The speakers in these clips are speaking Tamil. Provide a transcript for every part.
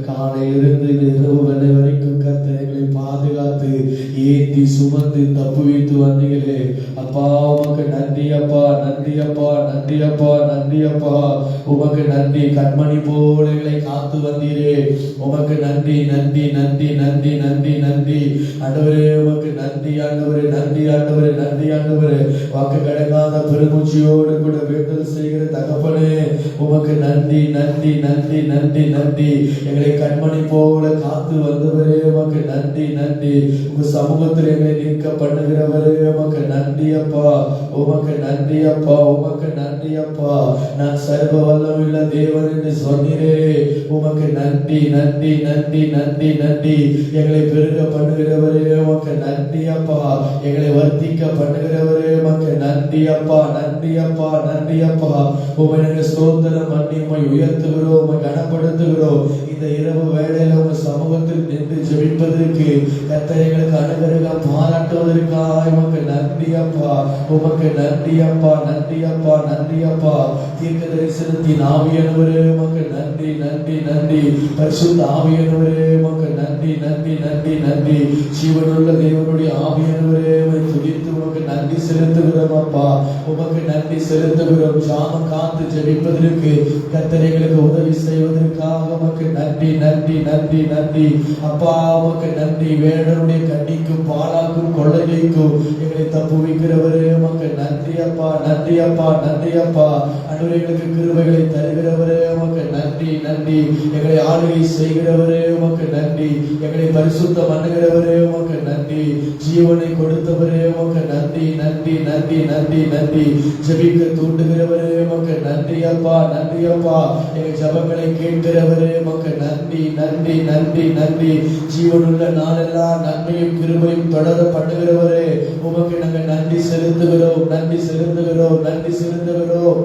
காலையிலிருந்து இரவு வேலை வரைக்கும் கர்த்தர் எங்களை பாதுகாத்து ஏந்தி சுமந்து தப்பு வைத்து வந்தீங்களே அப்பா, உமக்கு நன்றி அப்பா, நன்றி அப்பா, நன்றி அப்பா, நன்றி அப்பா, உமக்கு நன்றி. கண்மணி போல எங்களை காத்து வந்தீரே, உமக்கு நன்றி, நன்றி, நன்றி, நன்றி, நன்றி, நன்றி ஆண்டவரே, உமக்கு நன்றி ஆண்டவரே, நன்றி ஆண்டவரே, நன்றி ஆண்டவரே. வாக்கு கடங்காத பெருமூச்சியோடு கூட வேண்டுதல் செய்கிற தகப்பனே, உமக்கு நன்றி, நன்றி, நன்றி, நன்றி, நன்றி. எங்களை கண்மணி போல காத்து வந்தவரே, உமக்கு நன்றி, நன்றி. உங்க சமூகத்தில் எங்களை நிற்க பண்ணுகிறவரே, உமக்கு நன்றி அப்பா, உமக்கு நன்றி அப்பா, உமக்கு நன்றி அப்பா. நான் சர்வ வல்லமுள்ள தேவன் என்று சொன்னீரே, உமக்கு நன்றி, நன்றி, நன்றி, நன்றி, நன்றி. எங்களை பெருக பண்ணுகிறவரே, உமக்கு நன்றி அப்பா. எங்களை வர்த்திக்க பண்ணுகிறவரே, உமக்கு நன்றி அப்பா, நன்றி அப்பா, நன்றி அப்பா. உமை நாங்கள் ஸ்தோத்திரம் பண்ணி உமை உயர்த்துகிறோம், உமை கனப்படுத்துகிறோம். இந்த இரவு வேளையில உங்க சமூகத்தில் நின்று ஜெபிப்பதற்கு கர்த்தர் எங்களுக்கு அனுகிரகம் பாராட்டுவதற்காக உமக்கு நன்றி அப்பா, உமக்கு நன்றி அப்பா, நன்றி அப்பா, நன்றி அப்பா. தீர்க்க தரிசனத்தின் ஆவியானவரே, உமக்கு நன்றி, நன்றி, நன்றி. பரிசுத்த ஆவியானவரே, உமக்கு நன்றி, நன்றி, நன்றி, நன்றி. ஜீவனுள்ள தேவனுடைய ஆவியானவரே, துதித்து உமக்கு நன்றி செலுத்துகிறோம் அப்பா, உமக்கு நன்றி செலுத்துகிறோம். ஜாமம் காத்து ஜெபிப்பதற்கு கர்த்தர் எங்களுக்கு உதவி செய்வதற்காக உமக்கு நன்றி, நன்றி, நன்றி, நன்றி அப்பா, உமக்கு நன்றி. வேடனுடைய கண்ணிக்கும் பாலாக்கும் கொள்ளைக்கும் எங்களை தப்புவிக்கிறவரே, உமக்கு நன்றி அப்பா, நன்றி அப்பா, நன்றி அப்பா. அன்றைய எங்களுக்கு கிருபைகளை தருகிறவரே, உமக்கு நன்றி, நன்றி. எங்களை ஆளுகை செய்கிறவரே, உமக்கு நன்றி. எங்களை பரிசுத்தம் பண்ணுகிறவரே, உமக்கு நன்றி. ஜீவனை கொடுத்தவரே, உமக்கு நன்றி, நன்றி, நன்றி, நன்றி, நன்றி. ஜெபிக்க தூண்டுகிறவரே, உமக்கு நன்றி அப்பா, நன்றி அப்பா. எங்கள் ஜெபங்களை கேட்கிறவரே, உமக்கு நன்றி, நன்றி, நன்றி, நன்றி. ஜீவனுள்ள நாளெல்லாம் நன்மையும் கிருபையும் தொடர பண்ணுகிறவரே, உமக்கு நாங்கள் நன்றி செலுத்துகிறோம், நன்றி செலுத்துகிறோம், நன்றி செலுத்துகிறோம்.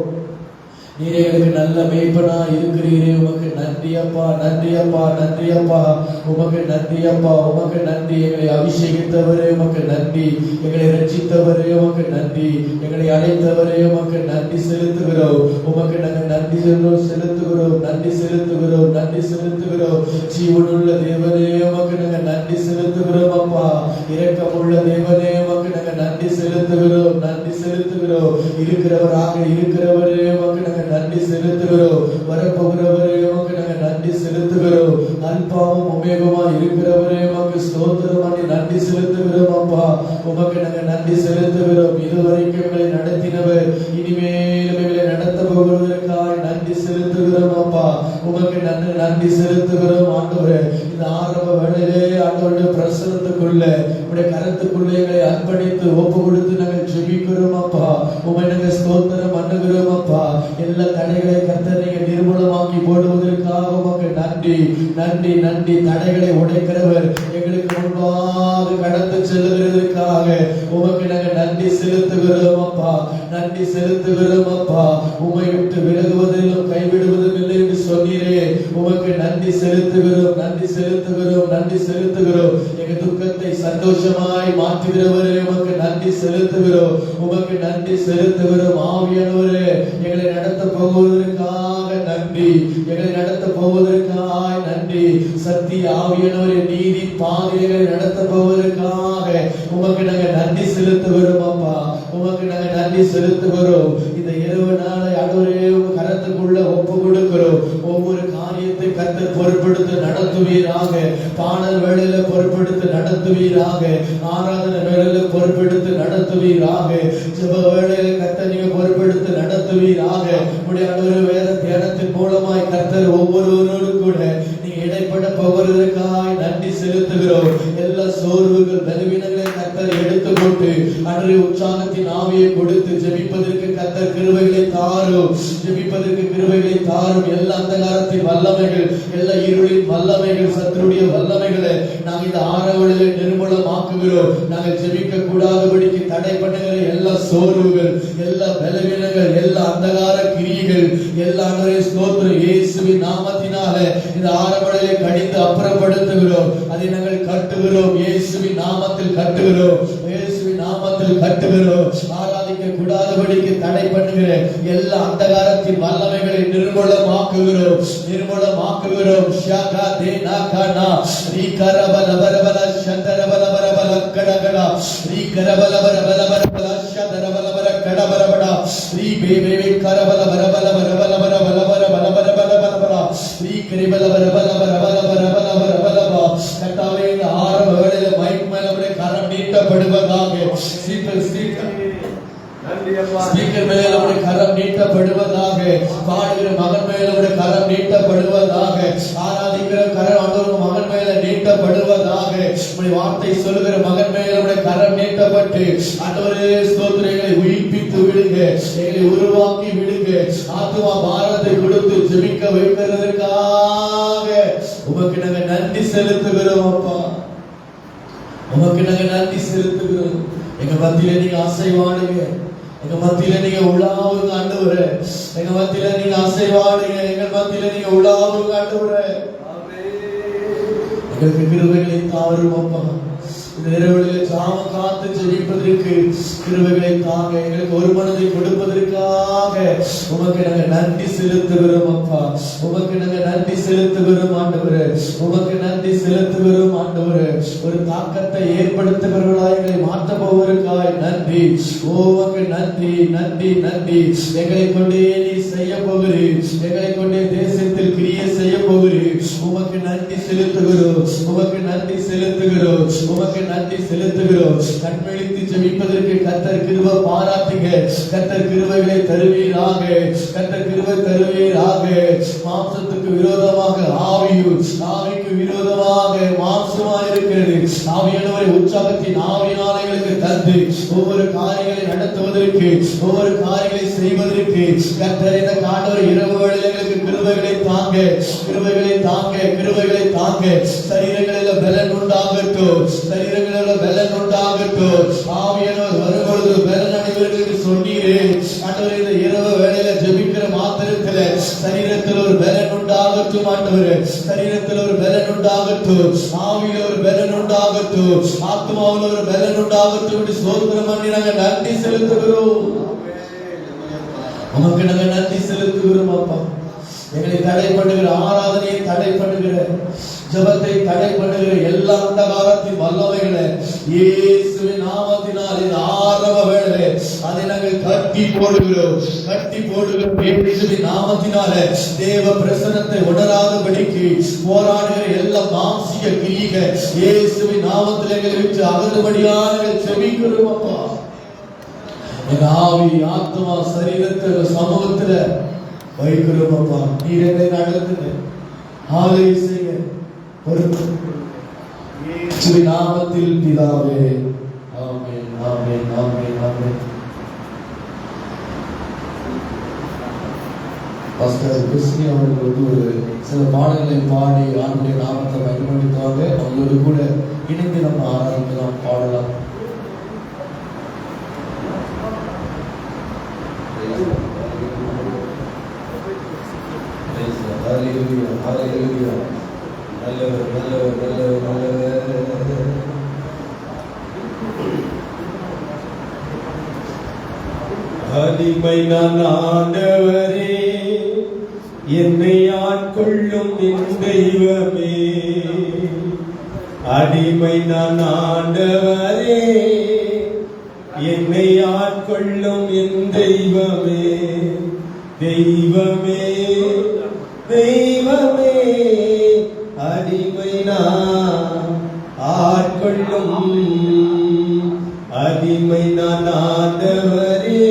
நீரே எங்களுக்கு நல்ல மேய்ப்பனா இருக்கிறீரே, உமக்கு நன்றி அப்பா, நன்றி அப்பா, நன்றி அப்பா, உமக்கு நன்றி அப்பா, உமக்கு நன்றி. எங்களை அபிஷேகித்தவரே, உமக்கு நன்றி. எங்களை ரட்சித்தவரே, உமக்கு நன்றி. எங்களை அழைத்தவரே, உமக்கு நன்றி செலுத்துகிறோம். உமக்கு நாங்கள் நன்றி செலுத்துகிறோம், நன்றி செலுத்துகிறோம், நன்றி செலுத்துகிறோம். ஜீவனுள்ள தேவனே, உமக்கு நாங்கள் நன்றி செலுத்துகிறோம் அப்பா. இரக்கமுள்ள தேவனே, உமக்கு நாங்கள் நன்றி செலுத்துகிறோம், நன்றி செலுத்துகிறோம். இருக்கிறவராக இருக்கிறவரே, உமக்கு நாங்கள் நன்றி செலுத்துகிறோம். வரப்போகிறவரே, உமக்கு நாங்கள் நன்றி செலுத்துகிறோம். அல்பாவும் ஒமேகமா இருக்கிறவரே, உமக்கு ஸ்தோத்திரம் பண்ணி நன்றி செலுத்துகிறோம் அப்பா. உமக்கு நாங்கள் நன்றி செலுத்துகிறோம். இதுவரைக்கும் எங்களை நடத்தினவர் இனிமேலும் எங்களை நடத்த போகிறதற்காக நன்றி செலுத்துகிறோம் அப்பா. உமக்கு நன்றி செலுத்துகிறோம் ஆண்டவரே. இந்த ஆரம்ப வேளையிலே ஆண்டவருடைய பிரசனத்துக்குள்ள உடைய கரத்துக்குள்ளே எங்களை அர்ப்பணித்து ஒப்பு கொடுத்து நாங்கள் ஜெபிக்கிறோம் அப்பா. உமை நாங்கள் ஸ்தோத்திரம் பண்ணுகிறோம் அப்பா. எல்லா தடைகளை கர்த்தர் நீங்க நிர்மூலமாக்கி போடுவதற்காக உமக்கு நன்றி, நன்றி, நன்றி. தடைகளை உடைக்கிறவர் எங்களுக்கு முன்பாக கடந்து செல்லுகிறதற்காக உமக்கு நாங்கள் நன்றி செலுத்துகிறோம் அப்பா, நன்றி செலுத்துகிறோம் அப்பா. உமை விட்டு விலகுவதிலும் கைவிடுவதும் இல்லை என்று சொன்னீரே, உமக்கு நன்றி செலுத்துகிறோம், நன்றி செலுத்துகிறோம், நன்றி செலுத்துகிறோம். எங்க துக்கத்தை சந்தோஷமாய் மாற்றுகிறவரே, உமக்கு நன்றி செலுத்துகிறோம், உமக்கு நன்றி செலுத்துகிறோம். ஆவியானவரே, எங்களை நடத்த போவதற்காக நன்றி, எங்களை நடத்த போவதற்காக நன்றி. சத்திய ஆவியானவரே, நீதி பாதைகளை நடத்த போவதற்காக உமக்கு நாங்கள் நன்றி செலுத்துகிறோம் அப்பா, உமக்கு நாங்கள் நன்றி செலுத்துகிறோம். இந்த இரவு நாளை ஆண்டவரே உங்க கரத்துக்குள்ள ஒப்பு கொடுக்கிறோம். ஒவ்வொரு காரியத்தை கர்த்தர் பொறுப்படுத்தி நடத்துவீராக. பாடல் வேளையில பொறுப்படுத்தி நடத்துவீராக. ஆராதனை வேளையில பொறுப்படுத்தி நடத்துவீராக. ஜெப வேளையில கர்த்தர் நீங்க பொறுப்படுத்தி நடத்துவீராக. உடைய வேத தியானத்தின் மூலமாய் கர்த்தர் ஒவ்வொருவரோடு கூட நீங்க இடைப்பட போவதற்காக நன்றி செலுத்துகிறோம். எல்லா சோர்வுகள் பலவீனங்களை கர்த்தர் எடுத்துக்கொண்டு அன்றைய உற்சாகத்தின் ஆவியை கொடுத்து ஜெபிப்பதற்கு கர்த்தர் கிருபைகளை தாரும், ஜெபிப்பதற்கு கிருபைகளை தாரும். எல்லா அந்தகாரத்தின் வல்லமைகள், எல்லா இருளின் வல்லமைகள், சத்துருடைய வல்லமைகளை நாங்கள் இந்த ஆரவழியை நிர்மூலமாக்குகிறோம். நாங்கள் ஜெபிக்க கூடாதபடிக்கு தடை பண்ணுகிற எல்லா சோர்வுகள், எல்லா பலவீனங்கள், எல்லா அந்தகார கிரியைகள் எல்லா ஸ்தோத்திரம் இயேசுவின் நாமத்தினால இந்த ஆரவழியை கடிந்து அப்புறப்படுத்துகிறோம். அதை நாங்கள் கட்டுகிறோம், இயேசுவின் நாமத்தில் கட்டுகிறோம், இயேசுவின் நாமத்தில் கட்டுகிறோம். ஆராதிக்க கூடாதபடிக்கு தடை பண்ணுகிற எல்லா அந்தகாரத்தின் வல்லமைகளை நிர்மூலமாக்குகிறோம். ஷாகா தே நாகானா ரீ கரபல பரபல சந்தரபல பரபல கடகடா ரீ கரபல பரபல பரபல சந்தரபல பர கடபரபடா ரீ பேபே கரபல பரபல பரபல பரபல பரபல பரபல பரபல ரீ கரிபல பரபல பரபல பரபல பரபல கர்த்தாவே இந்த ஆரம்ப வேளையில மைக் மேல அப்படியே கரம் நீட்டப்படுவதாக ஸ்பீக்கர் மேல நம்முடைய கரம் நீட்டப்படுவதாக, பாடுகிற மகன் மேல நம்முடைய கரம் நீட்டப்படுவதாக, ஆராதிக்கிற கரம் ஆண்டவர் மகன் மேல நீட்டப்படுவதாக, நம்முடைய வார்த்தை சொல்லுகிற மகன் மேல நம்முடைய கரம் நீட்டப்பட்டு ஆண்டவரே ஸ்தோத்திரங்களை உயிர்ப்பித்து விடுங்க, எங்களை உருவாக்கி விடுங்க, ஆத்துமா பாரத்தை கொடுத்து ஜெபிக்க வைக்கிறதற்காக உமக்கு நாங்க நன்றி செலுத்துகிறோம். அப்பா உமக்கு நாங்க நன்றி செலுத்துகிறோம். எங்க மத்தியில நீங்க அசைவாடுங்க, எங்க மத்தியில நீங்க உலாவுங்க ஆண்டவரே, எங்க மத்தியில நீங்க அசைவாடுங்க, எங்க மத்தியில நீங்க உலாவுங்க ஆண்டவரே. எங்களுக்கு கிருபைகளை தாரும் அப்பா. இந்த இரவுகளிலே ஜாம காத்து ஜெபிப்பதற்கு கிருபைகளை தாங்க, எங்களுக்கு ஒரு மனதை கொடுப்பதற்காக உமக்கு நாங்க நன்றி செலுத்துகிறோம் அப்பா. உமக்கு நாங்க நன்றி செலுத்துகிறோம் ஆண்டவரே, உமக்கு நன்றி செலுத்துகிறோம் ஆண்டவரே. ஒரு தாக்கத்தை ஏற்படுத்துகிறவர்களாய் எங்களை மாற்ற போவதற்காய் நன்றி. உமக்கு நன்றி நன்றி நன்றி. எங்களை கொண்டே நீ செய்ய போகிறீர், எங்களை கொண்டே தேசத்தில் கிரியை செய்ய போகிறீர். உமக்கு நன்றி செலுத்துகிறோம், உமக்கு நன்றி செலுத்துகிறோம், உமக்கு நன்றி செலுத்துகிறோம். கண்விழித்து ஜெபிப்பதற்கு கர்த்தர் கிருபை பாராட்டுங்க, கர்த்தர் கிருபைகளை தருவீராக, கர்த்தர் கிருபை தருவீராக. மாம்சத்துக்கு விரோதமாக ஆவியும், ஆவிக்கு விரோதமாக மாம்சமாய் இருக்கிறது. ஆவியானவரை உற்சாகத்தின் ஆவியானவர்களுக்கு தந்து ஒவ்வொரு காரியங்களை நடத்துவதற்கு, ஒவ்வொரு காரியங்களை செய்வதற்கு கர்த்தர் இந்த காணொரு இரவு வேளைகளுக்கு கிருபைகளை தாங்க, கிருபைகளை தாங்க, கிருபைகளை தாங்க. சரீரங்களில் பலன் உண்டாகட்டும், சரீரங்களில் பலன் உண்டாகட்டும். ஆவியானவர் வரும்பொழுது பலன் அடைவதற்கு சொன்னீரே ஆண்டவரே. இந்த இரவு வேளையில ஜெபிக்கிற மாத்திரத்துல சரீரத்தில் ஒரு பலன் உண்டாகட்டும் ஆண்டவரே, சரீரத்தில் ஒரு பலன் உண்டாகட்டும், ஆவியில ஒரு பலன் உண்டாகட்டும், ஆத்மாவில் ஒரு பலன் உண்டாகட்டும். ஸ்தோத்திரம் பண்ணி நாங்க நன்றி செலுத்துகிறோம். உமக்கு நாங்க நன்றி செலுத்துகிறோம் அப்பா. எங்களை தடை பண்ணுகிற ஆராதனையை தடை பண்ணுகிற, ஜெபத்தை தடை பண்ணுகிற எல்லா அந்தகாரத்தின் வல்லமைகளை இயேசுவின் நாமத்தினால் இந்த ஆரம்ப வேளையிலே அதை நாங்கள் கட்டி போடுகிறோம், கட்டி போடுகிறோம். இயேசுவின் நாமத்தினால தேவ பிரசன்னத்தை உணராதபடிக்கு போராடுகிற எல்லா மாம்சிக கிரியைகள் இயேசுவின் நாமத்தில் எங்களை விட்டு அகதுபடியாக செபிக்கிறோம் அப்பா. எங்க ஆவி, ஆத்மா, சரீரத்தை சமூகத்துல வைக்கிறோம் அப்பா. நீர் எங்களை நடத்துங்க, ஆலய செய்ய இயேசுவின் நாமத்தில் பிதாவே, ஆமென், ஆமென், ஆமென், ஆமென். பாஸ்டர் கிறிஸ்டி அவர்கள் ஒரு சில பாடல்களை பாடி ஆண்டுடைய நாமத்தை மகிமைப்படுத்துவாங்க. அவங்களோடு கூட இணைந்து நம்ம ஆராதிக்கலாம், பாடலாம். ஹல்லேலூயா, ஹல்லேலூயா. நல்லவர், நல்லவர், நல்லவர், நல்லவர். அடிமை நான் ஆண்டவரே, என்னை ஆட்கொள்ளும் என் தெய்வமே. அடிமை நான் ஆண்டவரே, என்னை ஆட்கொள்ளும் என் தெய்வமே. தெய்வமே, தெய்வமே, அடிமை நான் ஆட்கொள்ளும், அடிமை நான் ஆண்டவரே,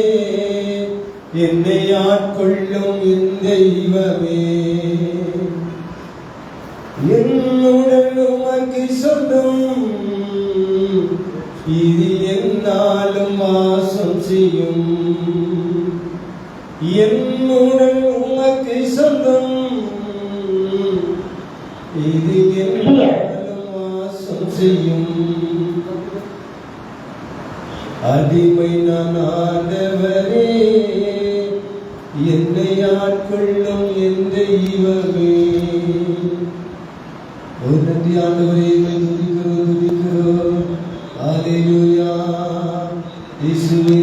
என்னை ஆட்கொள்ளும் என் தெய்வமே. என்னுடன் உமக்கு சொந்தம், இது என்னாலும் வாசம் செய்யும். என்னுடன் உமக்கு சொந்தம், இது என்னாலும் வாசம் செய்யும். அடிமை நான் ஆண்டவரே, என்னை ஆட்கொள்ளும் என் தெய்வமே. ஒரு நன்றி ஆண்டவரே, துதிக்கிறோம், துதிக்கிறோம். ஹல்லேலூயா. இயேசுவே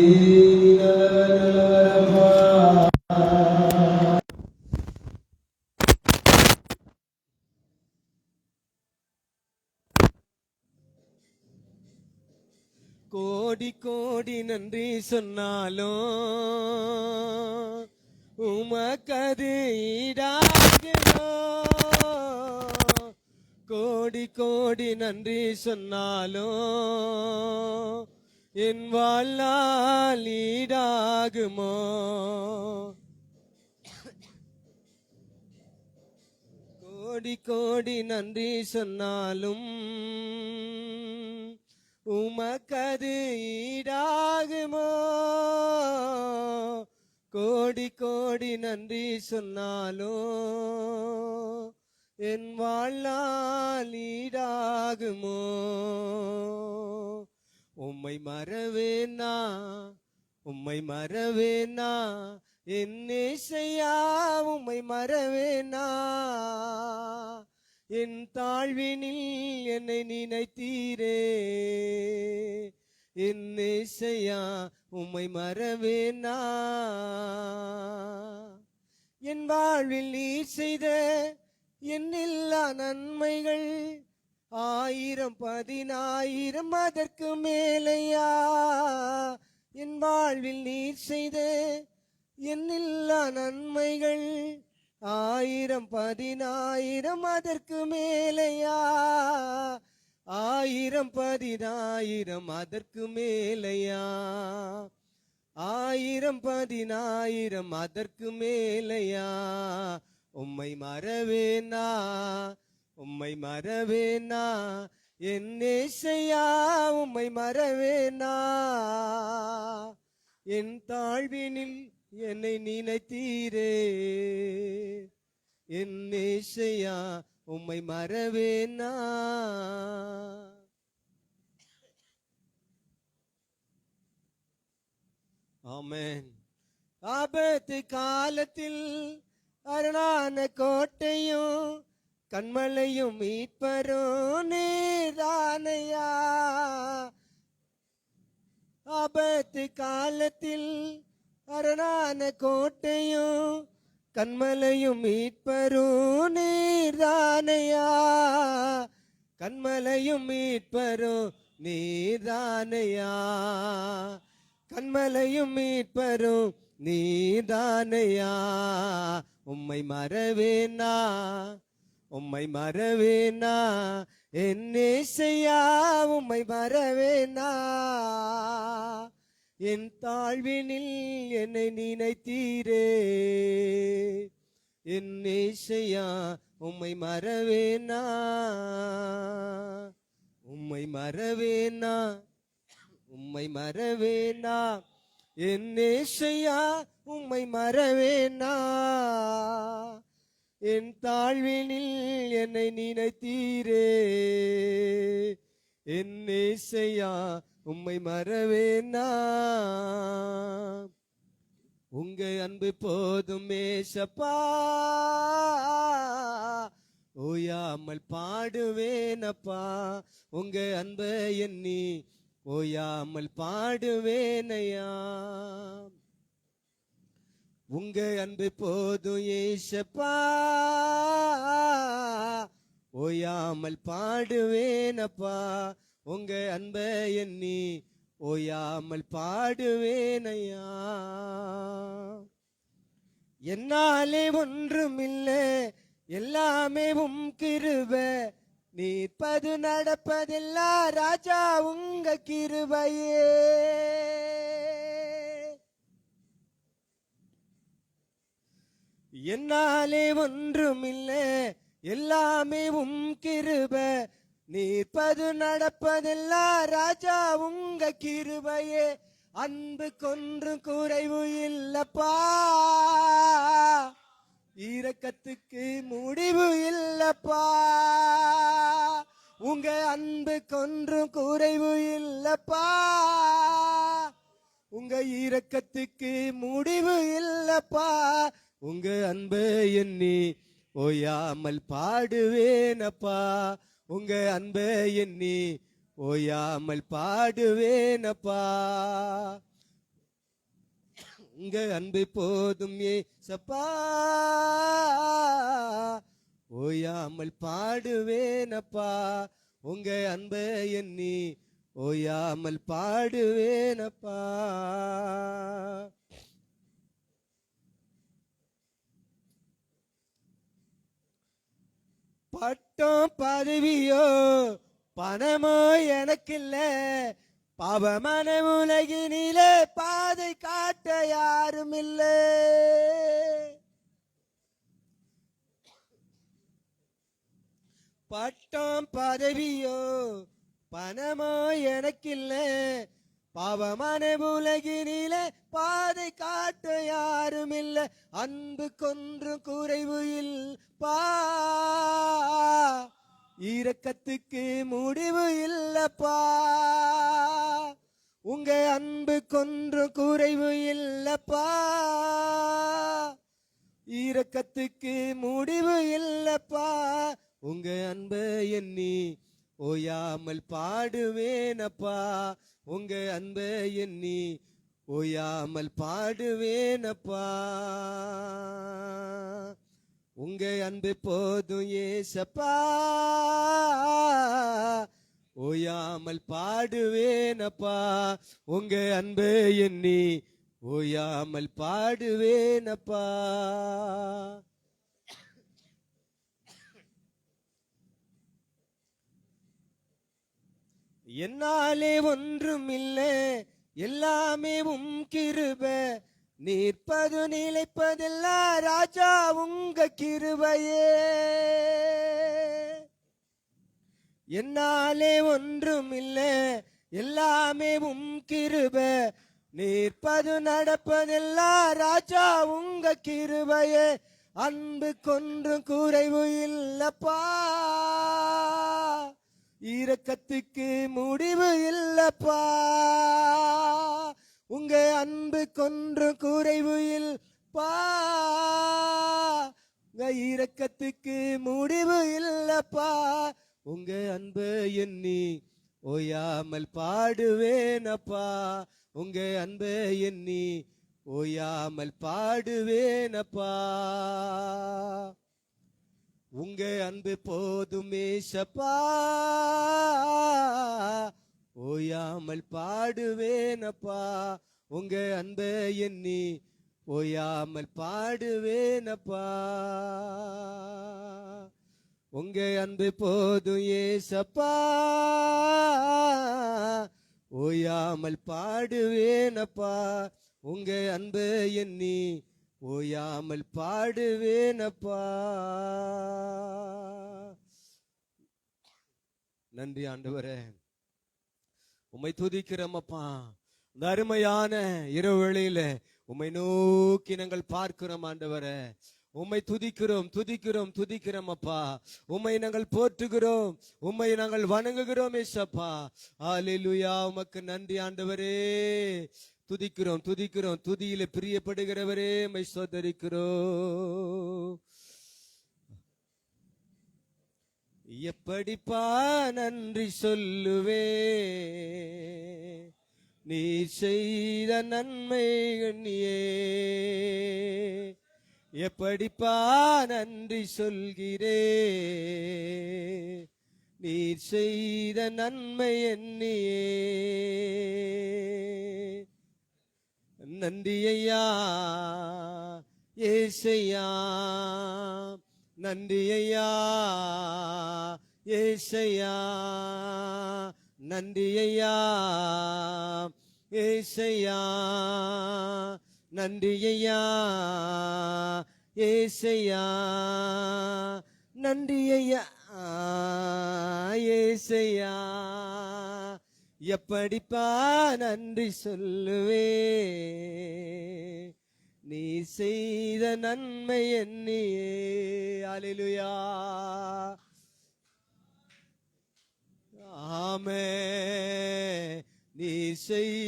கோடி கோடி நன்றி சொன்னாலும் உமக்கது ஈடாகுமோ? கோடி கோடி நன்றி சொன்னாலும் என் வாழ்நாள் ஈடாகுமோ? கோடி கோடி நன்றி சொன்னாலும் உமக்கது ஈடாகுமோ? கோடி கோடி நன்றி சொன்னாலும் என் வாழ்நாள் ஈடாகுமோ? உம்மை மறவேனா, உம்மை மறவேனா, என் இயேசையா உம்மை மறவேனா? என் தாழ்வினில் என்னை நினைத்தீரே, என் இயேசையா உம்மை மறவேனா? என் வாழ்வில் நீர் செய்த எண்ணில்லா நன்மைகள் 1000 10,000 அதற்கு மேலையா? என் வாழ்வில் நீர் செய்த எண்ணில்லா நன்மைகள் 1000 10,000 அதற்கு மேலையா? 1000 10,000 அதற்கு மேலையா? 1000 10,000 அதற்கு மேலையா? உம்மை மறவேனா, உம்மை மறவேனா, என் இயேசையா உம்மை மறவேனா? என் தாழ்வினில் என்னை நினைத்தீரே, என் இயேசையா உம்மை மறவேனா? ஆமென். ஆபத்து காலத்தில் அரணான கோட்டையும் கண்மலையும் மீட்பரும் நீர்தானையா? ஆபத்து காலத்தில் அரணான கோட்டையும் கண்மலையும் மீட்பரும் நீர்தானையா? கண்மலையும் மீட்பரும் நீர்தானையா? கண்மலையும் மீட்பரும் நீர்தானையா? உம்மை மறவேனா, உம்மை மறவேனா, என் இயேசையா உம்மை மறவேனா? என் தாழ்வினில் என்னை நினைத்தீரே, என் இயேசையா உம்மை மறவேனா? உம்மை மறவேனா, உம்மை மறவேனா, என் இயேசையா உம்மை மறவேனா? என் தாழ்வினில் என்னை நினைத்தீரே, என் இயேசையா உம்மை மறவேனா? உங்க அன்பு போதும் ஏசப்பா, ஓயாமல் பாடுவேனப்பா. உங்க அன்பை எண்ணி ஓயாமல் பாடுவேனையா. உங்க அன்பு போதும் ஏசப்பா, ஓயாமல் பாடுவேனப்பா. உங்க அன்பை எண்ணி ஓயாமல் பாடுவேனையா. என்னாலே ஒன்றுமில்லை, எல்லாமே உம் கிருபை. நீர்ப்பது நடப்பதெல்லாம் ராஜா உங்க கிருபையே. என்னாலே ஒன்றுமில்லை, எல்லாமே உம் கிருபை. நீர்ப்பது நடப்பதெல்லாம் ராஜா உங்க கிருபையே. அன்பு கொன்றும் குறைவு இல்லப்பா, இரக்கத்துக்கு முடிவு இல்லப்பா. உங்க அன்பு கொன்றும் குறைவு இல்லப்பா, உங்க இரக்கத்துக்கு முடிவு இல்லப்பா. உங்க அன்பை எண்ணி ஓயாமல் பாடுவேனப்பா. உங்க அன்பை எண்ணி ஓயாமல் பாடுவேனப்பா. உங்க அன்பு போதும் ஏசப்பா, ஓயாமல் பாடுவேனப்பா. உங்க அன்பை எண்ணி ஓயாமல் பாடுவேனப்பா. பட்டம் பதவியோ பணமோ எனக்கில்ல, பாவமான உலகினிலே பாதை காட்ட யாரும் இல்லை. பட்டம் பதவியோ பணமோ எனக்கில்ல, பாவமான உலகினிலே பாதை காட்ட யாரும் இல்லை. அன்பு கொன்று குறைவு இல்லப்பா, இரக்கத்துக்கு முடிவு இல்லப்பா. உங்க அன்பு கொன்று குறைவு இல்லப்பா, இரக்கத்துக்கு முடிவு இல்லப்பா. உங்க அன்பை எண்ணி ஓயாமல் பாடுவேனப்பா. உங்க அன்பை எண்ணி ஓயாமல் பாடுவேனப்பா. உங்க அன்பு போதும் ஏசப்பா, ஓயாமல் பாடுவேனப்பா. உங்க அன்பை எண்ணி ஓயாமல் பாடுவேனப்பா. என்னாலே ஒன்றும் இல்லை, எல்லாமே உம் கிருபை. நிற்பது நிலைப்பதெல்லாம் ராஜா உங்க கிருபையே. என்னாலே ஒன்றும் இல்லை, எல்லாமே உம் கிருபை. நிற்பது நடப்பதெல்லாம் ராஜா உங்க கிருபையே. அன்பு கொன்று குறைவு இல்லப்பா, இரக்கத்துக்கு முடிவு இல்லப்பா. உங்க அன்பு கொன்று குறைவு இல்லப்பா, உங்க இரக்கத்துக்கு முடிவு இல்லப்பா. உங்க அன்பு எண்ணி ஓயாமல் பாடுவேனப்பா. உங்க அன்பு எண்ணி ஓயாமல் பாடுவேனப்பா. உங்க அன்பு போதுமே சப்பா, ஓயாமல் பாடுவேனப்பா. உங்க அன்பை எண்ணி ஓயாமல் பாடுவேனப்பா. உங்க அன்பு போதும் ஏசப்பா, ஓயாமல் பாடுவேனப்பா. உங்க அன்பை எண்ணி ஓயாமல் பாடுவேனப்பா. நன்றி ஆண்டவரே, உம்மை துதிக்கிறோமப்பா. இந்த அருமையான இரவு வேளையில உம்மை நோக்கி நாங்கள் பார்க்கிறோம் ஆண்டவரே. உம்மை துதிக்கிறோம் துதிக்கிறோம் துதிக்கிறோம் அப்பா. உம்மை நாங்கள் போற்றுகிறோம், உம்மை நாங்கள் வணங்குகிறோம் ஏசப்பா. ஹல்லேலூயா, உமக்கு நன்றி ஆண்டவரே. துதிக்கிறோம் துதிக்கிறோம், துதியில பிரியப்படுகிறவரே உம்மை ஸ்தோத்திரிக்கிறோம். எப்படிப்பா நன்றி சொல்லுவே, நீ செய்த நன்மை எண்ணியே. எப்படிப்பா நன்றி சொல்கிறே, நீ செய்த நன்மை எண்ணியே. நன்றி ஐயா ஏசையா, நன்றி ஐயா ஏசையா, நன்றி ஐயா ஏசையா, நன்றி ஐயா ஏசையா, நன்றி ஐயா ஏசையா. எப்படிப்பா நன்றி சொல்லுவே, நீ செய்த நன்மை எண்ணியே. அல்லேலூயா, ஆமே. நீ செய்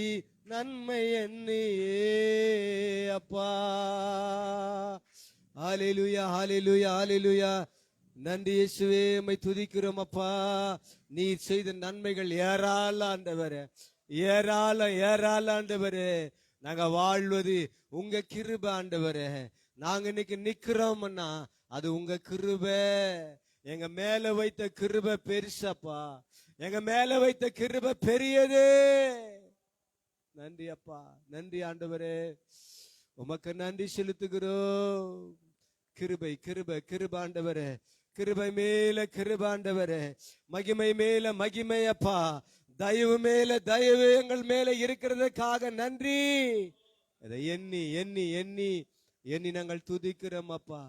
நன்மை எண்ணியே அப்பா. அல்லேலூயா அல்லேலூயா அல்லேலூயா. நன்றி இயேசுவே, உம்மை துதிக்கிறோம் அப்பா. நீ செய்த நன்மைகள் ஏராள ஆண்டவரே, ஏராள ஏராள ஆண்டவரே. நாங்க வாழ்வது உங்க கிருபை ஆண்டவரே. நாங்க இன்னைக்கு நிக்கிறோம்னா அது உங்க கிருபை. எங்க மேல வைத்த கிருபை பெருசப்பா. எங்க மேல வைத்த கிருபை பெரியது. நன்றி அப்பா, நன்றி ஆண்டவரே, உமக்கு நன்றி செலுத்துகிறோம். கிருபை கிருபை கிருபை ஆண்டவரே, கிருபை மேல கிருபை ஆண்டவரே, மகிமை மேல மகிமை அப்பா, தயவு மேல தயவு எங்கள் மேல இருக்கிறதுக்காக நன்றி. அதை எண்ணி எண்ணி எண்ணி எண்ணி நாங்கள் துதிக்கிறோம் அப்பா,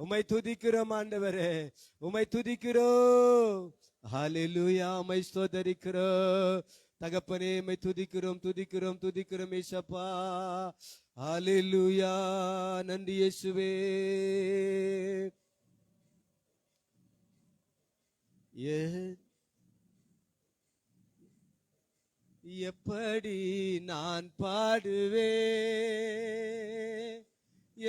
உம்மை துதிக்கிறோம் ஆண்டவரே, உம்மை துதிக்கிறோம். ஹல்லேலூயா, உம்மை ஸ்தோத்தரிக்கிறோம் தகப்பனே, உம்மை துதிக்கிறோம் துதிக்கிறோம் துதிக்கிறோம் ஏசப்பா. ஹல்லேலூயா, நன்றி இயேசுவே. எப்படி நான் பாடுவேன்,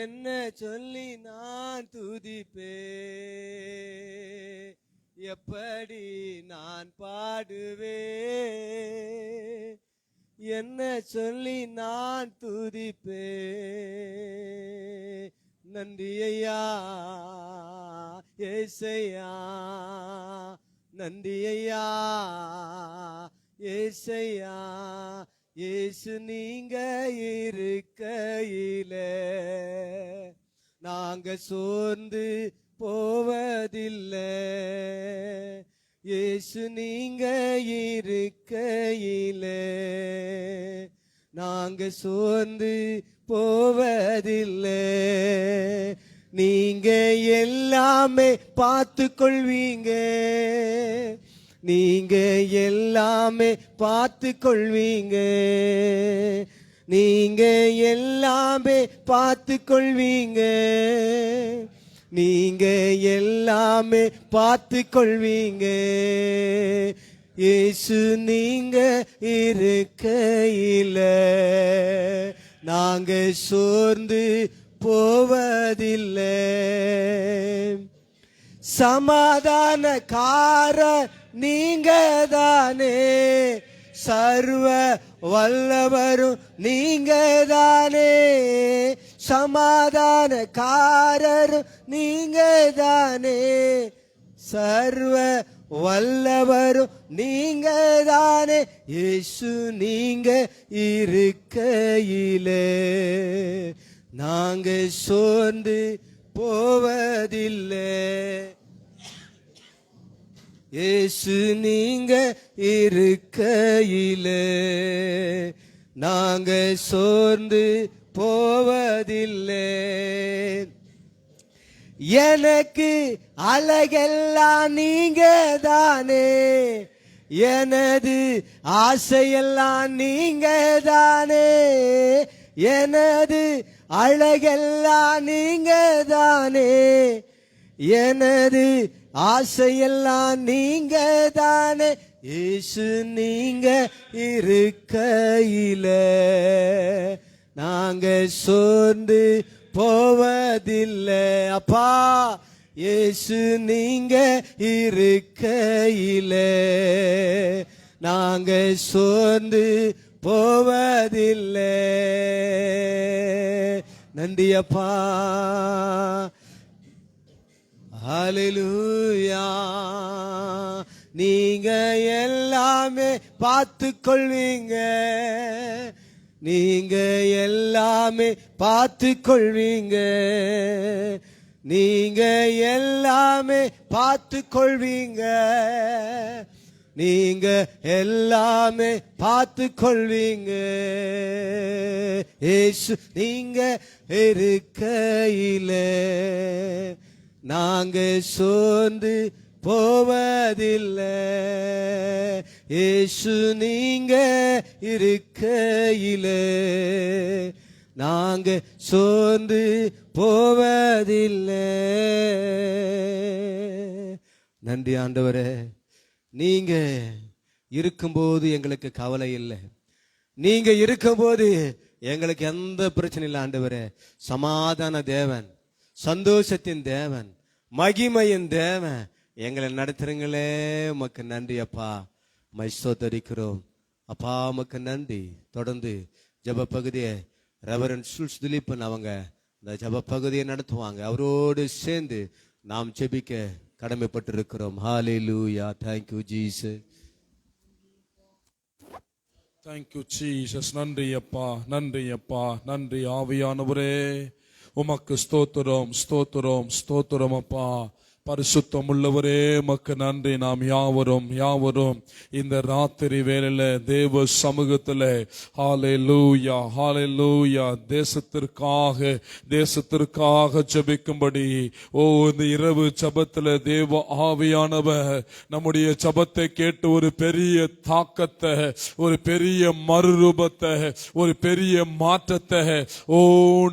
என்ன சொல்லி நான் துதிப்பேன், எப்படி நான் பாடுவேன், என்ன சொல்லி நான் துதிப்பேன். நன்றி ஐயா ஏசையா, நன்றி ஐயா ஏசையா. இயேசு நீங்க இருக்கையில நாங்க சோர்ந்து போவதில்லை. இயேசு நீங்க இருக்கையில நாங்க சோர்ந்து போவதில்லை. நீங்க எல்லாமே பார்த்து கொள்வீங்க, நீங்க எல்லாமே பார்த்து கொள்வீங்க, நீங்க எல்லாமே பார்த்து கொள்வீங்க, நீங்க எல்லாமே பார்த்து கொள்வீங்க. இயேசு நீங்க இருக்கையில நாங்க சோர்ந்து போவதில்லை. சமாதானக்கார நீங்க தானே, சர்வ வல்லவரும் நீங்க தானே, சமாதானக்காரரும் நீங்க தானே, சர்வ வல்லவரும் நீங்க தானே. இயேசு நீங்க இருக்கையிலே நாங்க சோர்ந்து போவதில்லை. இயேசு நீங்க இருக்கையிலே நாங்க சோர்ந்து போவதில்லை. எனக்கு அழகெல்லாம் நீங்க தானே, எனது ஆசையெல்லாம் நீங்க தானே, எனது அழகெல்லாம் நீங்க தானே, எனது ஆசையெல்லாம் நீங்க தானே. இயேசு நீங்க இருக்கையில நாங்க சோர்ந்து போவதில்லை. அப்பா இயேசு நீங்க இருக்கையில நாங்க சோர்ந்து போவதில்லை. நன்றி அப்பா. ஹல்லேலூயா. நீங்க எல்லாமே பார்த்து கொள்வீங்க, நீங்க எல்லாமே பார்த்து கொள்வீங்க, நீங்க எல்லாமே பார்த்து கொள்வீங்க, நீங்க எல்லாமே பார்த்து கொள்வீங்க. இயேசு நீங்க இருக்கையிலே நாங்க சோர்ந்து போவதில்லை. இயேசு நீங்க இருக்கையிலே நாங்க சோர்ந்து போவதில்லை. நன்றி ஆண்டவரே. நீங்க இருக்கும்போது எங்களுக்கு கவலை இல்லை, நீங்க இருக்கும்போது எங்களுக்கு எந்த பிரச்சனை இல்லை ஆண்டவரே. சமாதான தேவன், சந்தோஷத்தின் தேவன், மகிமையின் தேவன் எங்களை நடத்துறீங்களே. உமக்கு நன்றி அப்பா. ஸ்தோத்திரிக்கிறோம் அப்பா, உமக்கு நன்றி. தொடர்ந்து ஜெப பகுதியை ரெவரண்ட் சுல்ஸ் திலீபன் அவங்க இந்த ஜெப பகுதியை நடத்துவாங்க. அவரோடு சேர்ந்து நாம் ஜெபிக்க கடமைப்பட்டிருக்கிறோம். ஹல்லேலூயா. Thank you Jesus. Thank you Jesus. நன்றி அப்பா, நன்றி அப்பா, நன்றி ஆவியானவரே. உமக்கு ஸ்தோத்திரம், ஸ்தோத்திரம், ஸ்தோத்திரம் அப்பா. பரிசுத்தம் உள்ளவரே உமக்கு நன்றி. நாம் யாவரும் இந்த ராத்திரி வேளையில தேவ சமூகத்துல ஹல்லேலூயா, ஹல்லேலூயா, தேசத்திற்காக ஜெபிக்கும்படி இந்த இரவு ஜெபத்துல தேவ ஆவியானவர் நம்முடைய ஜெபத்தை கேட்டு ஒரு பெரிய தாக்கத்தை, ஒரு பெரிய மறுரூபத்தை, ஒரு பெரிய மாற்றத்தை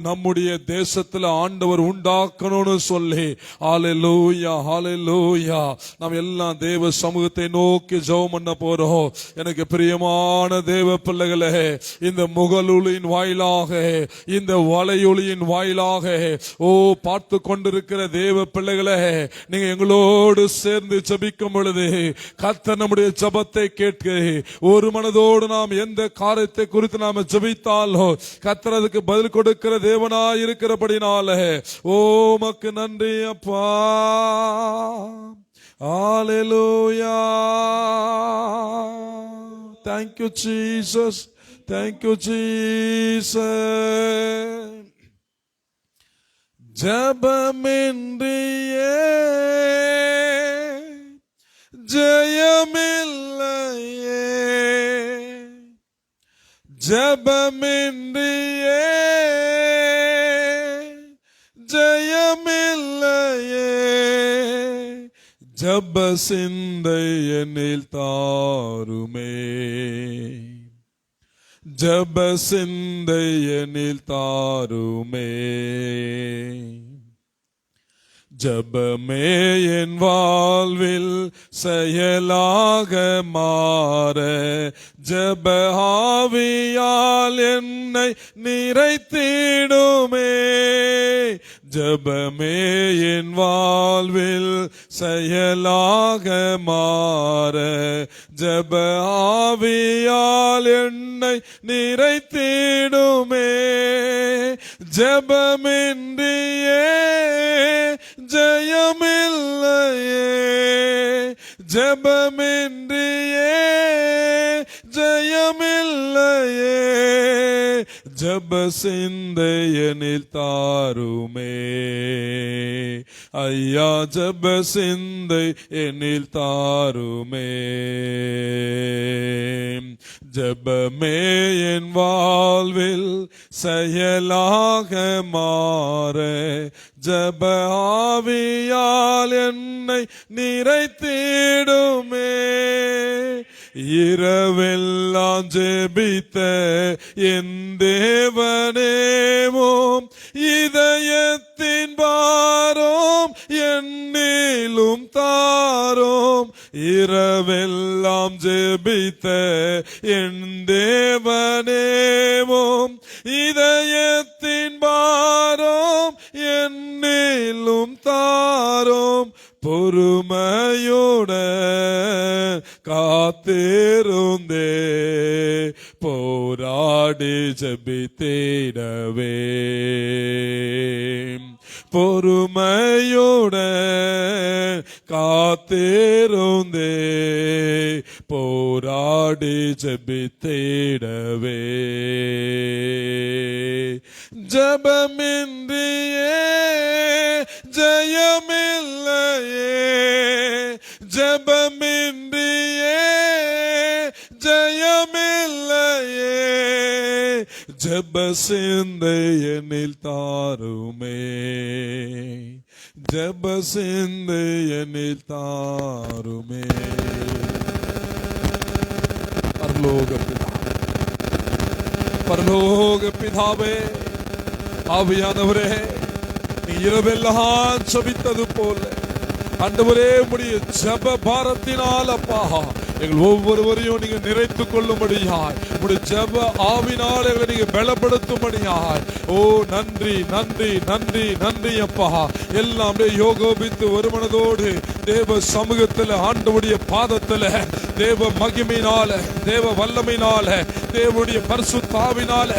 நம்முடைய தேசத்துல ஆண்டவர் உண்டாக்கணும்னு சொல்லி ஹல்லேலூயா, ஹல்லேலூயா. நாம் எல்லாம் தேவ சமூகத்தை நோக்கி ஜெபம் பண்ண போறோம். எனக்கு பிரியமான தேவ பிள்ளைகளே, இந்த முகலொளியின் வாயிலாக, இந்த வலையொலியின் வாயிலாக பார்த்து கொண்டிருக்கிற தேவ பிள்ளைகளே, நீங்க எங்களோடு சேர்ந்து ஜெபிக்கும் பொழுது கர்த்தர் நம்முடைய ஜெபத்தை கேட்க ஒரு மனதோடு நாம் எந்த காரியத்தை குறித்து நாம ஜெபித்தாலோ கர்த்தர் அதுக்கு பதில் கொடுக்கிற தேவனாய் இருக்கிறபடினாலே உமக்கு நன்றி அப்பா. Hallelujah. Thank you, Jesus. Thank you, Jesus. ஜெபமின்றியே ஜெயமில்லையே, ஜெபமின்றியே ஜெயமில்லையே, ஜெப சிந்தை என்னில் தாருமே, ஜெப சிந்தை என்னில் தாருமே, ஜெபமே என் வாழ்வில் செயலாக மாற, ஜெப ஆவியால் என்னை நிறைத்திடுமே, ஜெபமே என் வாழ்வில் செயலாக மாற, ஜெப ஆவியால் என்னை நிறைத்திடுமே, ஜெபமின்றியே ஜெயமில்லையே, ஜெபமின்றியே ஜெயமில்லையே, ஜெப சிந்தை என்னில் தாருமே, ஐயா ஜெப சிந்தை என்னில் தாருமே, ஜெபமே என் வாழ்வில் செயலாக மாற, ஜெப ஆவியால் என்னை நிறைத்திடுமே, இரவெல்லாம் ஜெபித்த என் தேவனேவோம், இதயத்தின் பாரோம் என்னிலும் தாரோம், இரவெல்லாம் ஜெபித்த என் தேவனேவோம், இதயத்தின் பாரோம் என்னிலும் தாரோம், பொறுமையுடன் காத்திருந்தே போராடி ஜெபித்திடவே, பொறுமையுடன் காத்திருந்தே போராடி ஜெபித்திடவே, ஜெபமின்றியே ஜெயமில்லையே, ஜெபமின்றியே ஜெயமில்லையே, ஜெப சிந்தை என்னில் தாருமே, ஜெப சிந்தை என்னில் தாருமே. பரலோக பிதாவே, ஆவியானவரே, நீ இரவெல்லாம் ஜெபித்தது போல ஆண்டவரே உம்முடைய ஜெப பாரத்தினால் அப்பா எங்கள் ஒவ்வொருவரையும் நீங்க நிறைத்துக் கொள்ளும்படியாய், உம்முடைய ஜெப ஆவினால் எங்களை நீங்க பலப்படுத்தும்படியாய், ஓ நன்றி நன்றி நன்றி நன்றி அப்பா. எல்லாம் யோகோபித்து ஒரு மனதோடு தேவ சமூகத்துல ஆண்டவருடைய பாதத்துல தேவ மகிமையினால, தேவ வல்லமையினால, தேவனுடைய பரிசுத்த ஆவியினால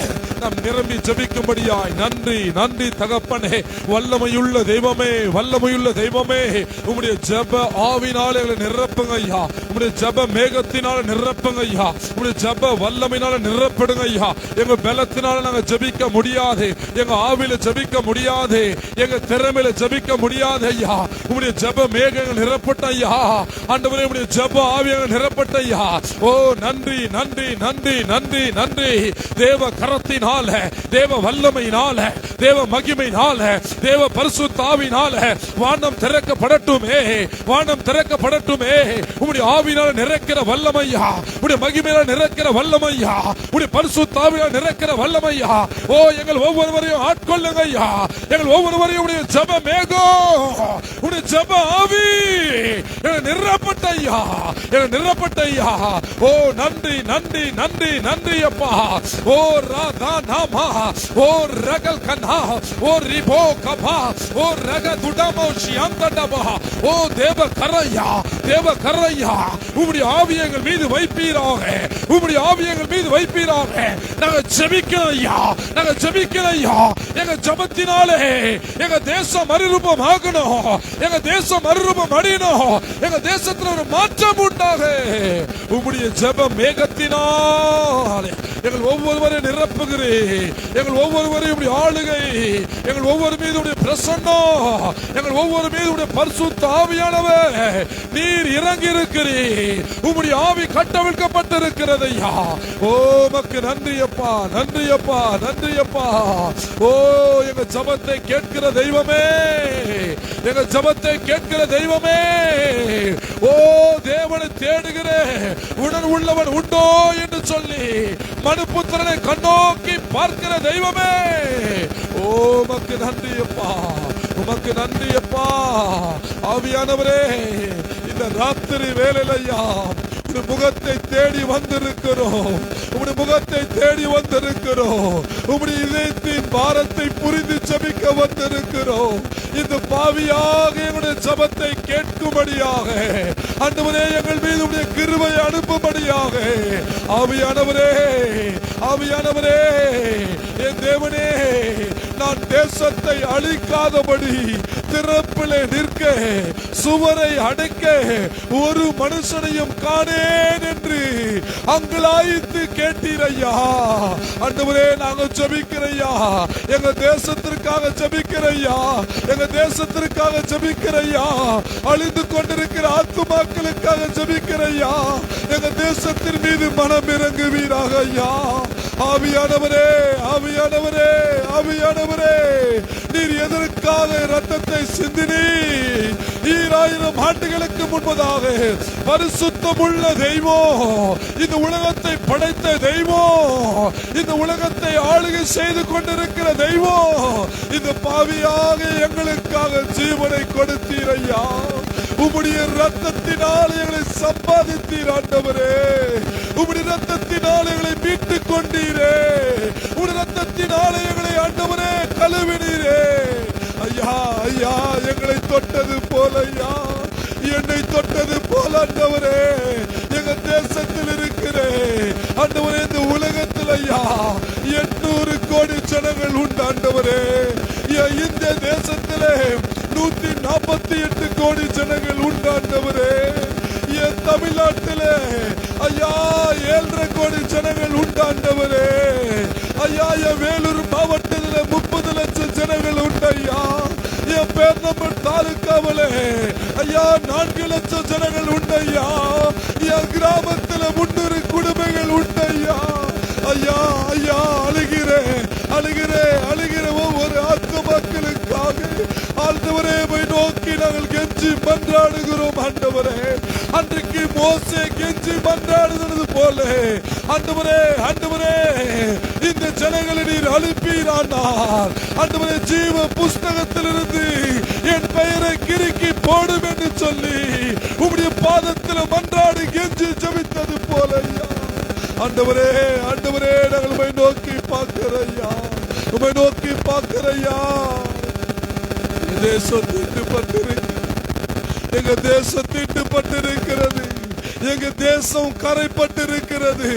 நாம் நிரம்பி ஜெபிக்கும்படியாய் நன்றி நன்றி தகப்பனே. வல்லமையுள்ள தெய்வமே, வல்லமையுள்ள தெய்வமே, உம்முடைய ஜெப ஆவியினால எங்களை நிரப்புங்க ஐயா. உம்முடைய ஜெப மேகத்தினால நிரப்புங்க ஐயா. உடைய ஜெப வல்லமையினால நிரப்படுங்க ஐயா. எங்க பலத்தினால நாங்க ஜெபிக்க முடியாது, எங்க ஆவியில ஜெபிக்க முடியாது, எங்க திறமையில ஜெபிக்க முடியாது ஐயா. உடைய ஜெப மேகங்கள் நிரப்பட்ட ஐயா. ஆண்டவரே உடைய ஜெப ஆவியங்கள் நிரப்பட்ட ஐயா. ஓ நன்றி நன்றி நன்றி நன்றி நன்றி. தேவ கரத்தினால, தேவ வல்லமையினால, தேவ மகிமையினால, தேவ பரிசுத்த ஆவியினால வானம் திறக்கப்படட்டுமே, வானம் திறக்கப்படட்டுமே. உம்முடைய ஆவியினால நிறைக்கிற வல்லமையா, உம்முடைய மகிமையினால நிறைக்கிற வல்லமையா, உம்முடைய பரிசுத்த ஆவியினால நிறைக்கிற வல்லமையா. ஓ எங்கள் ஒவ்வொருவரையும் ஆட்கொள்ளுங்க ஐயா. எங்கள் ஒவ்வொருவரையும் உம்முடைய ஜெப மேகம், உம்முடைய ஜெப ஆவி எங்கள் நிரப்பட்ட ஐயா, எங்கள் நிரப்பட்ட ஐயா. ஓ நன்றி நன்றி நன்றி நன்றி அப்பா. ஓ ராதா நாமா, ஓ ரகல் கனா, ஓ ரிபோ கபா, ஓ ரக துடமோ ஷியந்தடபா. ஓ தேவ கரையா, தேவ கரையா, உம்முடைய ஆவியை எங்கள் மீது வைப்பீராக, உம்முடைய ஆவியை எங்கள் மீது வைப்பீராக. நாங்கள் ஜெபிக்கிறோம் ஐயா, நாங்கள் ஜெபிக்கிறோம் ஐயா. எங்க ஜெபத்தினாலே எங்க தேசம் மறுரூபம் ஆகணும், எங்க தேசம் மறுரூபம் அடையணும், எங்க தேசத்துல ஒரு மாற்றம் உண்டாக. உம்முடைய ஜெப மேகத்தினாலே எங்கள் ஒவ்வொருவரையும் நிரப்புகிறேன். எங்கள் ஒவ்வொருவரையும் உம்முடைய ஆளுகை, எங்கள் ஒவ்வொரு மீது உம்முடைய பிரசன்னம், எங்கள் ஒவ்வொரு மீது உம்முடைய பரிசுத்த ஆவியானவர் நீர் இறங்கி இருக்கிறீர். உம்முடைய ஆவி கட்டவிழ்க்கப்பட்டிருக்கிறது ஐயா. ஓ மக்கு நன்றி அப்பா, நன்றி அப்பா, நன்றி அப்பா. ஓ எங்க ஜெபத்தை கேட்கிற தெய்வமே, எங்க ஜெபத்தை கேட்கிற தெய்வமே. ஓ தேவனை தேடுகிறேன், உடன் உள்ளவன் உண்டோ என்று சொல்லி மனுபுத்திரனை கண்ணோக்கி பார்க்கிற தெய்வமே. ஓ உமக்கு நன்றி அப்பா, உமக்கு நன்றி அப்பா. ஆவியானவரே இந்த ராத்திரி வேளையிலையா உடைய முகத்தை தேடி வந்திருக்கிறோம், உடைய முகத்தை தேடி வந்திருக்கிறோம், உடைய இதயத்தின் பாரத்தை புரிந்து ஜெபிக்க வந்திருக்கிறோம். இந்த பாவியாக எங்களுடைய ஜெபத்தை கேட்கும்படியாக ஆண்டவரே எங்கள் மீது உடைய கிருபை அனுப்பும்படியாக ஆவியானவரே, ஆவியானவரே என் தேவனே, நான் தேசத்தை அழிக்காதபடி திறப்பிலே நிற்க, சுவரை அடைக்க ஒரு மனுஷனையும் காணேன் என்று அங்கலாய்த்து கேட்டீரையா. ஆண்டவரே நாங்கள் ஜெபிக்கிறையா, எங்க தேசத்திற்காக ஜெபிக்கிறையா, எங்க தேசத்திற்காக ஜெபிக்கிறையா, அழிந்து கொண்டிருக்கிற ஆத்துமாக்களுக்காக ஜெபிக்கிறையா. எங்க தேசத்தின் மீது மனம் இறங்குவீராக ஐயா. ஆவியானவரே, ஆவியானவரே, ஆவியானவரே, நீர் எதற்காக ரத்தத்தை சிந்தினீ? 2000 ஆண்டுகளுக்கு முன்பதாக பரிசுத்தமுள்ள தெய்வம், இந்த உலகத்தை படைத்த தெய்வம், இந்த உலகத்தை ஆளுகை செய்து கொண்டிருக்கிற தெய்வம், இந்த பாவியாக எங்களுக்காக ஜீவனை கொடுத்தீர் ஐயா. உம்முடைய ரத்தத்தினால் எங்களை சம்பாதித்தீர் ஆண்டவரே. உம்முடைய ரத்தத்தினால் எங்களை மீட்டுக் கொண்டீரே. உம்முடைய ரத்தத்தினால் எங்களை ஆண்டவரே கழுவினீரே ஐயா. ஐயா எங்களை தொட்டது போல ஐயா, என்னை தொட்டது போல ஆண்டவரே எங்க தேசத்தில் இருக்கிற ஆண்டவரே, இந்த உலகத்தில் ஐயா 800 கோடி ஜனங்கள் உண்டு ஆண்டவரே. இந்த தேசத்திலே 148 கோடி ஜனங்கள் உண்டு ஆண்டவரே. என் தமிழ்நாட்டிலே ஐயா 7.5 கோடி ஜனங்கள் உண்டு ஆண்டவரே. ஐயா என் வேலூர் மாவட்டத்தில் 30 லட்சம் ஜனங்கள் உண்டு ஐயா. என் பேர்நம்பர் தாலுக்காவிலே ஐயா 4 லட்சம் ஜனங்கள் உண்டு ஐயா. என் கிராமத்தில் 300 குடும்பங்கள் உண்டு ஐயா. ஐயா ஐயா அழுகிறேன், அழுகிறேன், அழுகிறேன் ஒவ்வொரு ஆத்துமாக்களுக்காக ஆண்டவரே போய் நோக்கி நாங்கள் கெஞ்சி மன்றாடுகிறோம் ஆண்டவரே. அன்றைக்கு மோசே கெஞ்சி மன்றாடுகிறது போல ஆண்டவரே, ஆண்டவரே இந்த ஜனங்களை நீர் அனுப்பீரானார் ஆண்டவரே, ஜீவ புஸ்தகத்திலிருந்து என் பெயரை கிறுக்கி போடும் என்று சொல்லி உம்முடைய பாதத்தில் மன்றாடி கெஞ்சி ஜெபித்தது போல ஐயா. ஆண்டவரே, ஆண்டவரே நாங்கள் உம்மை நோக்கி பார்க்கிறையா, உம்மை நோக்கி பார்க்கிறையா. தேசம் தீட்டுப்பட்டிருக்கிறது, எங்க தேசம் தீட்டுப்பட்டிருக்கிறது, எங்க தேசம் கரைப்பட்டிருக்கிறது.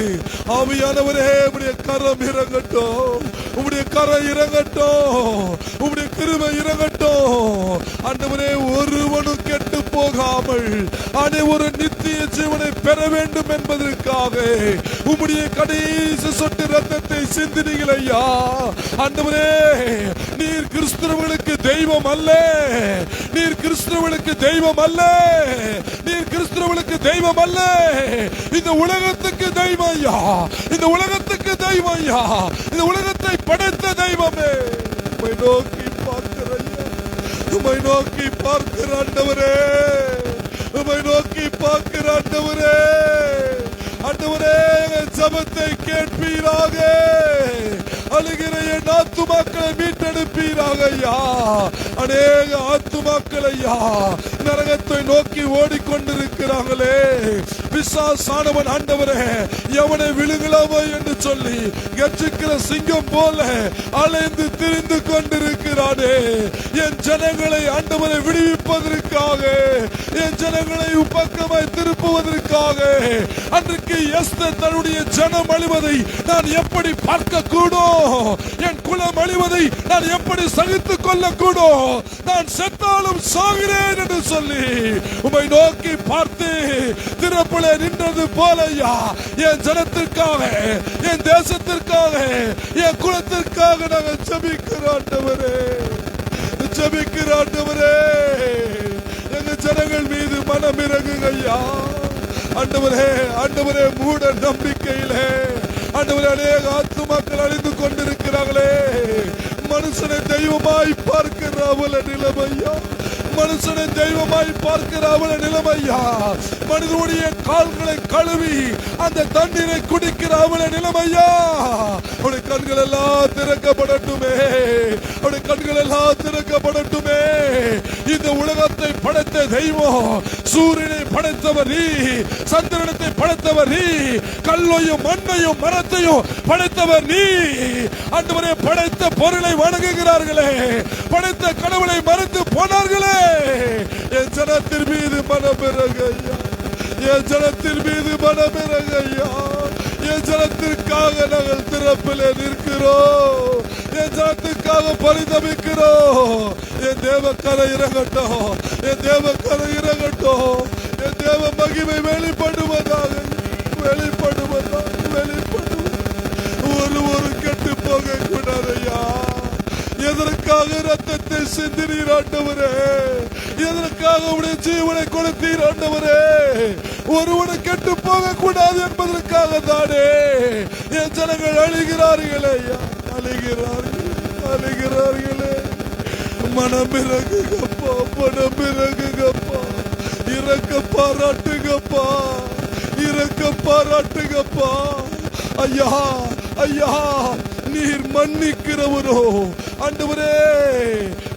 ஆவியானவரே உம்முடைய கரம் இறங்கட்டும், உம்முடைய கரம் இறங்கட்டும், உம்முடைய கிருபை இறங்கட்டும் ஆண்டவரே. ஒருவனும் கெட்டு போகாமல் ஒரு நித்திய ஜீவனை பெற வேண்டும் என்பதற்காக உம்முடைய கடைசி சொட்டு ரத்தத்தை சிந்தினீர்கள் ஐயா. ஆண்டவரே, நீர் கிறிஸ்தவர்களுக்கு தெய்வம் அல்ல, நீர் கிறிஸ்தவர்களுக்கு தெய்வம் அல்ல, நீர் கிறிஸ்தவர்களுக்கு தெய்வம் அல்ல, இந்த உலகத்துக்கு தெய்வம் ஐயா, இந்த உலகத்துக்கு தெய்வம் ஐயா, இந்த உலகத்தை படைத்த தெய்வமே. உம்மை நோக்கி பார்க்கிற ஐயா, உம்மை நோக்கி பார்க்கிற ஆண்டவரே, உம்மை நோக்கி பார்க்கிற ஆண்டவரே. ஆண்டவரே, ஜெபத்தை கேட்பீராக, அழுகிற என் ஆத்துமாக்களை மீட்டெடுப்பீராக ஐயா. அநேக ஆத்துமாக்கள் ஐயா நரகத்தை நோக்கி ஓடிக்கொண்டிருக்கிறாங்களே. பிசாசானவன் ஆண்டவரே எவனை விழுங்கலாமோ என்று சொல்லி கர்ஜிக்கிற சிங்கம் போல அலைந்து திரிந்து கொண்டிருக்கிறானே. என் ஜனங்களை ஆண்டவரை விடுவிப்பதற்காக, என் ஜனங்களை உப்பக்கமாய் திருப்புவதற்காக அன்றைக்கு எஸ்தர் தன்னுடைய ஜனம் அழிவதை நான் எப்படி பார்க்க கூடும்? என் குலம் அழிவதை நான் எப்படி சகித்துக் கொள்ள கூடும்? நான் செத்தாலும் சாகிறேன் என்று சொல்லி உம்மை நோக்கி பார்த்து திறப்புல நின்றது போலையா என் ஜனத்திற்காக, என் தேசத்திற்காக, என் குலத்திற்காக நாங்கள் ஜெபிக்கிறோம் ஆண்டவரே, ஜெபிக்கிறோம் ஆண்டவரே. எங்க ஜனங்கள் மீது மனம் இறங்குங்க ஐயா ஆண்டவரே. ஆண்டவரே, மூட நம்பிக்கையிலே ஆண்டவரே அநேக ஆத்துமாக்கள் அழிந்து கொண்டிருக்கிறார்களே. மனுஷனை தெய்வமாய் பார்க்கிற அவல நிலைமையா, மனுஷனை தெய்வமாய் பார்க்கிற அவல நிலைமையா, மனிதனுடைய கால்களை கழுவி அந்த தண்ணீரை குடிக்கிற அவல நிலைமையா. அவருடைய கண்கள் எல்லாம் திறக்கப்படட்டுமே, அவருடைய கண்கள் எல்லாம் திறக்கப்படட்டுமே. இந்த உலகத்தை படைத்த தெய்வம், சூரியனை படைத்தவர் நீ, சந்திரனத்தை படைத்தவர் நீ, கல்லையும் மண்ணையும் மரத்தையும் படைத்தவர் நீ. ஆண்டவரே, படைத்த பொருளை வணங்குகிறார்களே, படைத்த கடவுளை மறந்து போனார்களே. என் ஜனத்தின் மீது மனமிறங்கையா, என் ஜனத்தின் மீது மனமிறங்கையா. என் ஜனத்திற்காக நாங்கள் திறப்பிலே நிற்கிறோம், என் ஜனத்திற்காக பரிதபிக்கிறோம். என் தேவ கரை இறங்கட்டும், என் தேவ கரை இறங்கட்டும். என் தேவ மகிமை வெளிப்படுவதாக, வெளிப்படுவதாக, வெளிப்படுவதாக. ஒரு கெட்டு போக கூடாதையா. எதற்காக ரத்தத்தை சிந்தினீர் ஆண்டவரே? எதற்காக உடைய ஜீவனை கொடுத்தீர் ஆண்டவரே? ஒருவனை கெட்டு போக கூடாது என்பதற்காக தானே என் ஜனங்கள் அழுகிறார்களே ஐயா, அழுகிறார்கள், அழுகிறார்களே. மனமிறங்குங்கப்பா, மனமிறங்குங்கப்பா, இரக்க பாராட்டுங்கப்பா, இரக்க பாராட்டுங்கப்பா. ஐயா, ஐயா, நீர் மன்னிக்கிறவரோ ஆண்டவரே,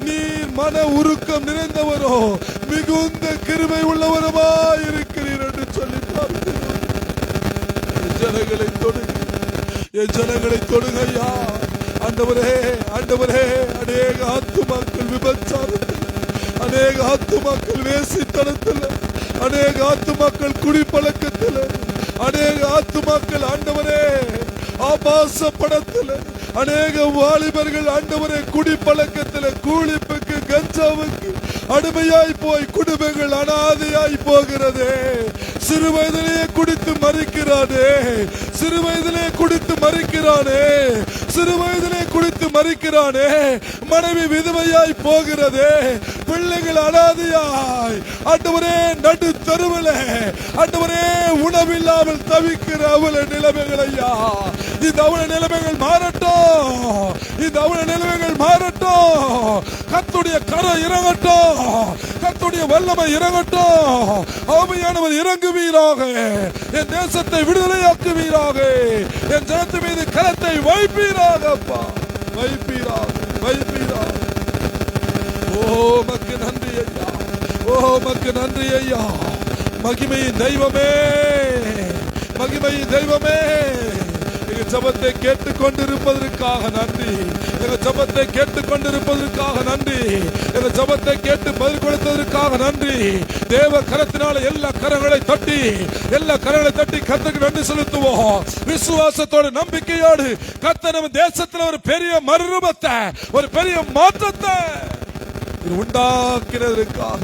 நீர் மன உருக்கம் நிறைந்தவரோ, மிகுந்த கிருபை உள்ளவரமா இருக்கிறீர் என்று சொல்லி பார்க்கிறோம். என் ஜனங்களை தொடுங்க, என் ஜனங்களை தொடுங்க ஐயா ஆண்டவரே, ஆண்டவரே. அநேக ஆத்துமாக்கள் விபச்சாரத்தில், அநேக ஆத்துமாக்கள் வேசித்தனத்தில், அநேக ஆத்துமாக்கள் குடிப்பழக்கத்தில், அநேக ஆத்துமாக்கள் ஆண்டவரே ஆபாச படத்தில், அநேக வாலிபர்கள் ஆண்டவரே குடிப்பழக்கத்தில், கூலிப்புக்கு, கஞ்சாவுக்கு அடிமையாய் போய் குடும்பங்கள் அனாதையாய் போகிறதே. சிறு வயதிலே குடித்து மறிக்கிறானே, சிறு வயதிலே குடித்து மறிக்கிறானே, சிறு வயதிலே குடித்து மறிக்கிறானே. மனைவி விதவையாய் போகிறதே, பிள்ளைகள் அனாதையாய் ஆண்டவரே நடு தெருவிலே ஆண்டவரே உணவில்லாமல் தவிக்கிற அவல நிலைமைகள் ஐயா. இந்த அவல நிலைமைகள் மாறட்டும், இந்த அவல நிலைமைகள் மாறட்டும். கர்த்தருடைய கரை இறங்கட்டும், கர்த்தருடைய வல்லமை இறங்கட்டும். ஆவியானவர் இறங்குவீராக, என் தேசத்தை விடுதலையாக்குவீராக, என் ஜனத்தின் மீது கரத்தை வைப்பீராக அப்பா, வைப்பீராக, வைப்பீராக. ஓ மக்கு நன்றி ஐயா, ஓ மக்கு நன்றி ஐயா. மகிமையின் தெய்வமே, மகிமையின் தெய்வமே, எங்க ஜெபத்தை கேட்டுக்கொண்டிருப்பதற்காக நன்றி. எங்க ஜெபத்தை கேட்டுக்கொண்டிருப்பதற்காக நன்றி. எங்க ஜெபத்தை கேட்டு பதில் கொடுத்ததற்காக நன்றி. தேவ கரத்தினால எல்லா கரங்களை தட்டி கர்த்தருக்கு நன்றி செலுத்துவோம். விசுவாசத்தோடு நம்பிக்கையோடு கர்த்தர் நம்ம தேசத்துல ஒரு பெரிய மறுரூபத்தை, ஒரு பெரிய மாற்றத்தை உண்டாக்கினதற்காக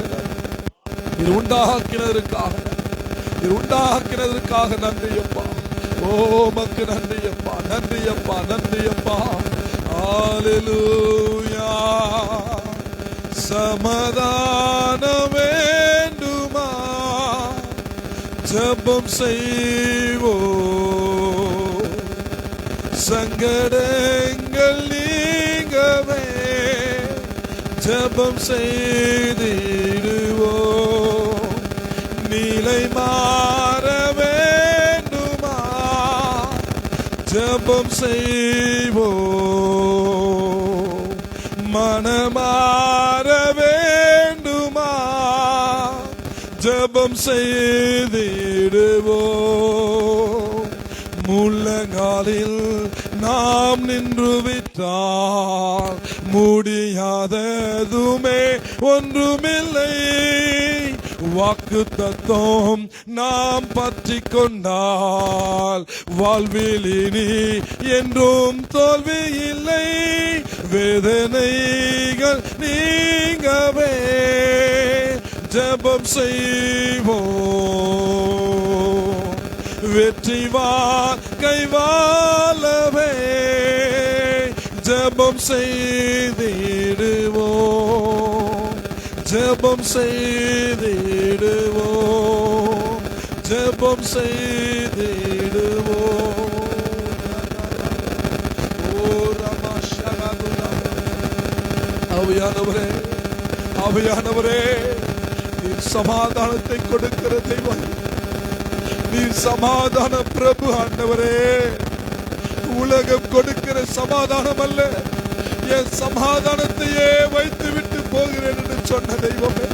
நன்றி அப்பா. ஓ மக்கு நன்றி அப்பா, நன்றி அப்பா, நன்றி அப்பா. ஹல்லேலூயா. சமாதானம் வேண்டுமா ஜெபம் செய்வோம், சங்கடங்கள் நீங்கவே ஜெபம் செய்திடுவோம். நிலை மாற வேண்டுமா ஜெபம் செய்வோம், மனமாற வேண்டுமா ஜெபம் செய்திடுவோம். முள்ளங்காலில் நாம் நின்று விட்டால் முடியாததுமே ஒன்றுமில்லை. வாக்கு தத்துவம் நாம் பற்றி கொண்டால் வாழ்வில் இனி என்றும் தோல்வி இல்லை. வேதனைகள் நீங்கவே ஜெபம் செய்வோம், வெற்றி வாழ்க்கை வாழவே ஜெபம் செய்திடுவோம், ஜெபம் செய்திடுவோம், ஜெபம் செய்திடுவோம். ஓ ரமஷகதுனா. ஆவியானவரே, ஆவியானவரே, நீர் சமாதானத்தை கொடுக்கிற தெய்வம், நீர் சமாதான பிரபு. ஆண்டவரே, உலகம் கொடுக்கிற சமாதானம் அல்ல, என் சமாதானத்தையே வைத்து விட்டு போகிறேன் என்று சொன்ன தெய்வமே.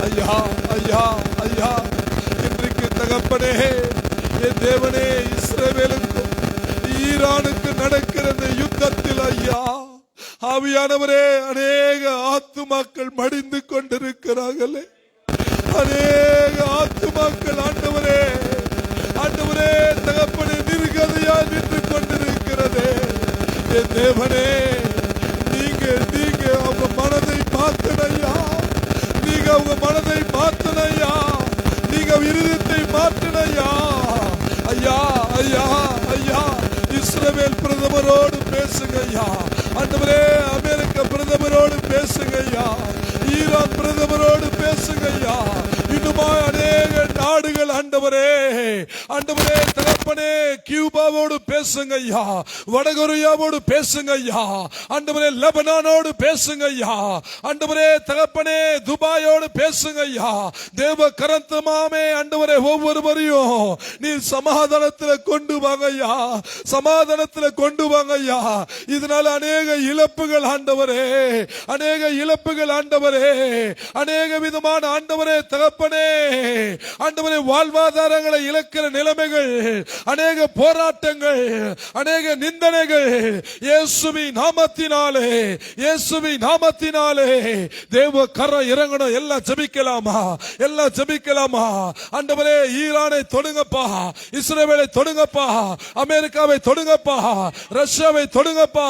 ஐயா ஐயா ஐயா, இன்றைக்கு தகப்பனே, என் தேவனே, இஸ்ரவேலுக்கும் ஈரானுக்கு நடக்கிற இந்த யுத்தத்தில் ஐயா ஆவியானவரே, அநேக ஆத்துமாக்கள் மடிந்து கொண்டிருக்கிறார்களே, அநேக ஆத்துமாக்கள் ஆண்டவரே, ஆண்டவரே தகப்பனே, நிர்கதையா நின்று கொண்டிருக்கிறதே. என் தேவனே, நீங்க அவங்க மனதை மாத்தனையா, நீங்க அவங்க மனதை மாத்தனையா, நீங்க இருதயத்தை மாத்தனையா. ஐயா ஐயா ஐயா, இஸ்ரவேல் பிரதமரோடு பேசுங்க ஐயா. ஆண்டவரே, அமெரிக்க பிரதமரோடு பேசுங்க ஐயா. ஈரான் பிரதமரோடு பேசுங்க ஐயா. இன்னுமா அநேக நாடுகள் ஆண்டவரே, ஆண்டவரே தகப்பனே, கியூபாவோடு பேசுங்க ஐயா, வடகொரியாவோடு பேசுங்க ஐயா, ஆண்டவரே லெபனானோடு பேசுங்க ஐயா, ஆண்டவரே தகப்பனே துபாயோடு பேசுங்க ஐயா. தேவ கரந்தமாமே ஆண்டவரே, ஒவ்வொருவரையும் நீர் சமாதானத்தில் கொண்டு வாங்க ஐயா, சமாதானத்தில் கொண்டு வாங்க ஐயா. இதனால அநேக இழப்புகள் ஆண்டவரே, அநேக இழப்புகள் ஆண்டவரே, அநேக விதமான ஆண்டவரே தகப்பனே, ஆண்டவரே வாழ்வாதாரங்களை இழக்கிற நிலைமைகள், அநேக போராட்டங்கள், அநேக நிந்தனைகள் இயேசுவின் நாமத்தினாலே, இயேசுவின் நாமத்தினாலே தேவ கரம் இறங்கணும். எல்லாம் ஜெபிக்கலாமா, எல்லாம் ஜெபிக்கலாமா. ஆண்டவரே, ஈரானை தொடுங்கப்பா, இஸ்ரவேலை தொடுங்கப்பா, அமெரிக்காவை தொடுங்கப்பா, ரஷ்யாவை தொடுங்கப்பா,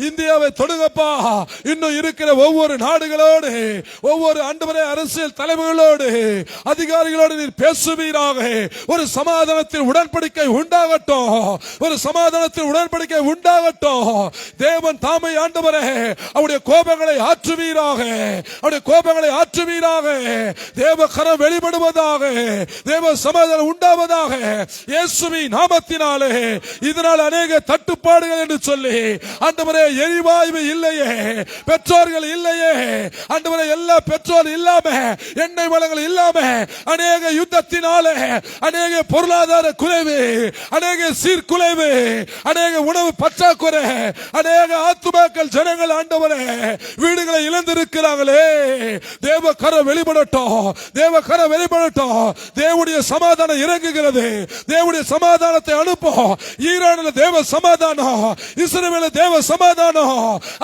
இந்தியாவை தொடுங்கப்பா. இன்னும் இருக்கிற ஒவ்வொரு நாடுகளோடு, ஒவ்வொரு ஆண்டவரே அரசியல் தலைவர்களோடு, அதிகாரிகளோடு நீர் பேசுவீராக. ஒரு சமாதானத்தின் உடன்படிக்கை உண்டாகட்டும், ஒரு சமாதானத்தின் உடன்படிக்கை உண்டாகட்டும். தேவன் தாமை ஆண்டவரே அவருடைய கோபங்களை ஆற்றுவீராக, அவருடைய கோபங்களை ஆற்றுவீராக. தேவ கரம் வெளிப்படுவதாக, தேவ சமாதானம் உண்டாவதாக இயேசுவின் நாமத்தினாலே. இதனால் அநேக தட்டுப்பாடுகள் என்று சொல்லி ஆண்டவரே, எரிவாயு இல்லையே, பெட்ரோல்கள் இல்லையே ஆண்டவரே, எல்லா பெட்ரோல் இல்லாம, எண்ணெய் வளங்கள் இல்லாம அநேக யுத்தத்தினாலே அநேக பொருளாதார குறைவு, அநேக சீர்குலைவு, அநேக உணவு பற்றாக்குறை, அநேக ஆத்துமாக்கள் ஜனங்கள் ஆண்டவரே வீடுகளை இழந்திருக்கிறாங்களே. தேவ கரம் வெளிப்படட்டும், தேவ கரம் வெளிப்படட்டும். தேவனுடைய சமாதானம் இறங்குகிறது. தேவனுடைய சமாதானத்தை அனுப்பும். ஈரானில் தேவ சமாதானம், இஸ்ரவேலில் தேவ சமாதானம்,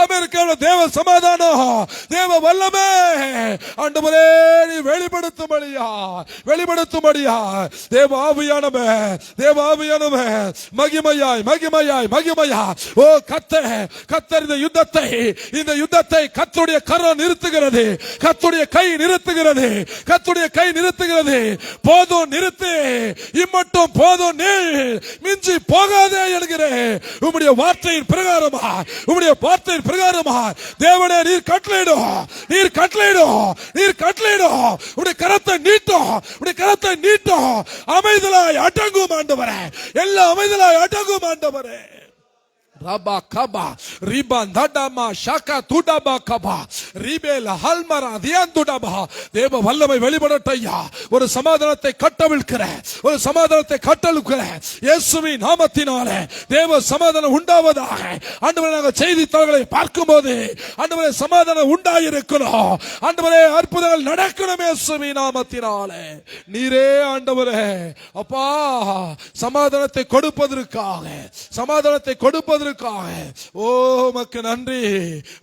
அமெரிக்காவில் தேவ சமாதானம், தேவ வல்லமே ஆண்டவரே நீ வெளிப்படுத்தும்படியா, வெளிப்படுத்தும்படியா தேவ ஆவியானவர், தேவ ஆவியானவர் மகிமையாய் மகிமையாய் மகிமையாய். ஓ கர்த்தர் இந்த யுத்தத்தை கர்த்தருடைய கரம் நிறுத்துகிறது, கர்த்தருடைய கை நிறுத்துகிறது, கர்த்தருடைய கை நிறுத்துகிறது. போதும் நிறுத்து, இம்மட்டும் போதும், நீ மிஞ்சி போகாதே என்கிறேன். உம்முடைய வார்த்தையின் பிரகாரமா, உம்முடைய வார்த்தையின் பிரகாரமா தேவனே நீர் கட்டளையிடும், நீர் கட்டளையிடும், நீர் கட்டளையிடும். உம்முடைய கரத்தை நீட்டும், உம்முடைய கரத்தை நீட்டும். அமைதலாய் அடங்கும் ஆண்டவரே, எல்லாம் அமைதலாய் அடங்கும் ஆண்டவரே. Rabba kaba riban dadama shaka tudaba kaba ribela halmara diandudaba. தேவ வல்லமை வெளிப்படட்டையா. ஒரு சமாதானத்தை கட்டவிழ்க்கிற, ஒரு சமாதானத்தை கட்டழுக்கிற இயேசுவின் நாமத்தினாலே தேவ சமாதானம் உண்டாவதாக. ஆண்டவரே நாங்கள் செய்தித்தாள்களை பார்க்கும்போது ஆண்டவரே சமாதானம் உண்டாயிருக்கணும், ஆண்டவரே அற்புதங்கள் நடக்கணும் இயேசுவின் நாமத்தினாலே. நீரே ஆண்டவரே அப்பா சமாதானத்தை கொடுப்பதற்காக, சமாதானத்தை கொடுப்பதற்காக ஓ உமக்கு நன்றி,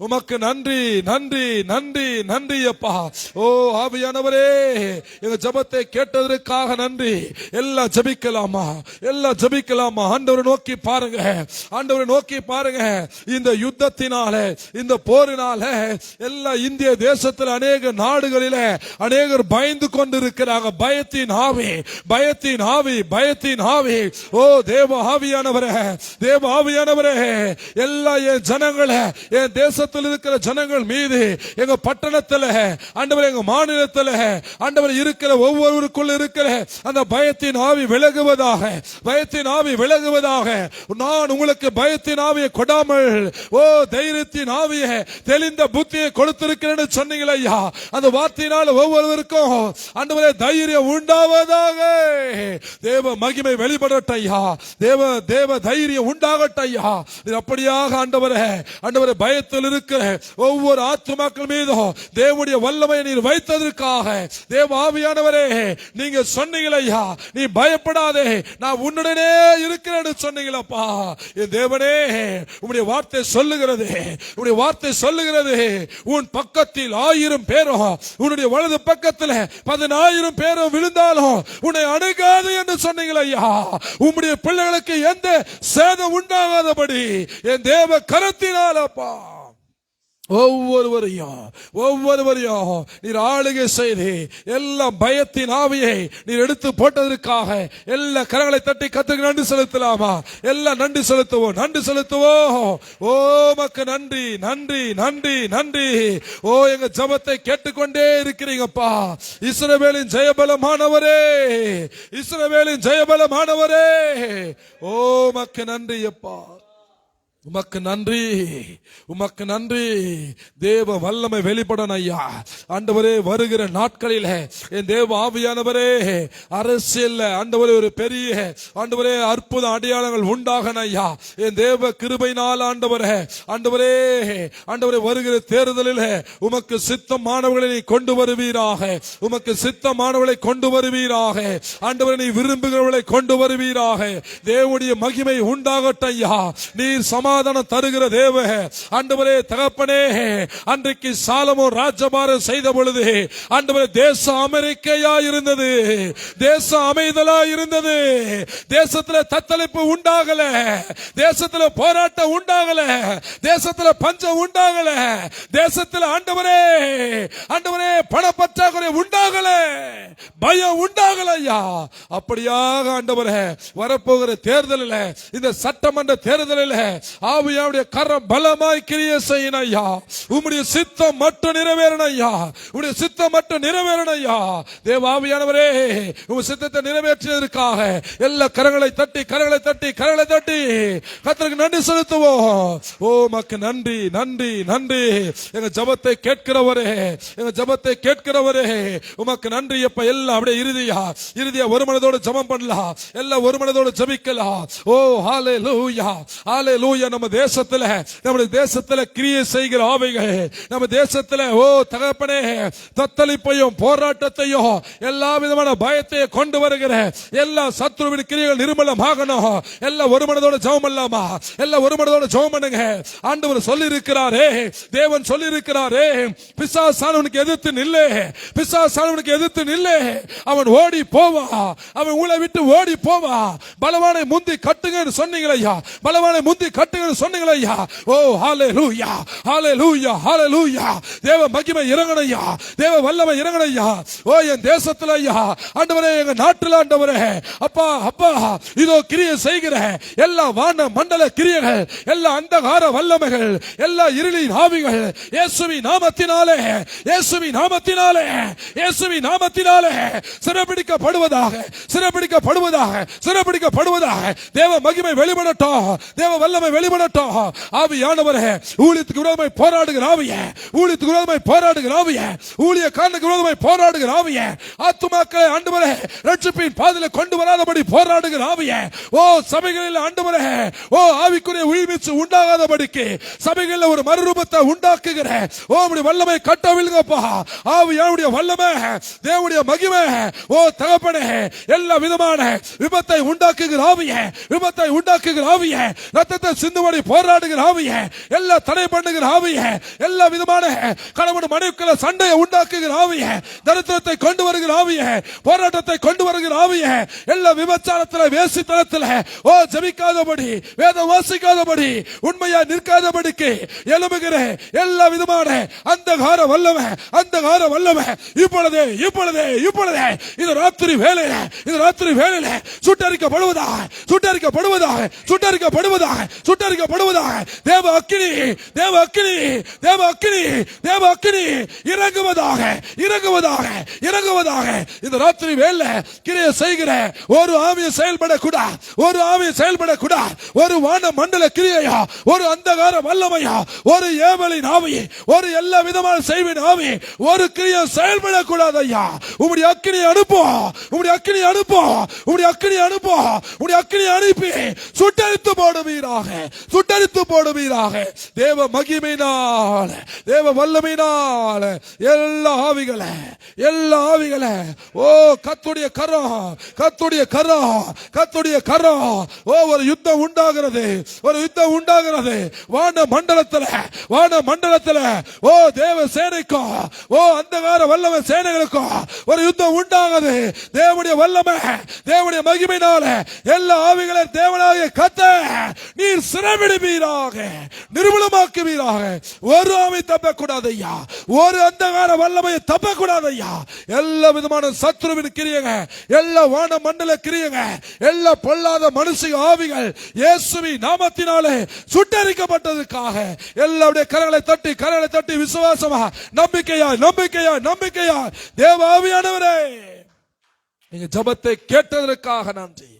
உமக்கு நன்றி, நன்றி நன்றி நன்றி அப்பா. ஓ ஆவியானவரே எங்க ஜெபத்தை கேட்டதற்காக நன்றி. எல்லாம் ஜெபிக்கலாமா, எல்லாம் ஜெபிக்கலாமா? ஆண்டவரை நோக்கி பாருங்க, ஆண்டவரை நோக்கி பாருங்க. இந்த யுத்தத்தினாலே, இந்த போரினால எல்லா இந்திய தேசத்தில் அநேக நாடுகளிலே அநேகர் பயந்து கொண்டிருக்கிறாங்க. பயத்தின் ஆவி, பயத்தின் ஆவி, பயத்தின் ஆவி. ஓ தேவ ஆவியானவரே, தேவ ஆவியானவரே எல்லா என் ஜனங்களை, என் தேசத்தில் இருக்கிற ஜனங்கள் மீது, எங்க பட்டணத்தில் ஆண்டவரே, எங்க மாநிலத்தில் ஆண்டவரே இருக்கிற ஒவ்வொருவருக்குள்ள இருக்கிற அந்த பயத்தின் ஆவி விலகுவதாக, பயத்தின் ஆவி விலகுவதாக. நான் உங்களுக்கு பயத்தின் ஆவியை கொடாமல் ஓ தைரியத்தின் ஆவியை, தெளிந்த புத்தியை கொடுத்திருக்கிறேன்னு சொன்னீங்களே ஐயா. அந்த வார்த்தையினால் ஒவ்வொருவருக்கும் ஆண்டவரே தைரியம் உண்டாவதாக. தேவ மகிமை வெளிப்படட்டையா, தேவ தைரியம் உண்டாகட்டையா. அப்படியாக ஆண்டவரே, ஆண்டவரே பயத்தில் இருக்கிற ஒவ்வொரு ஆத்துமாக்கள் மீதும் தேவனுடைய வல்லமையை நீர் வைத்ததற்காக தேவ ஆவியானவரே நீங்க சொன்னீங்களையா, நீ பயப்படாதே நான் உன்னுடனே இருக்கிறேன்னு சொன்னீங்களப்பா. என் தேவனே உம்முடைய வார்த்தை சொல்லுகிறது, உம்முடைய வார்த்தை சொல்லுகிறது, உன் பக்கத்தில் 1000 பேரும் உன்னுடைய வலது பக்கத்தில் 10,000 பேரும் விழுந்தாலும் உன்னை அணுகாது என்று சொன்னீங்களையா. உம்முடைய பிள்ளைகளுக்கு எந்த சேதம் உண்டாகாதபடி என் தேவ கரத்தினாலப்பா ஒவ்வொருவரையும் நீர் ஆளுகை செய்து எல்லா பயத்தின் ஆவியை நீர் எடுத்து போட்டதற்காக எல்லா கரங்களை தட்டி கர்த்தருக்கு நன்றி செலுத்தலாமா? எல்லாம் நன்றி செலுத்துவோம், நன்றி செலுத்துவோம். ஓ மக்கு நன்றி, நன்றி நன்றி நன்றி. ஓ எங்க ஜெபத்தை கேட்டுக்கொண்டே இருக்கிறீங்கப்பா. இஸ்ரவேலின் ஜெயபலமானவரே, இஸ்ரவேலின் ஜெயபலமானவரே, ஓ மக்கு நன்றி அப்பா, உமக்கு நன்றி, உமக்கு நன்றி. தேவ வல்லமை வெளிப்படணும் ஐயா. ஆண்டவரே வருகிற நாட்களில் என் தேவ ஆவியானவரே அரசியல் ஆண்டவரே ஒரு பெரிய ஆண்டவரே அற்புத அடையாளங்கள் உண்டாகணும் ஐயா. என் தேவ கிருபையினால் ஆண்டவரே, ஆண்டவரே, ஆண்டவரே வருகிற தேர்தலில் உமக்கு சித்தமானவர்களை நீ கொண்டு வருவீராக, உமக்கு சித்தமானவர்களை கொண்டு வருவீராக. ஆண்டவரே நீ விரும்புகிறவர்களை கொண்டு வருவீராக. தேவனுடைய மகிமை உண்டாகட்டும் ஐயா. நீர் சமாதானம் தருகிற தேவ ஆண்டவரே தகப்பனே, அன்றைக்கு சாலமோன் ராஜபாரம் செய்த பொழுது ஆண்டவரே தேசம் அமெரிக்கையா இருந்தது, தேசம் அமைதலா இருந்தது, தேசத்துல தத்தளிப்பு உண்டாகல, தேசத்துல போராட்டம் உண்டாகல, தேசத்துல பஞ்சம் உண்டாகல, தேசத்துல ஆண்டவரே, ஆண்டவரே பண பற்றாக்குறை உண்டாகல, பயம் உண்டாகல ஐயா. அப்படியாக ஆண்டவரே வரப்போகிற தேர்தலில், இந்த சட்டமன்ற தேர்தலில் ஆவியானுடைய கரம் பலமாய் கிரியை செய்யணும் ஐயா. உம்முடைய சித்தம் மட்டும் நிறைவேறணும் ஐயா. உம்முடைய சித்தம் மட்டும் நிறைவேறணும் ஐயா. தேவ ஆவியானவரே, உங்க சித்தத்தை நிறைவேற்றியதற்காக எல்லா கரங்களை தட்டி கர்த்தருக்கு நன்றி செலுத்துவோம். ஓ மக்கு நன்றி நன்றி நன்றி. எங்க ஜெபத்தை கேட்கிறவரே உமக்கு நன்றி அப்ப. எல்லாம் அப்படியே இறுதியா ஒரு மனதோடு ஜெபம் பண்ணலாம். எல்லாம் ஒரு மனதோடு ஜெபிக்கலாம். ஓ ஹalleluya ஹalleluya. நம்முடைய தேசத்துல கிரியை செய்கிற ஆவிகள், நம்ம தேசத்துல ஓ தகப்பனே தத்தளிப்பையும் போராட்டத்தையும் எல்லா விதமான பயத்தையும் கொண்டு வருகிற எல்லா சத்துருவின் கிரியைகள் நிர்மூலமாகணும். எல்லாம் ஒரு மனதோட ஜெபம் பண்ணலாமா? எல்லாம் ஒரு மனதோட ஜெபம் பண்ணுங்க. ஆண்டவர் சொல்லி இருக்கிறாரே, தேவன் சொல்லி இருக்கிறாரே, பிசாசானவனுக்கு எதிர்த்து நில்லே, அவன் ஓடி போவா, அவன் உங்களை விட்டு ஓடி போவா. பலவானை முந்தி கட்டுங்கன்னு சொன்னீங்களையா, ஓ ஹalleluya ஹalleluya ஹalleluya. தேவ மகிமை இறங்கணையா, தேவ வல்லமை இறங்கணையா. ஓ என் தேசத்துல ஐயா ஆண்டவரே, எங்க நாட்டுல ஆண்டவரே அப்பா இதோ கிரியை செய்கிற எல்லா வான மண்டல கிரியைகள், எல்லா அந்தகார வல்லமைகள், எல்லா இருளின் ஆவிகள் இயேசுவின் நாமத்தினாலே சிறப்பிடிக்கப்படுவதாக. தேவ மகிமை வெளிப்படட்டும், தேவ வல்லமை வெளிப்படட்டும். ஆவியானவரே, ஊழியத்துக்கு விரோதமாய் போராடுகிற ஆவியே, ஊழியக்காரனுக்கு விரோதமாய் போராடுகிற ஆவியே, ஆத்துமாக்களை ஆண்டவரே ரட்சிப்பின் பாதையில கொண்டு வராதபடி போராடுகிற ஆவியே, ஓ சபைகளில் ஆண்டவரே ஓ ஆவிக்குரிய உயிர்மீச்சு உண்டாகாதபடிக்கு சபைகளில் ஒரு மறுரூபத்தை உண்டாக்குகிற ஓ உம்முடைய வல்லமை கட்டவிழ்ங்கப்பா. ஆவியானுடைய வல்லமை, தேவனுடைய மகிமை, ஓ தகப்பனே எல்லா விதமான விபத்தை உண்டாக்குகிற ஆவியே, ரத்தத்தை சிந்துபடி போராடுகிற ஆவியே, எல்லா தடை பண்ணுகிற ஆவியே, எல்லா விதமான கணவன் மனைவிக்குள்ள சண்டையை உண்டாக்குகிற ஆவியே, தரித்திரத்தை கொண்டு வருகிற ஆவியே, போராட்டத்தை கொண்டு வருகிற ஆவியே, எல்லா விபச்சாரத்தில் வேசித்தனத்தில் ஓ ஜெபிக்காதபடி, வேதம் வாசிக்காதபடி, உண்மையா நிற்காதபடிக்கு எழும்புகிற எல்லா விதமான அந்தகார வல்லமை இப்பொழுதே இது ராத்திரி வேளையில சுட்டரிக்கப்படுவதாக தேவ அக்கினி இறங்குவதாக இந்த ராத்திரி வேளையில கிரியை செய்கிற ஒரு ஆவியை செயல்படக்கூடாது. ஒரு வான மண்டல கிரியையா, ஒரு அந்தகார வல்லமையா, ஒரு ஏவலின் ஆவி, ஒரு எல்லா விதமான செய்வின் ஆவி, ஒரு கிரியை செயல்படக்கூடாது ஐயா. உம்முடைய அக்கினியை அனுப்பி சுட்டரித்து போடுவீராக. தேவ மகிமையினால், தேவ வல்லமையினால் எல்லா ஆவிகளை ஓ கர்த்தருடைய கரம் ஓ ஒரு யுத்தம் உண்டாகிறது. வான மண்டலத்துல ஓ தேவ சேனைக்கும் ஓ அந்தகார வல்லமை சேனைகளுக்கும் ஒரு யுத்தம் உண்டாகுது. தேவனுடைய வல்லமை, தேவனுடைய மகிமையினால எல்லா ஆவிகளை தேவனாகிய கர்த்தர் நீர் சிறைபிடிப்பீராக, நிர்மூலமாக்குவீராக. ஒரு ஆவி தப்பக்கூடாது ஐயா, ஒரு அந்தகார வல்லமையை தப்பக்கூடாது ஐயா. எல்லா விதமான சத்ருவின் கிரியைகள், எல்லா வான மண்டல கிரியைகள், எல்லா பொல்லாத மனுஷிக ஆவிகள் இயேசுவின் நாமத்தினாலே சுட்டரிக்கப்பட்டதற்காக எல்லாருடைய கரங்களை தட்டி விசுவாசமா நம்பிக்கையா தேவ ஆவியானவரே, நீங்க ஜெபத்தை கேட்டதற்காக நன்றி.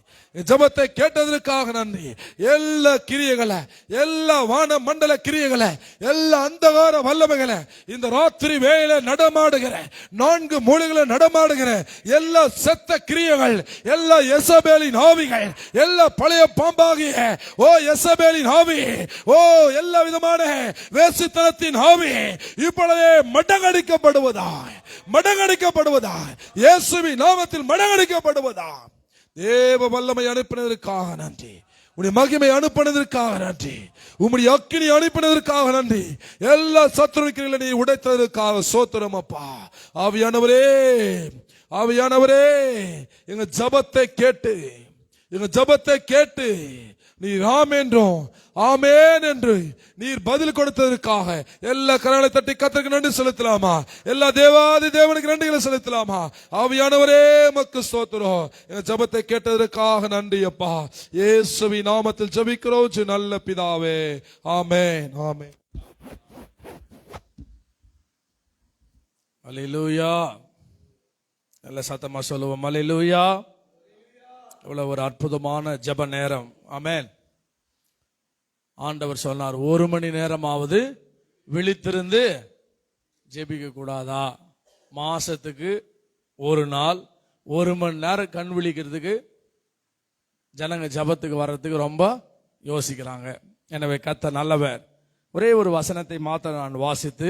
எல்லா கிரியைகளை, எல்லா வான மண்டல கிரியைகளை, எல்லா அந்தகார வல்லமைகளை இந்த ராத்திரி வேளையில நடமாடுகிற, 4 மூலைகளை நடமாடுகிற எல்லா செத்த கிரியைகள், எல்லா எசபேலின் ஆவிகள், எல்லா பழைய பாம்பாகிய ஓ எசபேலின் ஆவி, ஓ எல்லா விதமான வேசித்தனத்தின் ஆவி இப்பொழுதே மடங்கடிக்கப்படுவதா, இயேசுவின் நாமத்தில் மடங்கடிக்கப்படுவதா. தேவ வல்லமை அனுப்பினதற்காக நன்றி. உடைய மகிமை அனுப்பினதற்காக நன்றி. உம்முடைய அக்கினி அனுப்பினதற்காக நன்றி. எல்லா சத்துருக்களை நீ உடைத்ததற்காக சோத்திரம் அப்பா. ஆவியானவரே எங்க ஜெபத்தை கேட்டு நீர் ஆம் என்றோம், ஆமேன் என்று நீர் பதில் கொடுத்ததற்காக எல்லா கரங்களை தட்டி கர்த்தருக்கு நன்றி செலுத்தலாமா? எல்லா தேவாதி தேவனுக்கு நன்றிகளை செலுத்தலாமா? ஆவியானவரே உமக்கு ஸ்தோத்திரம். எங்க ஜெபத்தை கேட்டதற்காக நன்றி அப்பா. இயேசுவின் நாமத்தில் ஜெபிக்கிறோம் நல்ல பிதாவே, ஆமென், ஆமென். அல்லேலூயா. நல்ல சத்தமா சொல்லுவோம் அல்லேலூயா. இவ்வளவு ஒரு அற்புதமான ஜெப நேரம். ஆமென். ஆண்டவர் சொன்னார், 1 மணி நேரமாவது விழித்திருந்து ஜெபிக்க கூடாதா? மாசத்துக்கு ஒரு நாள் 1 மணி நேரம் கண் விழிக்கிறதுக்கு ஜனங்க ஜெபத்துக்கு வர்றதுக்கு ரொம்ப யோசிக்கிறாங்க. எனவே கர்த்தர் நல்லவர். ஒரே ஒரு வசனத்தை மாத்திர நான் வாசித்து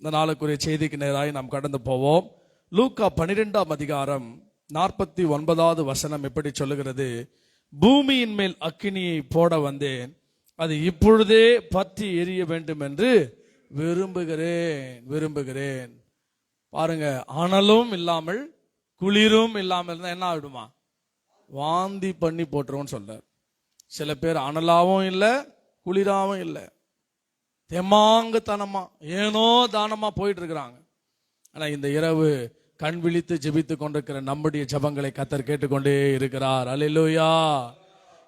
இந்த நாளுக்குரிய செய்திக்கு நேராக நாம் கடந்து போவோம். லூக்கா 12ஆம் அதிகாரம் 49வது வசனம் எப்படி சொல்லுகிறது? பூமியின் மேல் அக்கினியை போட வந்தேன், அது இப்பொழுதே பற்றி எரிய வேண்டும் என்று விரும்புகிறேன். பாருங்க, அனலும் இல்லாமல் குளிரும் இல்லாமல் இருந்தா என்ன ஆயிடுமா? வாந்தி பண்ணி போட்டுருவோம்னு சொல்றார். சில பேர் அனலாவும் இல்லை குளிராவும் இல்லை, தெமாங்குத்தனமா ஏனோ தானமா போயிட்டு இருக்கிறாங்க. ஆனா இந்த இரவு கண் விழித்து ஜெபித்து கொண்டிருக்கிற நம்முடைய ஜெபங்களை கர்த்தர் கேட்டுக்கொண்டே இருக்கிறார். அல்லேலூயா.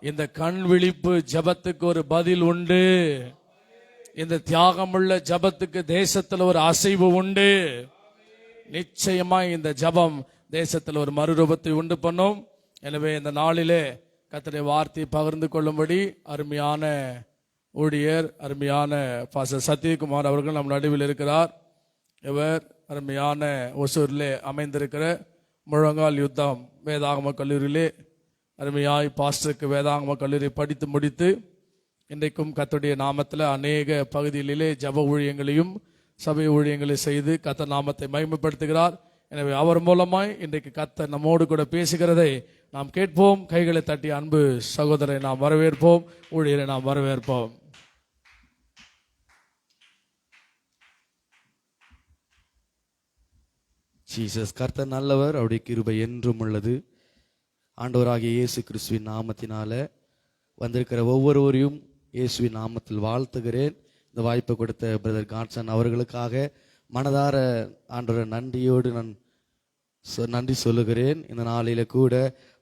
இந்த கண் விழிப்பு ஜெபத்துக்கு ஒரு பதில் உண்டு. இந்த தியாகமுள்ள ஜெபத்துக்கு தேசத்துல ஒரு அசைவு உண்டு. நிச்சயமா இந்த ஜெபம் தேசத்துல ஒரு மறுரூபத்தை உண்டு பண்ணும். எனவே இந்த நாளிலே கர்த்தருடைய வார்த்தையை பகிர்ந்து கொள்ளும்படி அருமையான ஊழியர், அருமையான பாஸ்டர் சத்யகுமார் அவர்கள் நம் நடுவில் இருக்கிறார். இவர் அருமையான ஒசூரிலே அமைந்திருக்கிற முழங்கால் யுத்தம் வேதாகம கல்லூரியிலே அருமையாய் பாஸ்டருக்கு வேதாகம கல்லூரி படித்து முடித்து இன்றைக்கும் கர்த்தருடைய நாமத்தில் அநேக பகுதிகளிலே ஜப ஊழியங்களையும் சபை ஊழியங்களை செய்து கர்த்தர் நாமத்தை மகிமைப்படுத்துகிறார். எனவே அவர் மூலமாய் இன்றைக்கு கர்த்தர் நம்மோடு கூட பேசுகிறதை நாம் கேட்போம். கைகளை தட்டி அன்பு சகோதரரை நாம் வரவேற்போம், ஊழியரை நாம் வரவேற்போம். ஜீசஸ். கர்த்தர் நல்லவர், அவருடைய கிருபை என்றும் உள்ளது. ஆண்டவராகிய இயேசு கிறிஸ்துவின் நாமத்தினால வந்திருக்கிற ஒவ்வொருவரையும் இயேசுவின் நாமத்தில் வாழ்த்துகிறேன். இந்த வாய்ப்பை கொடுத்த பிரதர் காட்சன் அவர்களுக்காக மனதார ஆண்டவரை நன்றியோடு நான் நன்றி சொல்லுகிறேன். இந்த நாளில கூட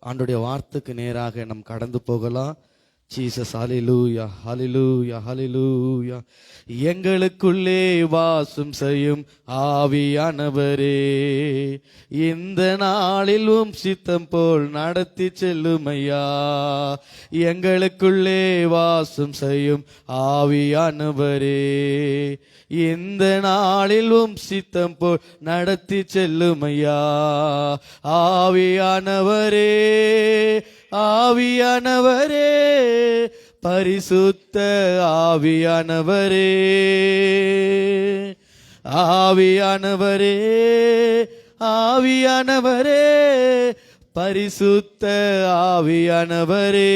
ஆண்டவருடைய வார்த்தைக்கு நேராக நாம் கடந்து போகலாம். ஜீசஸ். ஹல்லேலூயா, ஹல்லேலூயா, ஹல்லேலூயா. எங்களுக்குள்ளே வாசம் செய்யும் ஆவியானவரே, இந்த நாளில் உம் சித்தம் போல் நடத்தி செல்லுமையா. எங்களுக்குள்ளே வாசம் செய்யும் ஆவியானவரே, இந்த நாளில் உம் சித்தம் போல் நடத்தி செல்லுமையா. ஆவியானவரே, ஆவியானவரே, பரிசுத்த ஆவியானவரே, ஆவியானவரே, ஆவியானவரே, பரிசுத்த ஆவியானவரே,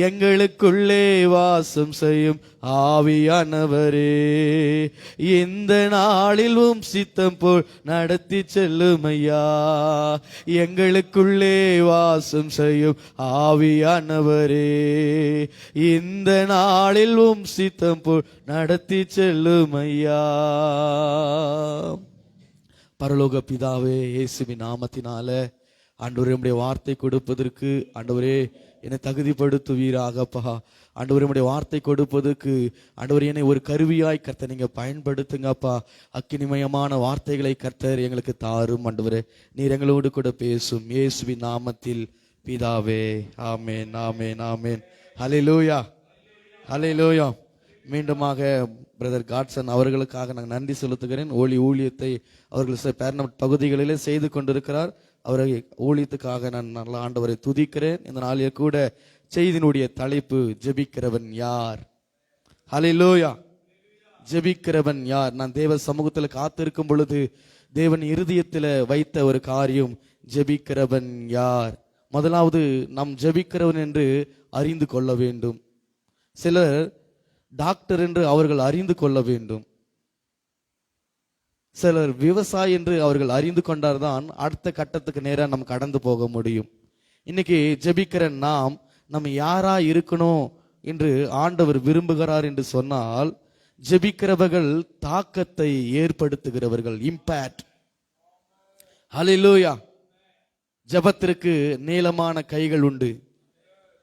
எங்களுக்குள்ளே வாசம் செய்யும் ஆவியானவரே, இந்த நாளில் உம் சித்தம் போல் நடத்தி செல்லுமையா. எங்களுக்குள்ளே வாசம் செய்யும் ஆவியானவரே, இந்த நாளில் உம் சித்தம் போல் நடத்தி செல்லுமையா. பரலோக பிதாவே, இயேசுவின் நாமத்தினால ஆண்டவரே உம்முடைய வார்த்தை கொடுப்பதற்கு ஆண்டவரே என்னை தகுதிப்படுத்துவீராகப்பா. ஆண்டவரே உம்முடைய வார்த்தை கொடுப்பதற்கு ஆண்டவரே என்னை ஒரு கருவியாய் கர்த்தர் நீங்க பயன்படுத்துங்கப்பா. அக்கினிமயமான வார்த்தைகளை கர்த்தர் எங்களுக்கு தாரும் ஆண்டவரே. நீர் எங்களோடு கூட பேசும். இயேசுவின் நாமத்தில் பிதாவே, ஆமென், ஆமென், ஆமென். ஹல்லேலூயா, ஹல்லேலூயா. மீண்டுமாக பிரதர் காட்சன் அவர்களுக்காக நான் நன்றி செலுத்துகிறேன். ஊழியத்தை அவர்கள் பேர்னட் பகுதிகளிலே செய்து கொண்டிருக்கிறார். அவரை ஊழியத்துக்காக நான் நல்ல ஆண்டவரை துதிக்கிறேன். இந்த நாளில் கூட செய்தியினுடைய தலைப்பு ஜெபிக்கிறவன் யார்? ஹல்லேலூயா. ஜெபிக்கிறவன் யார்? நான் தேவ சமூகத்தில் காத்திருக்கும் பொழுது தேவன் இருதயத்தில் வைத்த ஒரு காரியம், ஜெபிக்கிறவன் யார்? முதலாவது நாம் ஜெபிக்கிறவன் என்று அறிந்து கொள்ள வேண்டும். சிலர் டாக்டர் என்று அவர்கள் அறிந்து கொள்ள வேண்டும். சிலர் விவசாயி என்று அவர்கள் அறிந்து கொண்டால்தான் அடுத்த கட்டத்துக்கு நேராக நாம் கடந்து போக முடியும். இன்னைக்கு ஜெபிக்கிற நாம் நம்ம யாரா இருக்கணும் என்று ஆண்டவர் விரும்புகிறார் என்று சொன்னால், ஜெபிக்கிறவர்கள் தாக்கத்தை ஏற்படுத்துகிறவர்கள், இம்பாக்ட். ஹல்லேலூயா. ஜெபத்திற்கு நீளமான கைகள் உண்டு,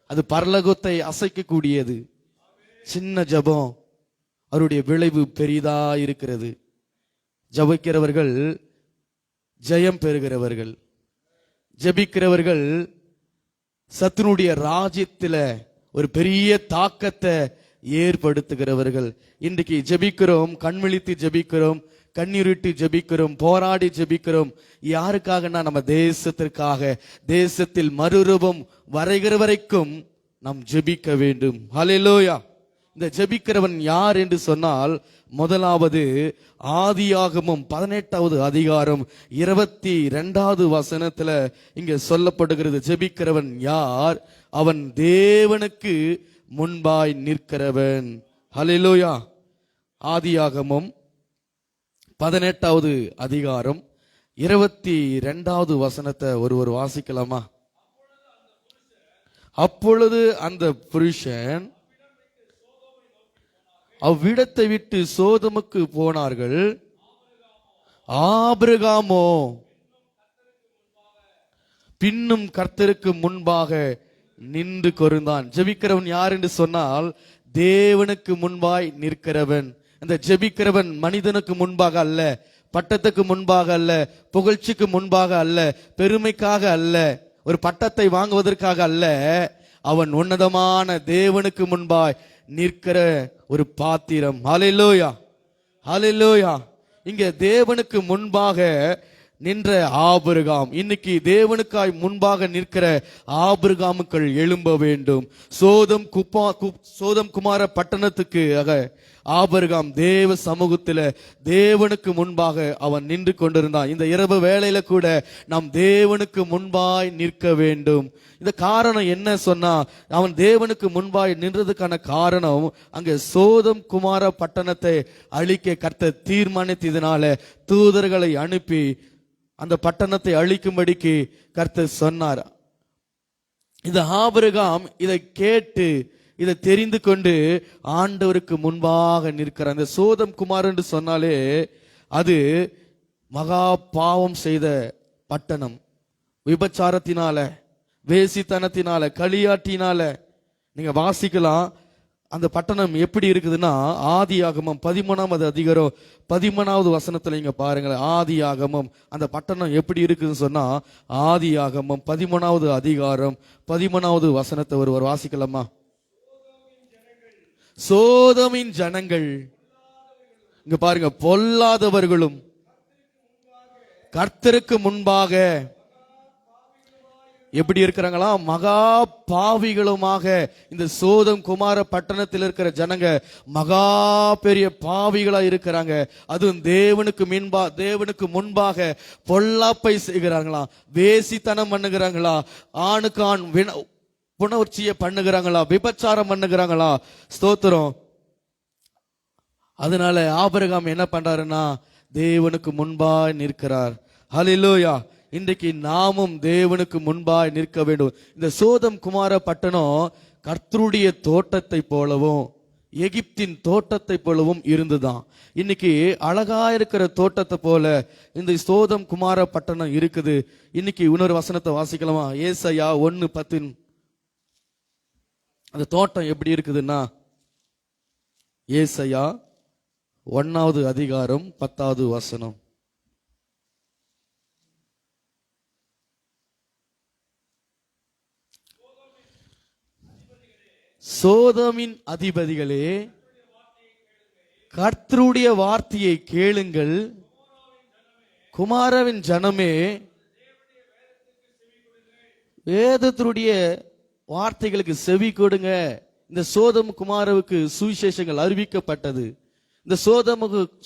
அது பரலோகத்தை அசைக்கக்கூடியது. சின்ன ஜெபம் அவருடைய விளைவு பெரிதா இருக்கிறது. ஜெபிக்கிறவர்கள் ஜெயம் பெறுகிறவர்கள், ஜெபிக்கிறவர்கள் சத்துருடைய ராஜ்யத்துல ஒரு பெரிய தாக்கத்தை ஏற்படுத்துகிறவர்கள். இன்றைக்கு ஜெபிக்கிறோம், கண்விழித்து ஜெபிக்கிறோம், கண்ணீரிட்டு ஜெபிக்கிறோம், போராடி ஜெபிக்கிறோம். யாருக்காகனா நம்ம தேசத்திற்காக. தேசத்தில் மறுரூபம் வரைகிற வரைக்கும் நாம் ஜெபிக்க வேண்டும். ஹல்லேலூயா. இந்த ஜெபிக்கிறவன் யார் என்று சொன்னால், முதலாவது ஆதியாகமம் 18வது அதிகாரம் 22வது வசனத்துல இங்க சொல்லப்படுகிறது. ஜெபிக்கிறவன் யார்? அவன் தேவனுக்கு முன்பாய் நிற்கிறவன். ஹல்லேலூயா. ஆதியாகமம் 18வது அதிகாரம் 22வது வசனத்தை ஒருவர் வாசிக்கலாமா? அப்பொழுது அந்த புருஷன் அவ்விடத்தை விட்டு சோதமுக்கு போனார்கள். ஆபிரகாமோ பின்னும் கர்த்தருக்கு முன்பாக நின்று கொருந்தான். ஜெபிக்கிறவன் யார் என்று சொன்னால், தேவனுக்கு முன்பாய் நிற்கிறவன். அந்த ஜெபிக்கிறவன் மனிதனுக்கு முன்பாக அல்ல, பட்டத்துக்கு முன்பாக அல்ல, புகழ்ச்சிக்கு முன்பாக அல்ல, பெருமைக்காக அல்ல, ஒரு பட்டத்தை வாங்குவதற்காக அல்ல. அவன் உன்னதமான தேவனுக்கு முன்பாய் நிற்கிற ஒரு பாத்திரம். ஹல்லேலூயா, ஹல்லேலூயா. இங்க தேவனுக்கு முன்பாக நின்ற ஆபிரகாம், இன்னைக்கு தேவனுக்காய் முன்பாக நிற்கிற ஆபிரகாமுக்கள் எழும்ப வேண்டும். சோதம் குமார பட்டணத்துக்கு ஆபிரகாம் தேவ சமூகத்துல தேவனுக்கு முன்பாக அவன் நின்று கொண்டிருந்தான். இந்த இரவு வேளையில கூட நாம் தேவனுக்கு முன்பாய் நிற்க வேண்டும். இந்த காரணம் என்ன சொன்னா, அவன் தேவனுக்கு முன்பாய் நின்றதுக்கான காரணம், அங்க சோதம் குமார பட்டணத்தை அழிக்க கர்த்தர் தீர்மானித்ததினால தூதர்களை அனுப்பி அந்த பட்டணத்தை அழிக்கும்படிக்கு கர்த்தர் சொன்னார். இந்த ஆபிரகாம் இதை கேட்டு இதை தெரிந்து கொண்டு ஆண்டவருக்கு முன்பாக நிற்கிறார். அந்த சோதம் குமார் என்று சொன்னாலே அது மகா பாவம் செய்த பட்டணம். விபச்சாரத்தினால, வேசித்தனத்தினால, களியாட்டினால நீங்க வாசிக்கலாம். அந்த பட்டணம் எப்படி இருக்குதுன்னா, ஆதியாகமம் 13வது அதிகாரம் 13வது வசனத்துல நீங்க பாருங்க. ஆதியாகமம் அந்த பட்டணம் எப்படி இருக்குதுன்னு சொன்னா, ஆதியாகமம் 13வது அதிகாரம் 13வது வசனத்தை ஒருவர் வாசிக்கலாமா? சோதமின் ஜனங்கள், இங்க பாருங்க, பொல்லாதவர்களும் கர்த்தருக்கு முன்பாக எப்படி இருக்கிறாங்களா? மகா பாவிகளுமாக. இந்த சோதம் குமார பட்டணத்தில் இருக்கிற ஜனங்க மகா பெரிய பாவிகளா இருக்கிறாங்க. அதுவும் தேவனுக்கு முன்பாக பொல்லாப்பை செய்கிறாங்களா, வேசித்தனம் பண்ணுகிறாங்களா, ஆணுக்கு ஆண் புணர்ச்சியை பண்ணுகிறாங்களா, விபச்சாரம் பண்ணுகிறாங்களா. ஸ்தோத்திரம். அதனால ஆபிரகாம் என்ன பண்றாருன்னா, தேவனுக்கு முன்பாய் நிற்கிறார். ஹல்லேலூயா. இன்றைக்கு நாமும் தேவனுக்கு முன்பாய் நிற்க வேண்டும். இந்த சோதம் குமார பட்டணம் கர்த்தருடைய தோட்டத்தை போலவும் எகிப்தின் தோட்டத்தை போலவும் இருந்துதான். இன்னைக்கு அழகா இருக்கிற தோட்டத்தை போல இந்த சோதம் குமார பட்டணம் இருக்குது. இன்னைக்கு இன்னொரு வசனத்தை வாசிக்கலாமா? ஏசாயா 1:10. அந்த தோட்டம் எப்படி இருக்குதுன்னா, ஏசாயா 1வது அதிகாரம் 10வது வசனம். சோதமின் அதிபதிகளே, கர்த்தருடைய வார்த்தையை கேளுங்கள், குமாரவின் ஜனமே வேதத்தினுடைய வார்த்தைகளுக்கு செவி கொடுங்க. இந்த சோதம் குமாரவுக்கு சுவிசேஷங்கள் அறிவிக்கப்பட்டது. இந்த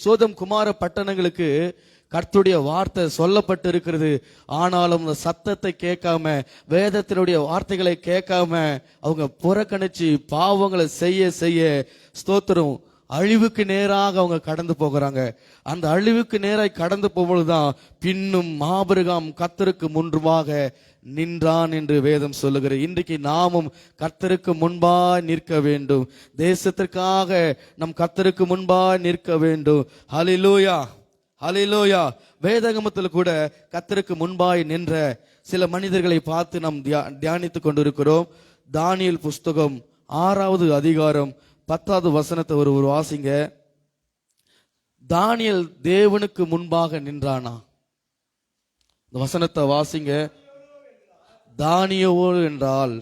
சோதம் குமார பட்டணங்களுக்கு கர்த்தருடைய வார்த்தை சொல்லப்பட்டு இருக்கிறது. ஆனாலும் அந்த சத்தத்தை கேட்காம, வேதத்தினுடைய வார்த்தைகளை கேட்காம அவங்க புறக்கணிச்சு பாவங்களை செய்ய செய்ய, ஸ்தோத்திரம், அழிவுக்கு நேராக அவங்க கடந்து போகிறாங்க. அந்த அழிவுக்கு நேராக கடந்து போகும்பொழுதுதான் பின்னும் ஆபிரகாம் கர்த்தருக்கு முன்பாக நின்றான் என்று வேதம் சொல்லுகிறது. இன்றைக்கு நாமும் கர்த்தருக்கு முன்பாய் நிற்க வேண்டும். தேசத்திற்காக நம் கர்த்தருக்கு முன்பாய் நிற்க வேண்டும். ஹல்லேலூயா, ஹல்லேலூயா. வேதாகமத்தில் கூட கர்த்தருக்கு முன்பாய் நின்ற சில மனிதர்களை பார்த்து நாம் தியானித்துக் கொண்டிருக்கிறோம். தானியேல் புஸ்தகம் 6வது அதிகாரம் 10வது வசனத்தை ஒரு வாசிங்க. தானியேல் தேவனுக்கு முன்பாக நின்றானா? இந்த வசனத்தை வாசிங்க. தானியேல் என்றால்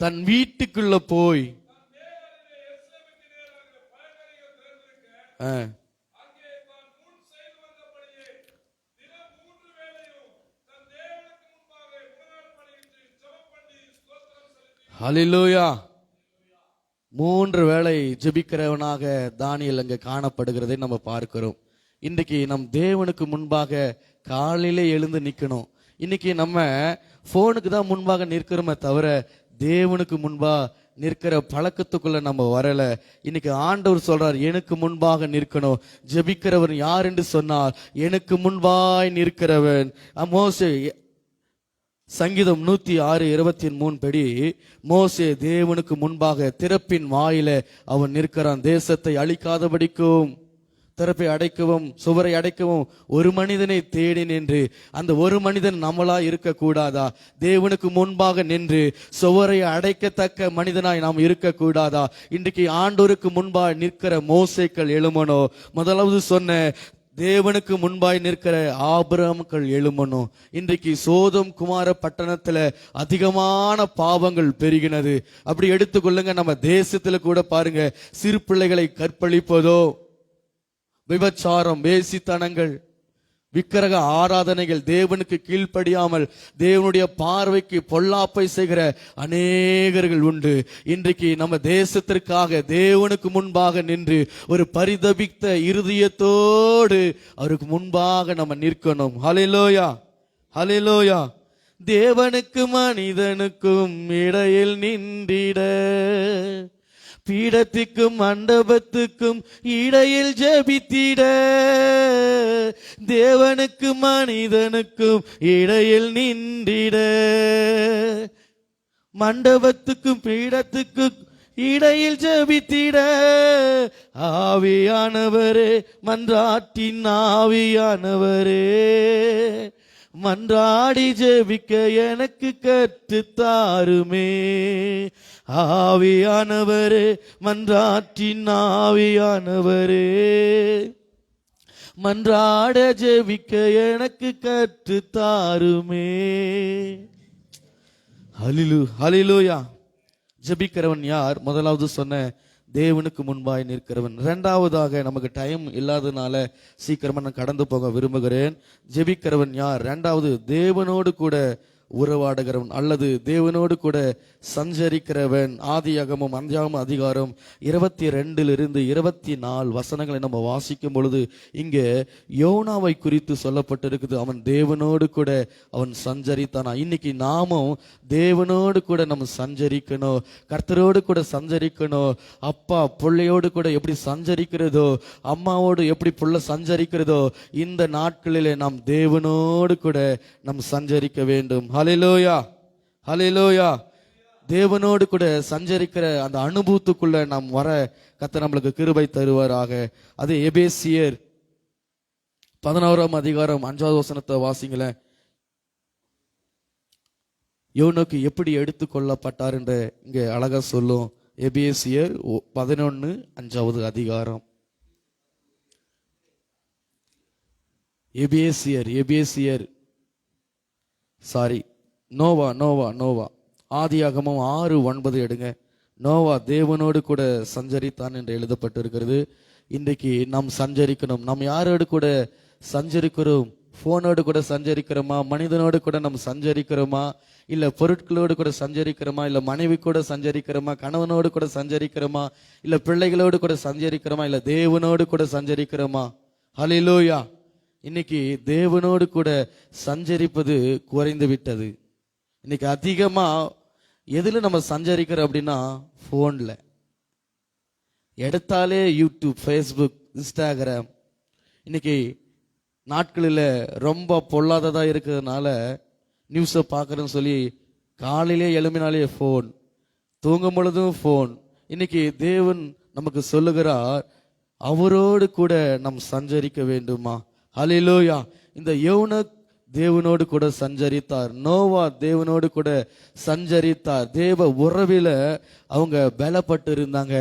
தன் வீட்டுக்குள்ள போய் ஹல்லேலூயா. 3 வேளை ஜெபிக்கிறவனாக தானியேல் அங்க காணப்படுகிறதை நம்ம பார்க்கிறோம். இன்னைக்கு நம் தேவனுக்கு முன்பாக காலையிலே எழுந்து நிக்கணும். இன்னைக்கு நம்ம போனுக்கு தான் முன்பாக நிற்கிறோமே தவிர தேவனுக்கு முன்பா நிற்கிற பழக்கத்துக்குள்ள நம்ம வரல. இன்னைக்கு ஆண்டவர் சொல்றார், எனக்கு முன்பாக நிற்கணும். ஜெபிக்கிறவன் யார் என்று சொன்னார், எனக்கு முன்பாய் நிற்கிறவன். மோசே சங்கீதம் 106:23 படி மோசே தேவனுக்கு முன்பாக திறப்பின் வாயில அவன் நிற்கிறான். தேசத்தை அழிக்காதபடிக்கும், திறப்பை அடைக்கவும், சுவரை அடைக்கவும் ஒரு மனிதனை தேடி நின்று, அந்த ஒரு மனிதன் நம்மளா இருக்க கூடாதா? தேவனுக்கு முன்பாக நின்று சுவரை அடைக்கத்தக்க மனிதனாய் நாம் இருக்க கூடாதா? இன்றைக்கு ஆண்டோருக்கு முன்பாக நிற்கிற மோசேக்கள் எழுமனோ. முதலாவது சொன்ன தேவனுக்கு முன்பாய் நிற்கிற ஆபிரகாம்கள் எழுமணும். இன்றைக்கு சோதம் குமார பட்டணத்துல அதிகமான பாவங்கள் பெருகினது. அப்படி எடுத்துக்கொள்ளுங்க. நம்ம தேசத்துல கூட பாருங்க, சிறு பிள்ளைகளை கற்பழிப்பதோ, விபச்சாரம், வேசித்தனங்கள், விக்கிரக ஆராதனைகள், தேவனுக்கு கீழ்ப்படியாமல் தேவனுடைய பார்வைக்கு பொல்லாப்பை செய்கிற அநேகர்கள் உண்டு. இன்றைக்கு நம்ம தேசத்திற்காக தேவனுக்கு முன்பாக நின்று ஒரு பரிதபித்த இருதயத்தோடு அவருக்கு முன்பாக நம்ம நிற்கணும். ஹல்லேலூயா, ஹல்லேலூயா. தேவனுக்கு மனிதனுக்கும் இடையில் நின்றிட, பீடத்துக்கும் மண்டபத்துக்கும் இடையில் ஜெபித்திட, தேவனுக்கு மனிதனுக்கும் இடையில் நின்றிட, மண்டபத்துக்கும் பீடத்துக்கும் இடையில் ஜெபித்திட, ஆவியானவரே, மன்றாட்டின் ஆவியானவரே, மன்றாடி ஜெபிக்க எனக்கு கற்று தாருமே. ஆவியானவரே, மன்றாட்டின் ஆவியானவரே, மன்றாட ஜெபிக்க எனக்கு கற்று தாருமே. ஹல்லேலூயா. ஜெபிக்கிறவன் யார்? முதலாவது சொன்ன தேவனுக்கு முன்பாய் நிற்கிறவன். இரண்டாவதாக, நமக்கு டைம் இல்லாதனால சீக்கிரமா நான் கடந்து போக விரும்புகிறேன். ஜெபிக்கிறவன் யார்? இரண்டாவது, தேவனோடு கூட உறவாடுகிறவன் அல்லது தேவனோடு கூட சஞ்சரிக்கிறவன். ஆதியாகமம் 5ஆம் அதிகாரம் 22 24 வசனங்களை நம்ம வாசிக்கும் பொழுது இங்கே யோனாவை குறித்து சொல்லப்பட்டிருக்குது. அவன் தேவனோடு கூட அவன் சஞ்சரித்தானா. இன்னைக்கு நாமும் தேவனோடு கூட நம்ம சஞ்சரிக்கணும், கர்த்தரோடு கூட சஞ்சரிக்கணும். அப்பா பிள்ளையோடு கூட எப்படி சஞ்சரிக்கிறதோ, அம்மாவோடு எப்படி புள்ள சஞ்சரிக்கிறதோ, இந்த நாட்களிலே நாம் தேவனோடு கூட நாம் சஞ்சரிக்க வேண்டும். ஹல்லேலூயா, ஹல்லேலூயா. தேவனோடு கூட சஞ்சரிக்கிற அந்த அனுபவத்துக்குள்ள நாம் வர கர்த்தர் நம்மளுக்கு கிருபை தருவாராக. அது எபேசியர் 11ஆம் அதிகாரம் 5வது வசனத்தை வாசிங்களேன். யோனோக்கு எப்படி எடுத்து கொள்ளப்பட்டார் என்று இங்கே அழகா சொல்லும். எபேசியர் 11:5வது அதிகாரம். எபேசியர் நோவா ஆதியாகமம் 6:9 எடுங்க. நோவா தேவனோடு கூட சஞ்சரித்தான் என்று எழுதப்பட்டிருக்கிறது. இன்றைக்கு நாம் சஞ்சரிக்கணும். நாம் யாரோடு கூட சஞ்சரிக்கிறோம்? போனோடு கூட சஞ்சரிக்கிறோமா? மனிதனோடு கூட நம்ம சஞ்சரிக்கிறோமா? இல்ல பொருட்களோடு கூட சஞ்சரிக்கிறோமா? இல்ல மனைவி கூட சஞ்சரிக்கிறோமா? கணவனோடு கூட சஞ்சரிக்கிறோமா? இல்ல பிள்ளைகளோடு கூட சஞ்சரிக்கிறோமா? இல்ல தேவனோடு கூட சஞ்சரிக்கிறோமா? ஹல்லேலூயா. இன்னைக்கு தேவனோடு கூட சஞ்சரிப்பது குறைந்து விட்டது. இன்னைக்கு அதிகமா எதுல நம்ம சஞ்சரிக்கிறோம் அப்படின்னா போன்ல. எடுத்தாலே யூடியூப், ஃபேஸ்புக், இன்ஸ்டாகிராம். இன்னைக்கு நாட்களில் ரொம்ப பொல்லாததா இருக்கிறதுனால நியூஸை பார்க்கறேன்னு சொல்லி காலையிலே எழும்பினாலே ஃபோன், தூங்கும் பொழுதும் ஃபோன். இன்னைக்கு தேவன் நமக்கு சொல்லுகிறார், அவரோடு கூட நாம் சஞ்சரிக்க வேண்டுமா? ஹல்லேலூயா. இந்த யோனா தேவனோடு கூட சஞ்சரித்தார், நோவா தேவனோடு கூட சஞ்சரித்தார். தேவ உறவில அவங்க பலப்பட்டு இருந்தாங்க,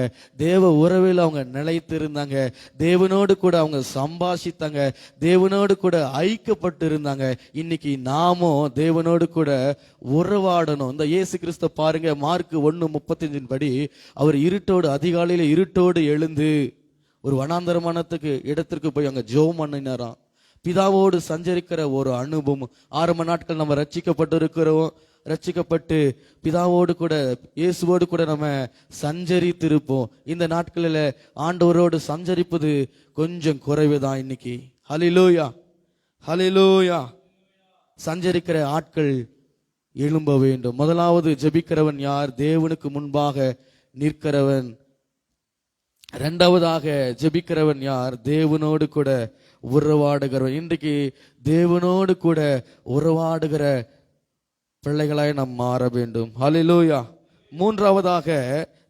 தேவ உறவில அவங்க நிலைத்து இருந்தாங்க, தேவனோடு கூட அவங்க சம்பாஷித்தாங்க, தேவனோடு கூட ஐக்கியப்பட்டு இருந்தாங்க. இன்னைக்கு நாமும் தேவனோடு கூட உறவாடணும். இந்த இயேசு கிறிஸ்து பாருங்க, மார்க் 1:35 படி அவர் இருட்டோடு, அதிகாலையில இருட்டோடு எழுந்து ஒரு வனாந்தரமானத்துக்கு இடத்திற்கு போய் அங்க ஜெபம் பண்ணினாராம். பிதாவோடு சஞ்சரிக்கிற ஒரு அனுபவம். ஆரம்ப நாட்கள் நம்ம ரட்சிக்கப்பட்டு இருக்கிறோம், ரட்சிக்கப்பட்டு பிதாவோடு கூட இயேசுவோடு கூட நம்ம சஞ்சரித்திருப்போம். இந்த நாட்களில் ஆண்டவரோடு சஞ்சரிப்பது கொஞ்சம் குறைவுதான் இன்னைக்கு. ஹல்லேலூயா, ஹல்லேலூயா. சஞ்சரிக்கிற ஆட்கள் எழும்ப வேண்டும். முதலாவது ஜெபிக்கிறவன் யார்? தேவனுக்கு முன்பாக நிற்கிறவன். இரண்டாவதாக ஜெபிக்கிறவன் யார்? தேவனோடு கூட உறவாடுகிறவன். இன்றைக்கு தேவனோடு கூட உறவாடுகிற பிள்ளைகளாய் நாம் மாற வேண்டும். ஹல்லேலூயா. மூன்றாவதாக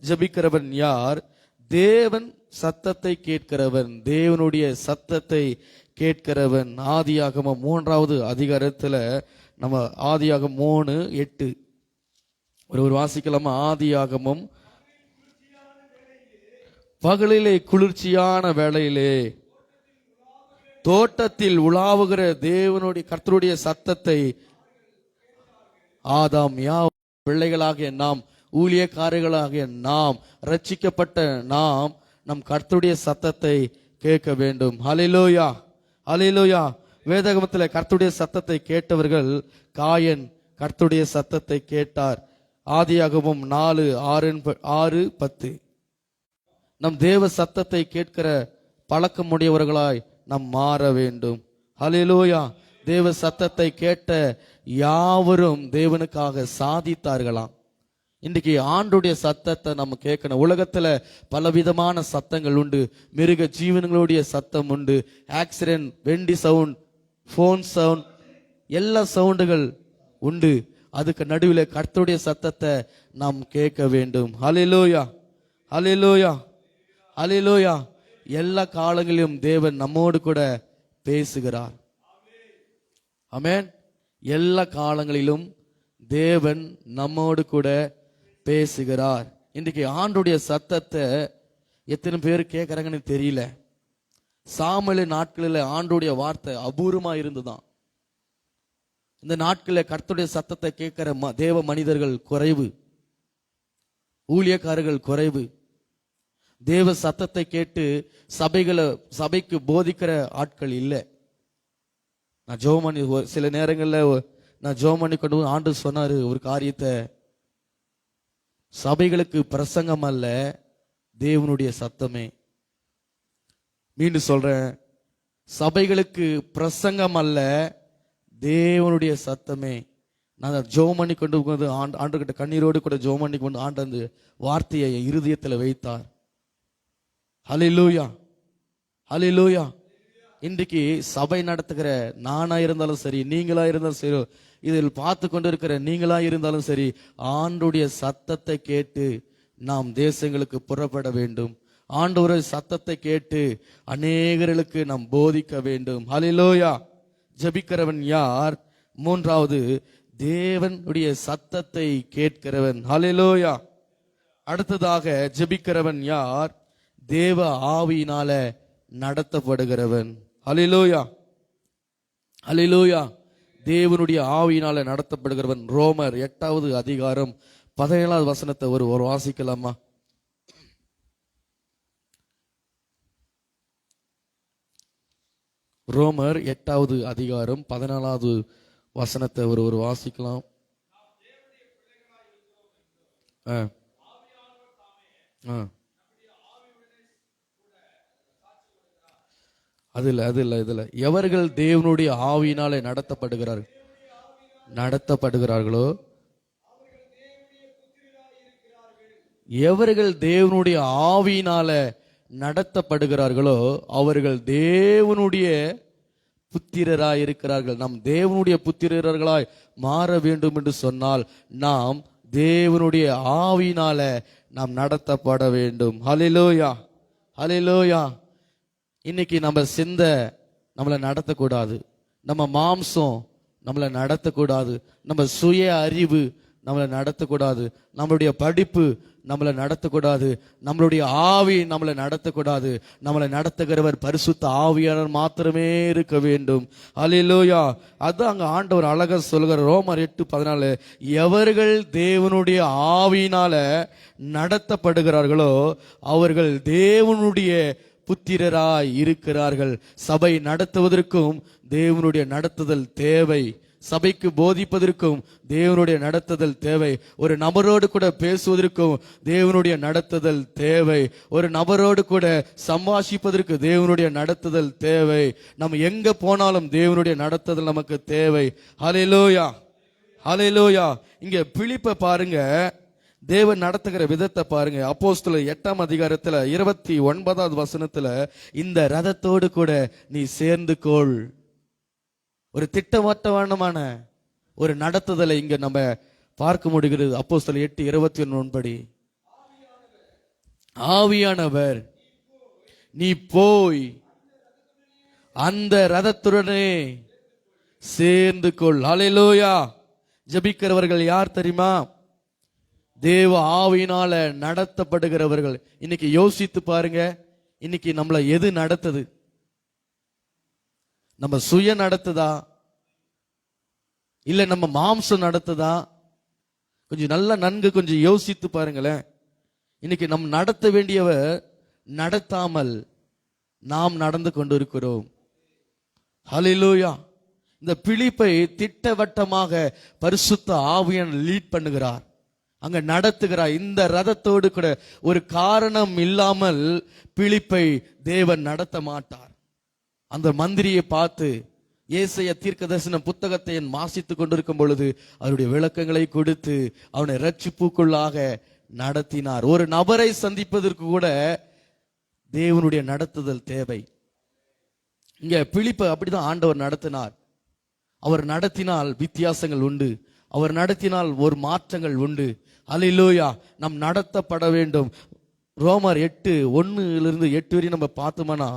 ஜெபிக்கிறவன் யார்? தேவன் சத்தத்தை கேட்கிறவன், தேவனுடைய சத்தத்தை கேட்கிறவன். ஆதியாகமம் 3வது அதிகாரத்துல நம்ம ஆதியாகமம் 3:8 ஒரு வாசிக்கலாமா? ஆதியாகமம், பகலிலே குளிர்ச்சியான வேளையிலே தோட்டத்தில் உலாவுகிற தேவனுடைய கர்த்தருடைய சத்தத்தை ஆதாம் பிள்ளைகளாகிய நாம், ஊழியக்காரர்களாகிய நாம், ரட்சிக்கப்பட்ட நாம் நம் கர்த்தருடைய சத்தத்தை கேட்க வேண்டும். ஹல்லேலூயா, ஹல்லேலூயா. வேதகமத்தில் கர்த்தருடைய சத்தத்தை கேட்டவர்கள், காயன் கர்த்தருடைய சத்தத்தை கேட்டார். ஆதியாகமம் 4:6-10. நம் தேவ சத்தத்தை கேட்கிற பழக்கமுடையவர்களாய் நாம் மாற வேண்டும். ஹல்லேலூயா. தேவ சத்தத்தை கேட்ட யாவரும் தேவனுக்காக சாதித்தார்களாம். இன்றைக்கு ஆண்டுடைய சத்தத்தை நம்ம கேட்கணும். உலகத்துல பலவிதமான சத்தங்கள் உண்டு. மிருக ஜீவன்களுடைய சத்தம் உண்டு, ஆக்சிடென்ட், வெண்டி சவுண்ட், போன் சவுண்ட், எல்லா சவுண்டுகள் உண்டு. அதுக்கு நடுவில் கர்த்தருடைய சத்தத்தை நாம் கேட்க வேண்டும். ஹல்லேலூயா, ஹல்லேலூயா, ஹல்லேலூயா. எல்லா காலங்களிலும் தேவன் நம்மோடு கூட பேசுகிறார். ஆமென். எல்லா காலங்களிலும் தேவன் நம்மோடு கூட பேசுகிறார். இன்றைக்கு ஆண்டுடைய சத்தத்தை எத்தனை பேர் கேட்கறாங்கன்னு தெரியல. சாமுவேல் நாட்களில் ஆண்டுடைய வார்த்தை அபூர்வமா இருந்துதான். இந்த நாட்களில் கர்த்தருடைய சத்தத்தை கேட்கிற தேவ மனிதர்கள் குறைவு, ஊழியக்காரர்கள் குறைவு. தேவ சத்தத்தை கேட்டு சபைக்கு போதிக்கிற ஆட்கள் இல்லை. நான் ஜோமணி சில நேரங்களில் நான் ஜோமணி கொண்டு ஆண்டு சொன்னாரு ஒரு காரியத்தை, சபைகளுக்கு பிரசங்கம் அல்ல தேவனுடைய சத்தமே. மீண்டும் சொல்றேன், சபைகளுக்கு பிரசங்கம் அல்ல தேவனுடைய சத்தமே. நான் ஜோமணி கொண்டு வந்து ஆண்டு கிட்ட கண்ணீரோடு கூட ஜோமணி கொண்டு ஆண்டு அந்த வார்த்தையை இருதயத்தில் வைத்தார். ஹல்லேலூயா, ஹல்லேலூயா. இன்றைக்கு சபை நடத்துகிற நானா இருந்தாலும் சரி, நீங்களா இருந்தாலும் சரி, இதில் பார்த்து கொண்டு இருக்கிற நீங்களா இருந்தாலும் சரி, ஆண்டுடைய சத்தத்தை கேட்டு நாம் தேசங்களுக்கு புறப்பட வேண்டும். ஆண்டவருடைய சத்தத்தை கேட்டு அநேகர்களுக்கு நாம் போதிக்க வேண்டும். ஹல்லேலூயா. ஜெபிக்கிறவன் யார்? மூன்றாவது, தேவனுடைய சத்தத்தை கேட்கிறவன். ஹல்லேலூயா. அடுத்ததாக ஜெபிக்கிறவன் யார்? தேவ ஆவியினால நடத்தப்படுகிறவன். ஹல்லேலூயா, ஹல்லேலூயா. தேவனுடைய ஆவியினால நடத்தப்படுகிறவன். ரோமர் 8வது அதிகாரம் 17வது வசனத்தை ஒரு வாசிக்கலாமா? ரோமர் 8வது அதிகாரம் 14வது வசனத்தை ஒரு வாசிக்கலாம். இதுல எவர்கள் தேவனுடைய ஆவியினாலே நடத்தப்படுகிறார்களோ எவர்கள் தேவனுடைய ஆவியினால நடத்தப்படுகிறார்களோ அவர்கள் தேவனுடைய புத்திரராய் இருக்கிறார்கள். நாம் தேவனுடைய புத்திரர்களாய் மாற வேண்டும் என்று சொன்னால் நாம் தேவனுடைய ஆவியினால நாம் நடத்தப்பட வேண்டும். ஹல்லேலூயா, ஹல்லேலூயா. இன்னைக்கு நம்ம சிந்தை நம்மளை நடத்தக்கூடாது, நம்ம மாம்சம் நம்மளை நடத்தக்கூடாது, நம்ம சுய அறிவு நம்மளை நடத்தக்கூடாது, நம்மளுடைய படிப்பு நம்மளை நடத்தக்கூடாது, நம்மளுடைய ஆவி நம்மளை நடத்தக்கூடாது. நம்மளை நடத்துகிறவர் பரிசுத்த ஆவியானவர் மாத்திரமே இருக்க வேண்டும். அல்லேலூயா. அதான் அங்க ஆண்டவர் அழகா சொல்கிற ரோமர் 8:14, எவர்கள் தேவனுடைய ஆவியினால நடத்தப்படுகிறார்களோ அவர்கள் தேவனுடைய புத்திரராய் இருக்கிறார்கள். சபை நடத்துவதற்கும் தேவனுடைய நடத்துதல் தேவை. சபைக்கு போதிப்பதற்கும் தேவனுடைய நடத்துதல் தேவை. ஒரு நபரோடு கூட பேசுவதற்கும் தேவனுடைய நடத்துதல் தேவை. ஒரு நபரோடு கூட சம்பாஷிப்பதற்கு தேவனுடைய நடத்துதல் தேவை. நம்ம எங்க போனாலும் தேவனுடைய நடத்துதல் நமக்கு தேவை. ஹல்லேலூயா, ஹல்லேலூயா. இங்க பிலிப்பை பாருங்க, தேவன் நடத்துகிற விதத்தை பாருங்க. அப்போஸ்தலர் 8ஆம் அதிகாரத்துல 29வது வசனத்துல, இந்த ரதத்தோடு கூட நீ சேர்ந்து கொள். ஒரு திட்டவட்டமான ஒரு நடத்துதலை இங்க நம்ம பார்க்க முடிகிறது. அப்போஸ்தலர் 8:21 படி, ஆவியானவர் நீ போய் அந்த ரதத்துடனே சேர்ந்து கொள். ஹல்லேலூயா. ஜெபிக்கிறவர்கள் யார் தெரியுமா? தேவ ஆவியினால நடத்தப்படுகிறவர்கள். இன்னைக்கு யோசித்து பாருங்க, இன்னைக்கு நம்மள எது நடத்துது? நம்ம சுய நடத்துதா இல்ல நம்ம மாம்சம் நடத்துதா? கொஞ்சம் நல்லா நன்கு கொஞ்சம் யோசித்து பாருங்களேன். இன்னைக்கு நம்ம நடத்த வேண்டியவர் நடத்தாமல் நாம் நடந்து கொண்டிருக்கிறோம். ஹல்லேலூயா. இந்த பிலிப்பை திட்டவட்டமாக பரிசுத்த ஆவியானவர் லீட் பண்ணுகிறார், அங்க நடத்துகிறார். இந்த ரதத்தோடு கூட ஒரு காரணம் இல்லாமல் பிலிப்பை தேவன் நடத்த மாட்டார். அந்த மந்திரியை பார்த்து ஏசாயா தீர்க்கதரிசன புத்தகத்தை வாசித்துக் கொண்டிருக்கும் பொழுது அவருடைய விளக்கங்களை கொடுத்து அவனை ரட்சிப்புக்குள்ளாக நடத்தினார். ஒரு நபரை சந்திப்பதற்கு கூட தேவனுடைய நடத்துதல் தேவை. இங்க பிலிப்பை அப்படிதான் ஆண்டவர் நடத்தினார். அவர் நடத்தினால் வித்தியாசங்கள் உண்டு, அவர் நடத்தினால் ஒரு மாற்றங்கள் உண்டு. அல்லேலூயா. நாம் நடத்தப்பட வேண்டும். ரோமர் 8:1-8 வரை நம்ம பார்த்தோம்னா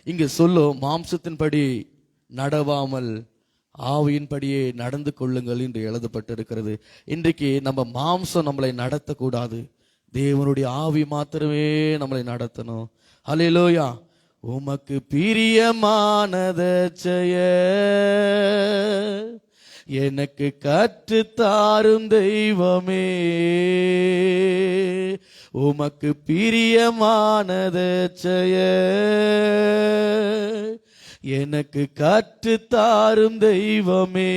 இங்க சொல்லும், மாம்சத்தின்படி நடவாமல் ஆவியின்படியே நடந்து கொள்ளுங்கள் என்று எழுதப்பட்டிருக்கிறது. இன்றைக்கு நம்ம மாம்சம் நம்மளை நடத்தக்கூடாது, தேவனுடைய ஆவி மாத்திரமே நம்மளை நடத்தணும். அல்லேலூயா. உமக்கு பிரியமானதை செய்ய எனக்கு கற்றுத்தாரும் தெய்வமே, உமக்கு பிரியமானதை செய்ய எனக்கு கற்றுத்தாரும் தெய்வமே,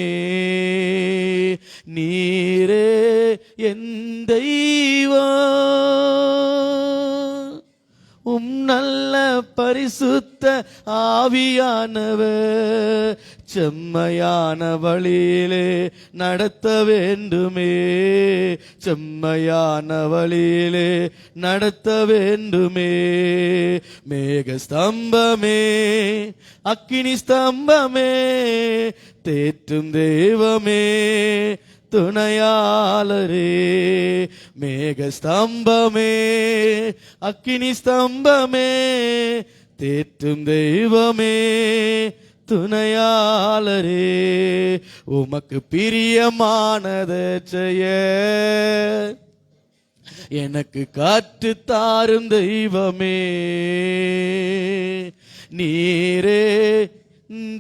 நீரே என் தெய்வம், உம் நல்ல பரிசுத்த ஆவியானவர் செம்மையான வழியிலே நடத்த வேண்டுமே, செம்மையான வழியிலே நடத்த வேண்டுமே. மேக ஸ்தம்பமே, அக்கினி ஸ்தம்பமே, தேற்றும் தெய்வமே, துணையாளரே, மேக ஸ்தம்பமே, அக்கினி ஸ்தம்பமே, தேற்றும் தெய்வமே, துணையாளரே, உமக்கு பிரியமானதை செய்ய எனக்கு கற்றுத்தாரும் தெய்வமே, நீரே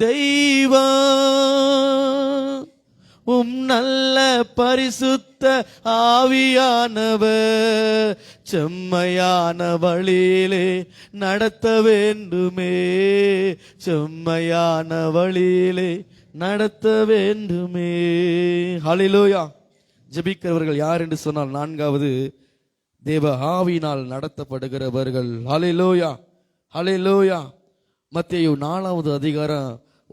தெய்வம், உம் நல்ல பரிசுத்த ஆவியானவர் செம்மையான வழியிலே நடத்த வேண்டுமே, செம்மையான வழியிலே நடத்த வேண்டுமே. ஹல்லேலூயா. ஜெபிக்கிறவர்கள் யார் என்று சொன்னால் 4வது தேவ ஆவியினால் நடத்தப்படுகிறவர்கள். ஹல்லேலூயா, ஹல்லேலூயா. மத்தேயு 4வது அதிகாரம்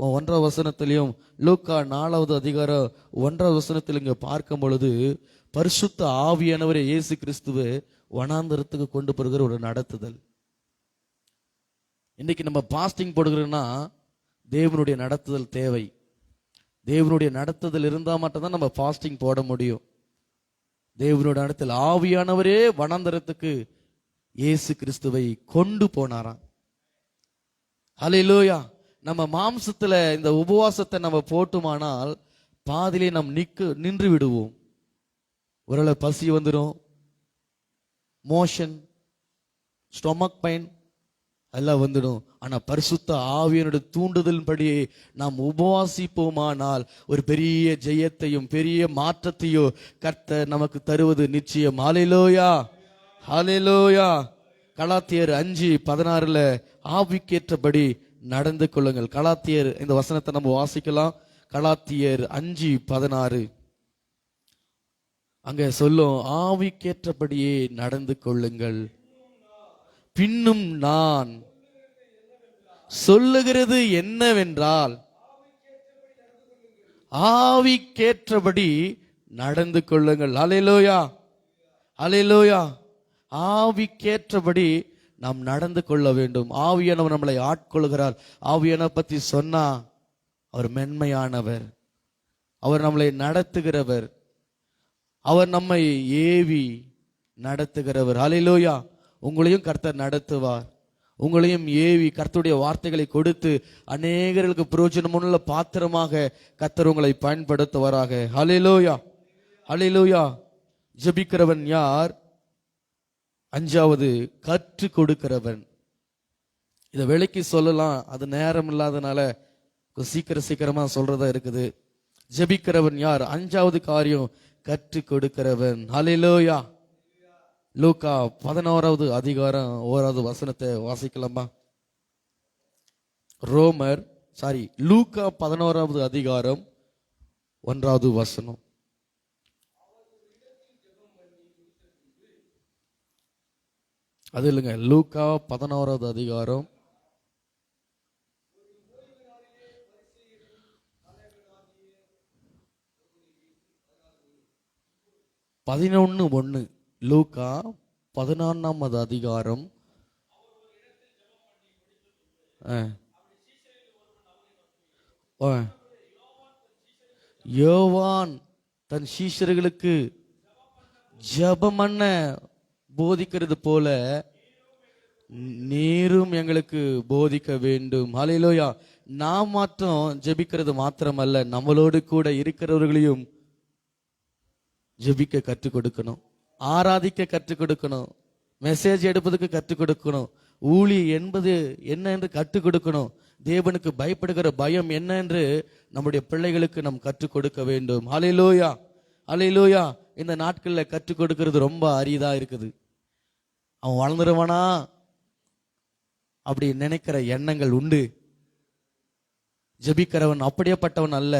1ஆம் வசனத்திலையும் லூக்கா 4வது அதிகாரம் 1ஆம் வசனத்தில் இங்க பார்க்கும் பொழுது பரிசுத்த ஆவியானவரே இயேசு கிறிஸ்துவை வனாந்தரத்துக்கு கொண்டு போகிற ஒரு நடத்துதல். இன்னைக்கு நம்ம பாஸ்டிங் போடுகிறோம்னா தேவனுடைய நடத்துதல் தேவை. தேவனுடைய நடத்துதல் இருந்தா மட்டும்தான் நம்ம பாஸ்டிங் போட முடியும். தேவனுடைய நடத்தல் ஆவியானவரே வனாந்தரத்துக்கு இயேசு கிறிஸ்துவை கொண்டு போனாராம். ஹல்லேலூயா. நம்ம மாம்சத்துல இந்த உபவாசத்தை நம்ம போட்டுமானால் பாதியிலே நாம் நின்று விடுவோம். ஒருவேளை பசி வந்துடும், மோஷன், ஸ்டொமக் பெயின் எல்லாம் வந்துடும். ஆனா பரிசுத்த ஆவியனுடைய தூண்டுதலின்படியே நாம் உபவாசிப்போமானால் ஒரு பெரிய ஜெயத்தையும் பெரிய மாற்றத்தையும் கர்த்தர் நமக்கு தருவது நிச்சயம். ஹல்லேலூயா, ஹல்லேலூயா. கலாத்தியர் 5:16 ஆவிக்கேற்றபடி நடந்து கொள்ளுங்கள். கலாத்தியர் இந்த வசனத்தை நம்ம வாசிக்கலாம். கலாத்தியர் 5:16 அங்க சொல்லும், ஆவிக்கேற்றபடியே நடந்து கொள்ளுங்கள். பின்னும் நான் சொல்லுகிறது என்னவென்றால் ஆவிக்கேற்றபடி நடந்து கொள்ளுங்கள். ஹல்லேலூயா, ஹல்லேலூயா. ஆவிக்கேற்றபடி நாம் நடந்து கொள்ள வேண்டும். ஆவியானவர் நம்மளை ஆட்கொள்கிறார். ஆவியானவர் பத்தி சொன்னா அவர் மென்மையானவர், அவர் நம்மளை நடத்துகிறவர், அவர் நம்மை ஏவி நடத்துகிறவர். ஹல்லேலூயா. உங்களையும் கர்த்தர் நடத்துவார். உங்களையும் ஏவி கர்த்தருடைய வார்த்தைகளை கொடுத்து அநேகர்களுக்கு பிரயோஜனமுள்ள பாத்திரமாக கர்த்தர் உங்களை பயன்படுத்துவாராக. ஹல்லேலூயா, ஹல்லேலூயா. ஜெபிக்கிறவன் யார்? 5வது கற்றுக் கொடுக்கிறவன். இதை விலைக்கு சொல்லலாம், அது நேரம் இல்லாதனால சீக்கிரமா சொல்றதா இருக்குது. ஜெபிக்கிறவன் யார்? 5வது காரியம் கற்றுக் கொடுக்கிறவன். ஹல்லேலூயா. லூக்கா 11வது அதிகாரம் 1வது வசனத்தை வாசிக்கலாமா? லூக்கா 11வது அதிகாரம் 1வது வசனம். அது இல்லைங்க, லூக்கா 11வது அதிகாரம் 11:1. லூக்கா 11வது அதிகாரம் யோவான் தன் சீஷர்களுக்கு ஜெபம் பண்ண போதிக்கிறது போல நீரும் எங்களுக்கு போதிக்க வேண்டும். ஹல்லேலூயா. நாம் மாத்திரம் ஜெபிக்கிறது மாத்திரமல்ல, நம்மளோடு கூட இருக்கிறவர்களையும் ஜெபிக்க கற்றுக் கொடுக்கணும், ஆராதிக்க கற்றுக் கொடுக்கணும், மெசேஜ் எடுப்பதற்கு கற்றுக் கொடுக்கணும், ஊழி என்பது என்ன என்று கற்றுக் கொடுக்கணும், தேவனுக்கு பயப்படுகிற பயம் என்ன என்று நம்முடைய பிள்ளைகளுக்கு நாம் கற்றுக் கொடுக்க வேண்டும். ஹல்லேலூயா, ஹல்லேலூயா. இந்த நாட்களில் கற்றுக் கொடுக்கிறது ரொம்ப அரிதா இருக்குது. அவன் வளர்ந்துருவானா அப்படி நினைக்கிற எண்ணங்கள் உண்டு. ஜெபிக்கிறவன் அப்படியேப்பட்டவன் அல்ல.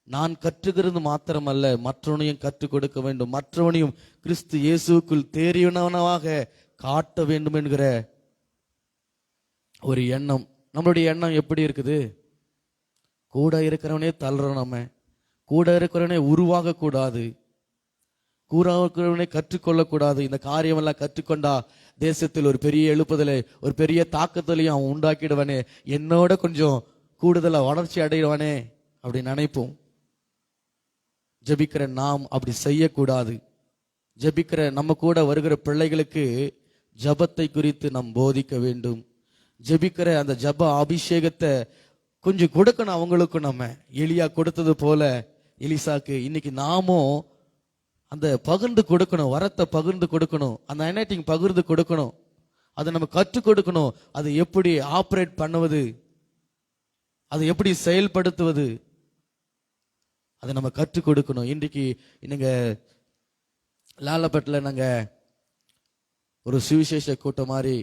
நான் கற்றுக்கிறது மாத்திரமல்ல, மற்றவனையும் கற்றுக் கொடுக்க வேண்டும், மற்றவனையும் கிறிஸ்து இயேசுக்குள் தேறியவனாக காட்ட வேண்டும் என்கிற ஒரு எண்ணம். நம்மளுடைய எண்ணம் எப்படி இருக்குது? கூட இருக்கிறவனே தள்ளுறோம், நம்ம கூட இருக்கிறவனே உருவாக கூடாது, கூட இருக்கிறவனே கற்றுக்கொள்ளக்கூடாது. இந்த காரியமெல்லாம் கற்றுக்கொண்டா தேசத்தில் ஒரு பெரிய எழுப்புதலை, ஒரு பெரிய தாக்கத்திலையும் அவன் உண்டாக்கிடுவானே, என்னோட கொஞ்சம் கூடுதலா வளர்ச்சி அடைவானே அப்படி நினைப்போம். ஜெபிக்கிற நாம் அப்படி செய்யக்கூடாது. ஜெபிக்கிற நம்ம கூட வருகிற பிள்ளைகளுக்கு ஜபத்தை குறித்து நாம் போதிக்க வேண்டும். ஜெபிக்கிற அந்த ஜப அபிஷேகத்தை கொஞ்சம் கொடுக்கணும் அவங்களுக்கும். நம்ம எலியா கொடுத்தது போல எலிசாக்கு இன்னைக்கு நாமும் அந்த பகிர்ந்து கொடுக்கணும், வரத்தை பகிர்ந்து கொடுக்கணும், அந்த அனைட்டிங் பகிர்ந்து கொடுக்கணும், அதை நம்ம கற்றுக் கொடுக்கணும். அதை எப்படி ஆப்ரேட் பண்ணுவது, அதை எப்படி செயல்படுத்துவது, அதை நம்ம கற்றுக் கொடுக்கணும். இன்றைக்கு நீங்க லாலப்பட்டில் நாங்க ஒரு சுவிசேஷ கூட்டம் மாதிரி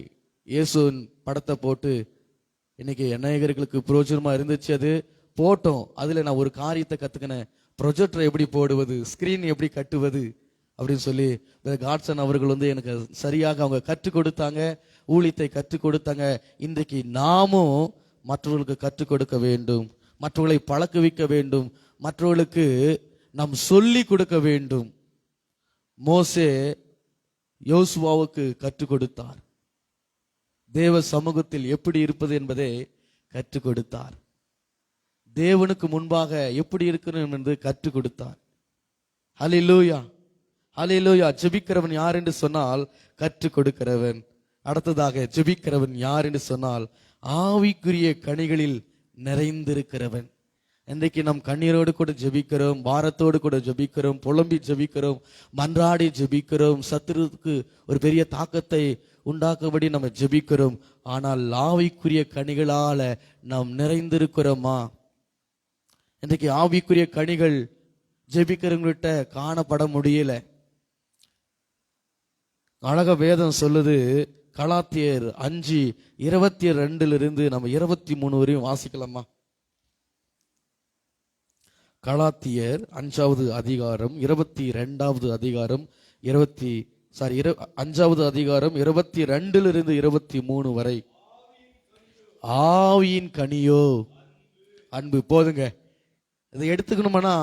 இயேசுவின் படத்தை போட்டு இன்னைக்கு அநேகர்களுக்கு பிரயோஜனமா இருந்துச்சு. அது போட்டோம். அதுல நான் ஒரு காரியத்தை கத்துக்கினேன். ப்ரொஜெக்டர் எப்படி போடுவது, ஸ்கிரீன் எப்படி கட்டுவது, அப்படின்னு சொல்லி காட்சன் அவர்கள் எனக்கு சரியாக அவங்க கற்றுக் கொடுத்தாங்க, ஊழியத்தை கற்றுக் கொடுத்தாங்க. இன்றைக்கு நாமும் மற்றவர்களுக்கு கற்றுக் கொடுக்க வேண்டும், மற்றவர்களை பழக்குவிக்க வேண்டும், மற்றவர்களுக்கு நாம் சொல்லி கொடுக்க வேண்டும். மோசே யோசுவாவுக்கு கற்றுக் கொடுத்தார், தேவ சமூகத்தில் எப்படி இருப்பது என்பதை கற்றுக் கொடுத்தார், தேவனுக்கு முன்பாக எப்படி இருக்கணும் என்று கற்றுக் கொடுத்தார். ஹல்லேலூயா, ஹல்லேலூயா. ஜெபிக்கிறவன் யார் என்று சொன்னால் கற்றுக் கொடுக்கிறவன். அடுத்ததாக ஜெபிக்கிறவன் யார் என்று சொன்னால் ஆவிக்குரிய கனிகளில் நிறைந்திருக்கிறவன். இன்றைக்கு நாம் கண்ணீரோடு கூட ஜெபிக்கிறோம், பாரத்தோடு கூட ஜெபிக்கிறோம், புலம்பி ஜெபிக்கிறோம், மன்றாடி ஜெபிக்கிறோம், சத்துருக்கு ஒரு பெரிய தாக்கத்தை உண்டாக்கும்படி நம்ம ஜெபிக்கிறோம். ஆனால் ஆவிக்குரிய கனிகளால நாம் நிறைந்திருக்கிறோமா? இன்றைக்கு ஆவிக்குரிய கனிகள் ஜெபிக்கிறவங்கிட்ட காணப்பட முடியல. அழக வேதம் சொல்லுது, கலாத்தியர் 5:22 நம்ம 23 வரையும் வாசிக்கலாமா? கலாத்தியர் 5வது அதிகாரம் 22வது அதிகாரம் 5வது அதிகாரம் 22 23 வரை. ஆவியின் கனியோ அன்பு. போதுங்க, இதை எடுத்துக்கணும்னா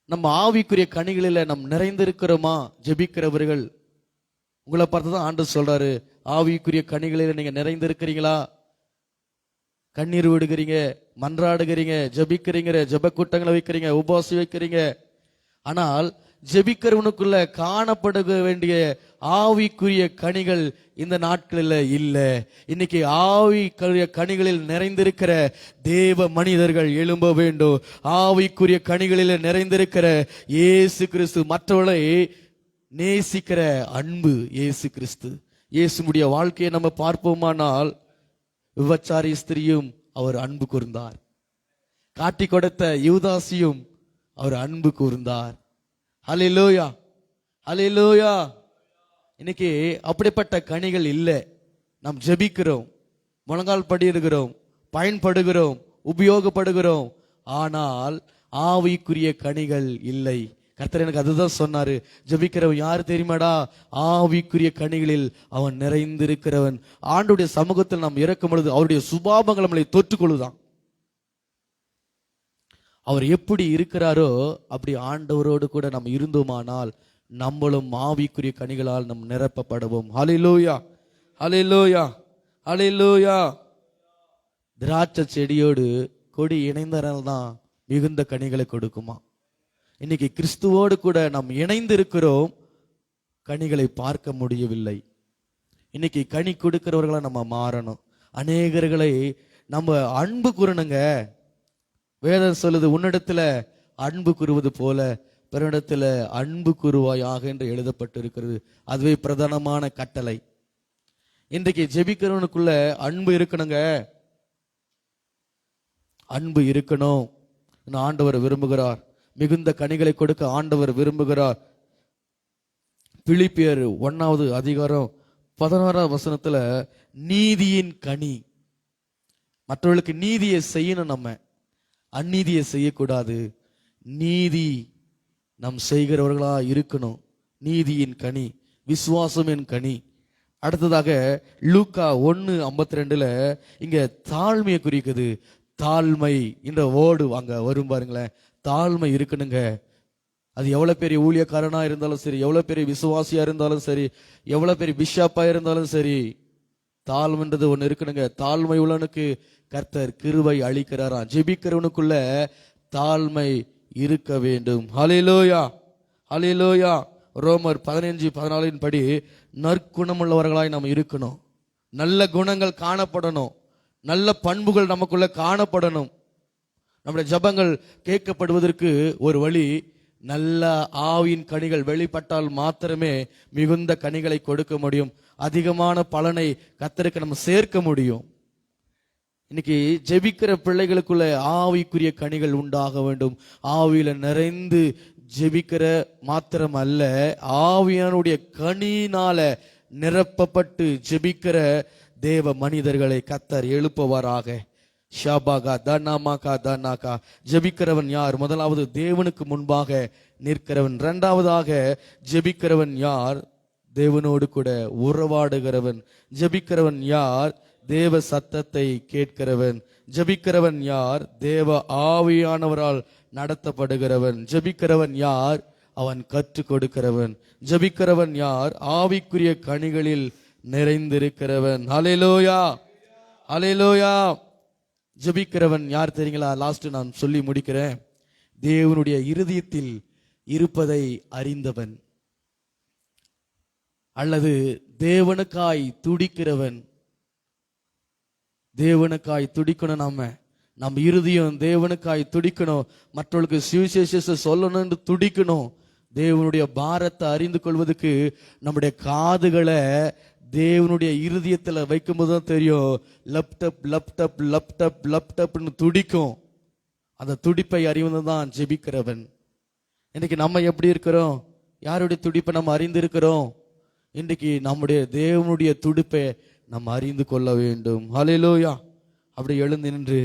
நம்ம ஆவிக்குரிய கனிகளில நம் நிறைந்திருக்கிறோமா? ஜெபிக்கிறவர்கள் உங்களை பார்த்து தான் ஆண்டவர் சொல்றாரு, ஆவிக்குரிய கனிகளில நீங்க நிறைந்திருக்கிறீங்களா? கண்ணீர் விடுகிறீங்க, மன்றாடுகிறீங்க, ஜெபிக்கிறீங்க, ஜெப கூட்டங்களை வைக்கிறீங்க, உபவாசி வைக்கிறீங்க. ஆனால் ஜெபிக்கிறவனுக்குள்ள காணப்பட வேண்டிய ஆவிக்குரிய கனிகள் இந்த நாட்களில் இல்ல. இன்னைக்கு ஆவிக்குரிய கனிகளில் நிறைந்திருக்கிற தேவ மனிதர்கள் எழும்ப வேண்டும். ஆவிக்குரிய கனிகளில் நிறைந்திருக்கிற இயேசு கிறிஸ்து, மற்றவர்களை நேசிக்கிற அன்பு இயேசு கிறிஸ்து. இயேசுடைய வாழ்க்கையை நம்ம பார்ப்போமானால் விபச்சாரி ஸ்திரியும் அவர் அன்பு கூர்ந்தார், காட்டி கொடுத்த யூதாசியும் அவர் அன்பு கூர்ந்தார். ஹல்லேலூயா, ஹல்லேலூயா. இன்னைக்கு அப்படிப்பட்ட கனிகள் இல்லை. நாம் ஜெபிக்கிறோம், முழங்கால் படியிடுகிறோம், பயன்படுகிறோம், உபயோகப்படுகிறோம், ஆனால் ஆவிக்குரிய கனிகள் இல்லை. கர்த்தர் எனக்கு அதுதான் சொன்னாரு, ஜெபிக்கிறவன் யாரு தெரியுமாடா? ஆவிக்குரிய கனிகளில் அவன் நிறைந்திருக்கிறவன். ஆண்டுடைய சமூகத்தில் நாம் இறக்கும் பொழுது அவருடைய சுபாவங்கள் நம்மளை தொற்றுக்கொள்ளுதான். அவர் எப்படி இருக்கிறாரோ அப்படி ஆண்டவரோடு கூட நாம் இருந்தோமானால் நம்மளும் ஆவிக்குரிய கனிகளால் நம் நிரப்பப்படுவோம். ஹல்லேலூயா, ஹல்லேலூயா, ஹல்லேலூயா. திராட்சை செடியோடு கொடி இணைந்தனால்தான் மிகுந்த கனிகளை கொடுக்குமா? இன்னைக்கு கிறிஸ்துவோடு கூட நாம் இணைந்து இருக்கிறோம், கனிகளை பார்க்க முடியவில்லை. இன்னைக்கு கனி கொடுக்கிறவர்களை நம்ம மாறணும். அநேகர்களை நம்ம அன்பு கூறணுங்க. வேதம் சொல்லுது, உன்னிடத்துல அன்பு கூறுவது போல பிறனிடத்துல அன்பு கூறுவாயாக என்று எழுதப்பட்டு இருக்கிறது. அதுவே பிரதானமான கட்டளை. இன்றைக்கு ஜெபிக்கிறவனுக்குள்ள அன்பு இருக்கணுங்க, அன்பு இருக்கணும். ஆண்டவர் விரும்புகிறார், மிகுந்த கனிகளை கொடுக்க ஆண்டவர் விரும்புகிறார். பிலிப்பியர் 1வது அதிகாரம் 16வது வசனத்துல நீதியின் கனி. மற்றவர்களுக்கு நீதியை செய்யணும், நம்ம அநீதியை செய்யக்கூடாது. நீதி நாம் செய்கிறவர்களா இருக்கணும். நீதியின் கனி, விசுவாசமின் கனி. அடுத்ததாக லூக்கா 1:52 இங்க தாழ்மையை குறிக்குது. தாழ்மை என்ற வேர்டு அங்க வரும் பாருங்களேன். தாழ்மை இருக்கணுங்க. அது எவ்வளவு பெரிய ஊழியக்காரனா இருந்தாலும் சரி, எவ்வளவு பெரிய விசுவாசியா இருந்தாலும் சரி, எவ்வளவு பெரிய பிஷப்பா இருந்தாலும் சரி, தாழ்மைன்றது ஒண்ணு இருக்கணுங்க. தாழ்மை உள்ளவனுக்கு கர்த்தர் கிருபை அளிக்கிறாராம். ஜெபிக்கிறவனுக்குள்ள தாழ்மை இருக்க வேண்டும். ஹல்லேலூயா, ஹல்லேலூயா. ரோமர் 15:14 படி நற்குணமுள்ளவர்களாய் நாம் இருக்கணும். நல்ல குணங்கள் காணப்படணும், நல்ல பண்புகள் நமக்குள்ள காணப்படணும். நம்முடைய ஜபங்கள் கேட்கப்படுவதற்கு ஒரு வழி, நல்ல ஆவியின் கனிகள் வெளிப்பட்டால் மாத்திரமே மிகுந்த கனிகளை கொடுக்க முடியும். அதிகமான பலனை கர்த்தருக்கு நம்ம சேர்க்க முடியும். இன்னைக்கு ஜெபிக்கிற பிள்ளைகளுக்குள்ள ஆவிக்குரிய கனிகள் உண்டாக வேண்டும். ஆவியில நிறைந்து ஜெபிக்கிற மாத்திரம் அல்ல, ஆவியானுடைய கனியினால நிரப்பப்பட்டு ஜெபிக்கிற தேவ மனிதர்களை கர்த்தர் எழுப்புவாராக. ஷாபாகா தனாமாகா தனாகா. ஜெபிக்கிறவன் யார்? முதலாவது தேவனுக்கு முன்பாக நிற்கிறவன். இரண்டாவதாக ஜெபிக்கிறவன் யார்? தேவனோடு கூட உறவாடுகிறவன். ஜெபிக்கிறவன் யார்? தேவ சத்தத்தை கேட்கிறவன். ஜெபிக்கிறவன் யார்? தேவ ஆவியானவரால் நடத்தப்படுகிறவன். ஜெபிக்கிறவன் யார்? அவன் கற்றுக் கொடுக்கிறவன். ஜெபிக்கிறவன் யார்? ஆவிக்குரிய கனிகளில் நிறைந்திருக்கிறவன். ஹல்லேலூயா, ஹல்லேலூயா. ஜெபிக்கிறவன் யார் தெரியுங்களா? லாஸ்ட் நான் சொல்லி முடிக்கிறேன். தேவனுடைய இருதயத்தில் இருப்பதை அறிந்தவன், அல்லது தேவனுக்காய் துடிக்கிறவன். தேவனுக்காய் துடிக்கணும். நம்ம இருதயம் தேவனுக்காய் துடிக்கணும். மற்றவர்களுக்கு சுவிசேஷத்தை சொல்லணும்னு துடிக்கணும். தேவனுடைய பாரத்தை அறிந்து கொள்வதற்கு நம்முடைய காதுகளை தேவனுடைய இருதயத்துல வைக்கும்போது தான் தெரியும். லப்டப் லப்டப் லப்டப் லப்டப்னு துடிக்கும். அந்த துடிப்பை அறிவது தான் ஜெபிக்கிறவன். இன்னைக்கு நம்ம எப்படி இருக்கிறோம்? யாருடைய துடிப்பை நம்ம அறிந்து இருக்கிறோம்? இன்றைக்கு நம்முடைய தேவனுடைய துடிப்பை நம்ம அறிந்து கொள்ள வேண்டும். ஹல்லேலூயா. அப்படி எழுந்து நின்று,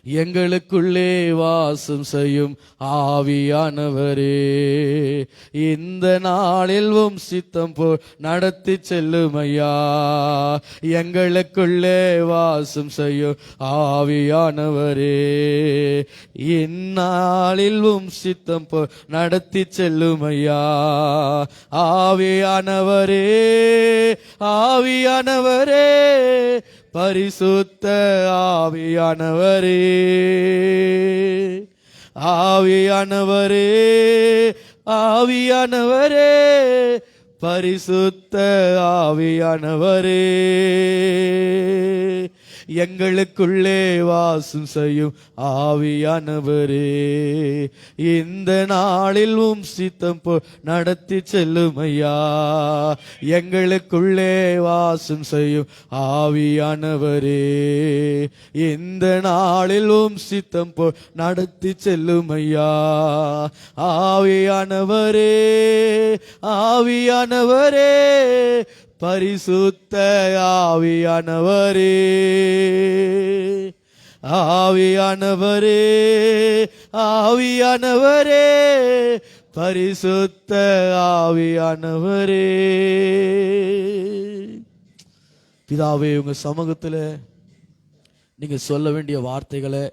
எங்களுக்குள்ளே வாசம் செய்யும் ஆவியானவரே, இந்த நாளில் உம் சித்தம் போல் நடத்தி செல்லும் ஐயா. எங்களுக்குள்ளே வாசம் செய்யும் ஆவியானவரே, இந்நாளில் உம் சித்தம் போல் நடத்தி செல்லும் ஐயா. ஆவியானவரே, ஆவியானவரே, பரிசுத்த ஆவியானவரே, ஆவியானவரே, ஆவியானவரே, பரிசுத்த ஆவியானவரே, எங்களுக்குள்ளே வாசம் செய்யும் ஆவியானவரே, இந்த நாளில் உம் சித்தம் போல் நடத்தி செல்லும் ஐயா. எங்களுக்குள்ளே வாசம் செய்யும் ஆவியானவரே, இந்த நாளில் உம் சித்தம் போல் நடத்தி செல்லும் ஐயா. ஆவியானவரே, ஆவியானவரே, பரிசுத்த ஆவியானவரே, ஆவியானவரே, ஆவியானவரே, பரிசுத்த ஆவியானவரே. பிதாவே, உங்க சமூகத்துல நீங்க சொல்ல வேண்டிய வார்த்தைகளை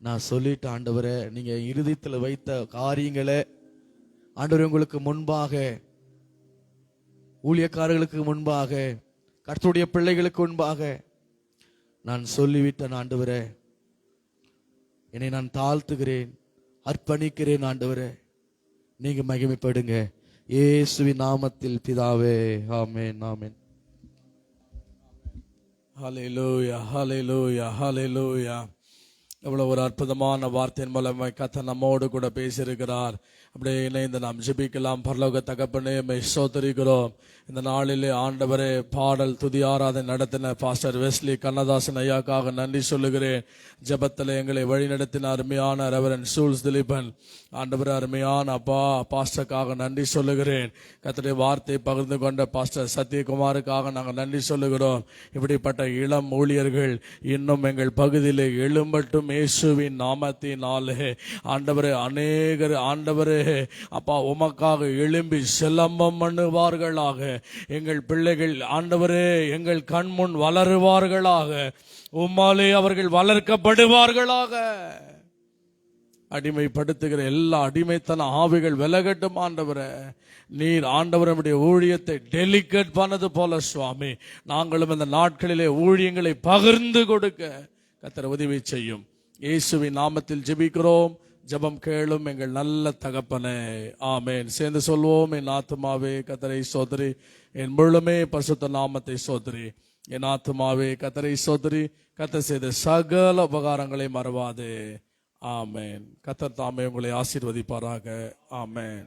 நான் சொல்லிட்டு ஆண்டவரே, நீங்க இருதயத்துல வைத்த காரியங்களை ஆண்டவரே உங்களுக்கு முன்பாக, ஊழியக்காரர்களுக்கு முன்பாக, கர்த்தருடைய பிள்ளைகளுக்கு முன்பாக நான் சொல்லிவிட்டேன் ஆண்டவரே. என்னை நான் தாழ்த்துகிறேன், அர்ப்பணிக்கிறேன் ஆண்டவரே. நீங்க மகிமைப்படுங்க. இயேசுவின் நாமத்தில் பிதாவே, ஆமென், ஆமென். ஹல்லேலூயா, ஹல்லேலூயா, ஹல்லேலூயா. எவ்வளவு ஒரு அற்புதமான வார்த்தையின் மூலமாய் கர்த்தர் நம்மோடு கூட பேசியிருக்கிறார். அப்படியே இணைந்து நாம் ஜெபிக்கலாம். பரலோக தகப்பனே, மை ஸ்தோத்திரிக்கிறோம். இந்த நாளிலே ஆண்டவரே, பாடல் துதி ஆராதனை நடத்தின பாஸ்டர் வெஸ்லி கண்ணதாசன் ஐயாக்காக நன்றி சொல்லுகிறேன். ஜெபத்தில் எங்களை வழிநடத்தின அருமையான ரெவரண்ட் சூல்ஸ் திலீபன் ஆண்டவரே, அருமையான அப்பா பாஸ்டருக்காக நன்றி சொல்லுகிறேன். கர்த்தருடைய வார்த்தை பகிர்ந்து கொண்ட பாஸ்டர் சத்யகுமாருக்காக நாங்கள் நன்றி சொல்லுகிறோம். இப்படிப்பட்ட இளம் ஊழியர்கள் இன்னும் எங்கள் பகுதியிலே எழும்பட்டும் இயேசுவின் நாமத்தினாலே. ஆண்டவரே, அநேகர் ஆண்டவரே அப்பா உமக்காக எழும்பி சிலம்பம் பண்ணுவார்களாக. எங்கள் பிள்ளைகள் ஆண்டவரே எங்கள் கண்முன் வளருவார்களாக. உம்மாலே அவர்கள் வளர்க்கப்படுவார்களாக. அடிமைப்படுத்துகிற எல்லா அடிமைத்தன ஆவிகள் விலகட்டும் ஆண்டவரே. நீர் ஆண்டவருடைய ஊழியத்தை டெலிகேட் பண்ணது போல சுவாமி, நாங்களும் இந்த நாட்களிலே ஊழியங்களை பகிர்ந்து கொடுக்க கர்த்தர் உதவி செய்யும். இயேசுவின் நாமத்தில் ஜெபிக்கிறோம். ஜெபம் கேளும் எங்கள் நல்ல தகப்பனே, ஆமென். சேர்ந்து சொல்வோம். என் ஆத்துமாவே கர்த்தரை ஸ்தோத்திரி, என் முழுமே பரிசுத்த நாமத்தை ஸ்தோத்திரி. என் ஆத்துமாவே கர்த்தரை ஸ்தோத்திரி, கர்த்தர் செய்த சகல உபகாரங்களை மறவாதே. ஆமென். கர்த்தர் தாமே உங்களை ஆசீர்வதிப்பாராக. ஆமென்.